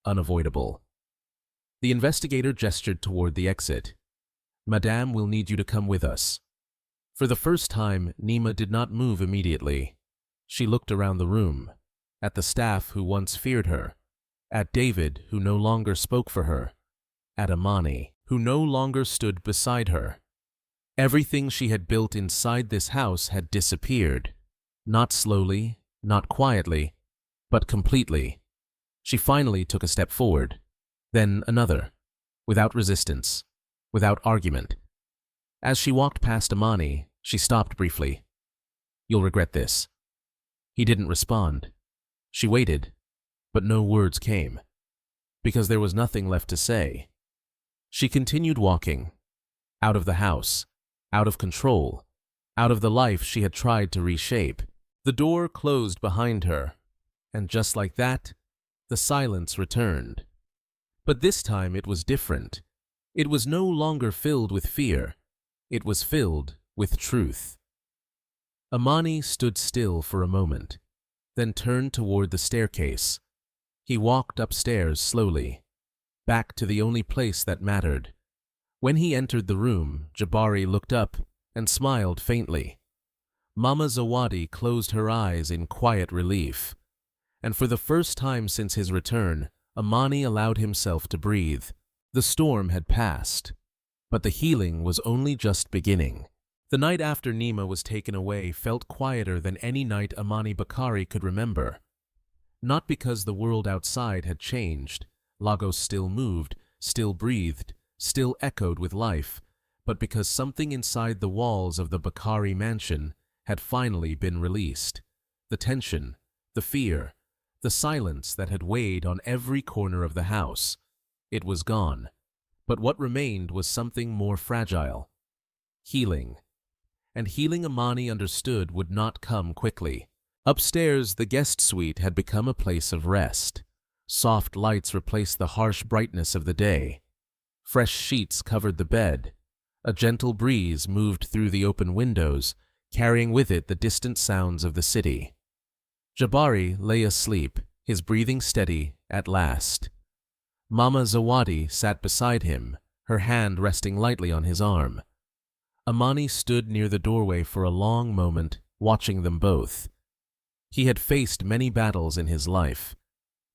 Unavoidable. The investigator gestured toward the exit. Madame will need you to come with us. For the first time, Nima did not move immediately. She looked around the room, at the staff who once feared her, at David, who no longer spoke for her, at Amani, who no longer stood beside her. Everything she had built inside this house had disappeared, not slowly, not quietly, but completely. She finally took a step forward, then another, without resistance, without argument. As she walked past Amani, she stopped briefly. You'll regret this. He didn't respond. She waited, but no words came, because there was nothing left to say. She continued walking, out of the house, out of control, out of the life she had tried to reshape. The door closed behind her, and just like that, the silence returned. But this time it was different. It was no longer filled with fear. It was filled with truth. Amani stood still for a moment, then turned toward the staircase. He walked upstairs slowly, back to the only place that mattered. When he entered the room, Jabari looked up and smiled faintly. Mama Zawadi closed her eyes in quiet relief. And for the first time since his return, Amani allowed himself to breathe. The storm had passed, but the healing was only just beginning. The night after Nima was taken away felt quieter than any night Amani Bakari could remember. Not because the world outside had changed, Lagos still moved, still breathed, still echoed with life, but because something inside the walls of the Bakari mansion had finally been released. The tension, the fear, the silence that had weighed on every corner of the house. It was gone, but what remained was something more fragile. Healing. and healing Amani understood would not come quickly. Upstairs, the guest suite had become a place of rest. Soft lights replaced the harsh brightness of the day. Fresh sheets covered the bed. A gentle breeze moved through the open windows, carrying with it the distant sounds of the city. Jabari lay asleep, his breathing steady at last. Mama Zawadi sat beside him, her hand resting lightly on his arm. Amani stood near the doorway for a long moment, watching them both. He had faced many battles in his life.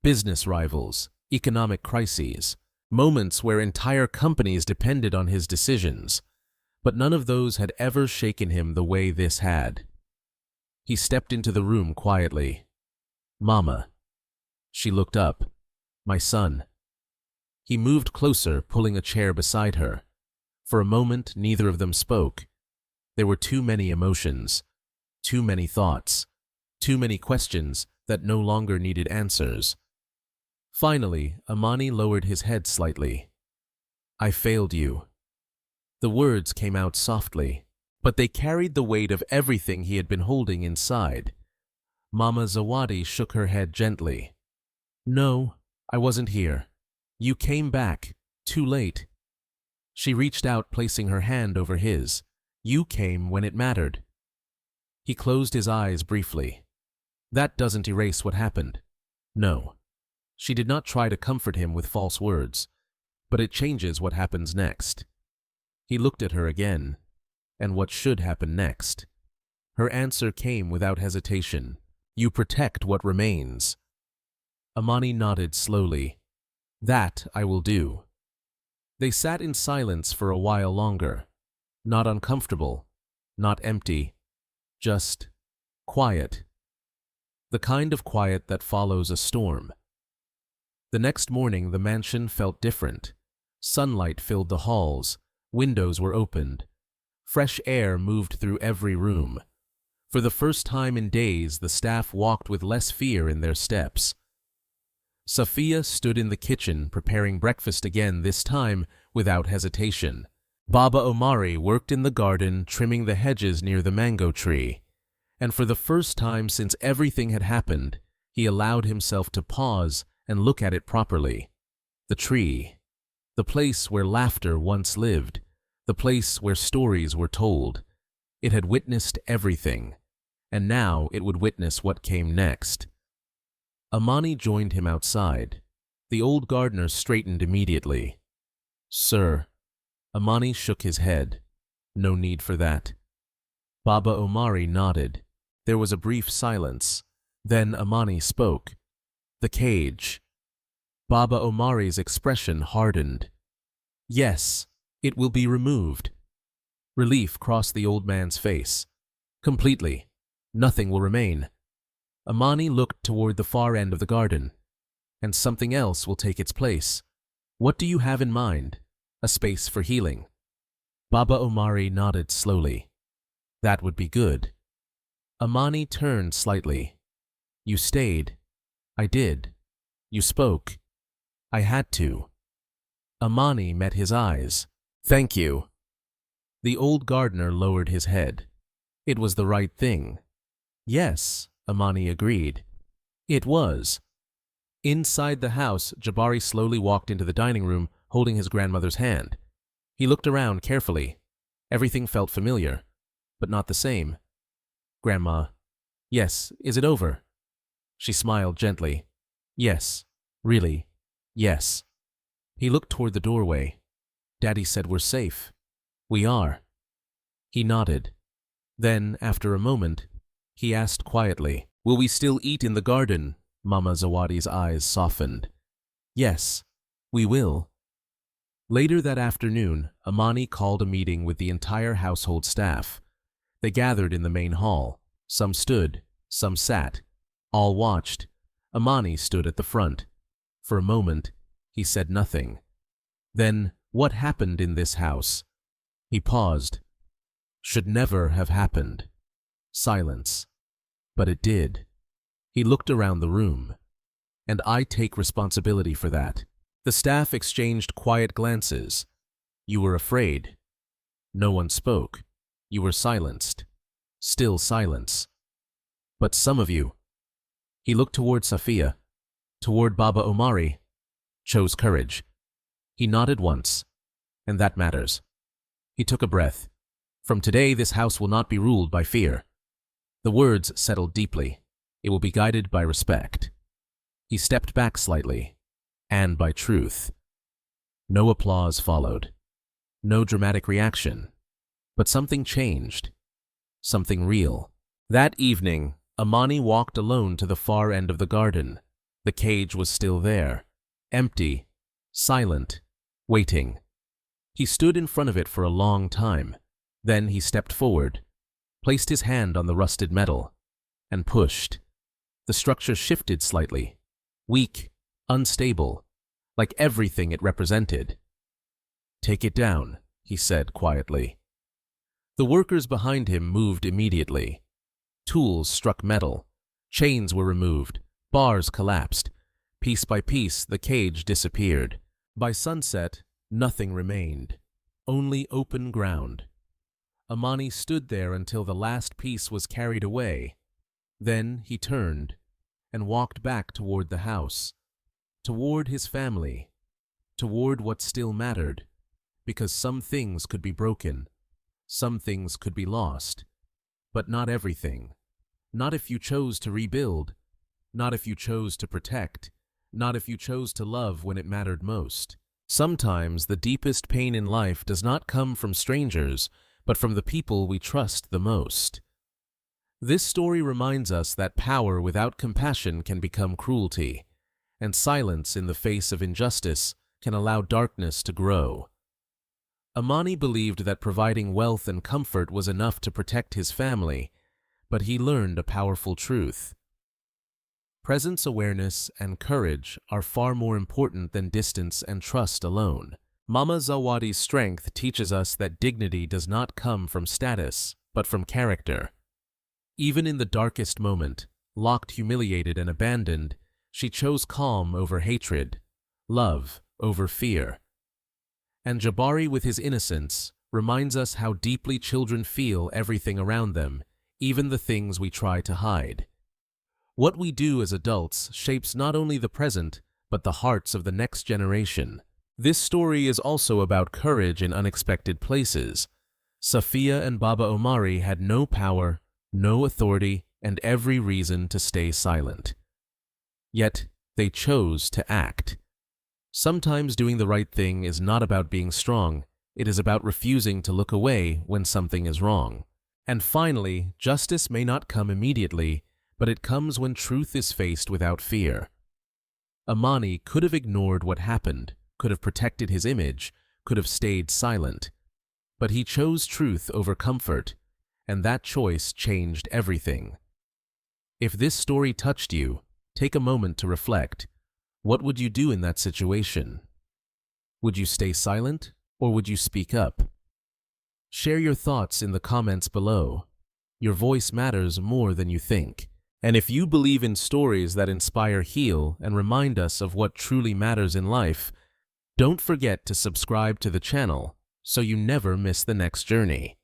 Business rivals, economic crises, moments where entire companies depended on his decisions, but none of those had ever shaken him the way this had. He stepped into the room quietly. "Mama." She looked up. "My son." He moved closer, pulling a chair beside her. For a moment, neither of them spoke. There were too many emotions, too many thoughts, too many questions that no longer needed answers. Finally, Amani lowered his head slightly. "I failed you." The words came out softly, but they carried the weight of everything he had been holding inside. Mama Zawadi shook her head gently. "No, I wasn't here. You came back, too late." She reached out, placing her hand over his. "You came when it mattered." He closed his eyes briefly. "That doesn't erase what happened." No. She did not try to comfort him with false words, but it changes what happens next. He looked at her again. And what should happen next? Her answer came without hesitation. "You protect what remains." Amani nodded slowly. "That I will do." They sat in silence for a while longer. Not uncomfortable, not empty, just quiet. The kind of quiet that follows a storm. The next morning, the mansion felt different. Sunlight filled the halls. Windows were opened. Fresh air moved through every room. For the first time in days, the staff walked with less fear in their steps. Safiya stood in the kitchen preparing breakfast again, this time without hesitation. Baba Omari worked in the garden trimming the hedges near the mango tree. And for the first time since everything had happened, he allowed himself to pause and look at it properly. The tree. The place where laughter once lived. The place where stories were told. It had witnessed everything, and now it would witness what came next. Amani joined him outside. The old gardener straightened immediately. "Sir." Amani shook his head. "No need for that." Baba Omari nodded. There was a brief silence. Then Amani spoke. "The cage." Baba Omari's expression hardened. "Yes, it will be removed." Relief crossed the old man's face. "Completely. Nothing will remain." Amani looked toward the far end of the garden. "And something else will take its place. What do you have in mind? A space for healing?" Baba Omari nodded slowly. "That would be good." Amani turned slightly. "You stayed." "I did." "You spoke." "I had to." Amani met his eyes. "Thank you." The old gardener lowered his head. It was the right thing. "Yes," Amani agreed. It was. Inside the house, Jabari slowly walked into the dining room, holding his grandmother's hand. He looked around carefully. Everything felt familiar, but not the same. "Grandma." "Yes, is it over?" She smiled gently. "Yes, really, yes." He looked toward the doorway. "Daddy said we're safe." "We are." He nodded. Then, after a moment, he asked quietly, "Will we still eat in the garden?" Mama Zawadi's eyes softened. "Yes, we will." Later that afternoon, Amani called a meeting with the entire household staff. They gathered in the main hall. Some stood, some sat. All watched. Amani stood at the front. For a moment, he said nothing. Then, what happened in this house? He paused. Should never have happened. Silence. But it did. He looked around the room. And I take responsibility for that. The staff exchanged quiet glances. You were afraid. No one spoke. You were silenced. Still silence. But some of you. He looked toward Safiya, toward Baba Omari, chose courage. He nodded once, and that matters. He took a breath. From today, this house will not be ruled by fear. The words settled deeply. It will be guided by respect. He stepped back slightly, and by truth. No applause followed. No dramatic reaction. But something changed. Something real. That evening, Amani walked alone to the far end of the garden. The cage was still there, empty, silent, waiting. He stood in front of it for a long time. Then he stepped forward, placed his hand on the rusted metal, and pushed. The structure shifted slightly, weak, unstable, like everything it represented. "Take it down," he said quietly. The workers behind him moved immediately. Tools struck metal, chains were removed, bars collapsed. Piece by piece, the cage disappeared. By sunset, nothing remained, only open ground. Amani stood there until the last piece was carried away. Then he turned and walked back toward the house, toward his family, toward what still mattered, because some things could be broken, some things could be lost, but not everything. Not if you chose to rebuild, not if you chose to protect, not if you chose to love when it mattered most. Sometimes the deepest pain in life does not come from strangers, but from the people we trust the most. This story reminds us that power without compassion can become cruelty, and silence in the face of injustice can allow darkness to grow. Amani believed that providing wealth and comfort was enough to protect his family, but he learned a powerful truth. Presence awareness and courage are far more important than distance and trust alone. Mama Zawadi's strength teaches us that dignity does not come from status, but from character. Even in the darkest moment, locked, humiliated, and abandoned, she chose calm over hatred, love over fear. And Jabari, with his innocence, reminds us how deeply children feel everything around them, even the things we try to hide. What we do as adults shapes not only the present, but the hearts of the next generation. This story is also about courage in unexpected places. Safiya and Baba Omari had no power, no authority, and every reason to stay silent. Yet, they chose to act. Sometimes doing the right thing is not about being strong, it is about refusing to look away when something is wrong. And finally, justice may not come immediately, but it comes when truth is faced without fear. Amani could have ignored what happened, could have protected his image, could have stayed silent. But he chose truth over comfort, and that choice changed everything. If this story touched you, take a moment to reflect. What would you do in that situation? Would you stay silent, or would you speak up? Share your thoughts in the comments below. Your voice matters more than you think. And if you believe in stories that inspire, heal, and remind us of what truly matters in life, don't forget to subscribe to the channel so you never miss the next journey.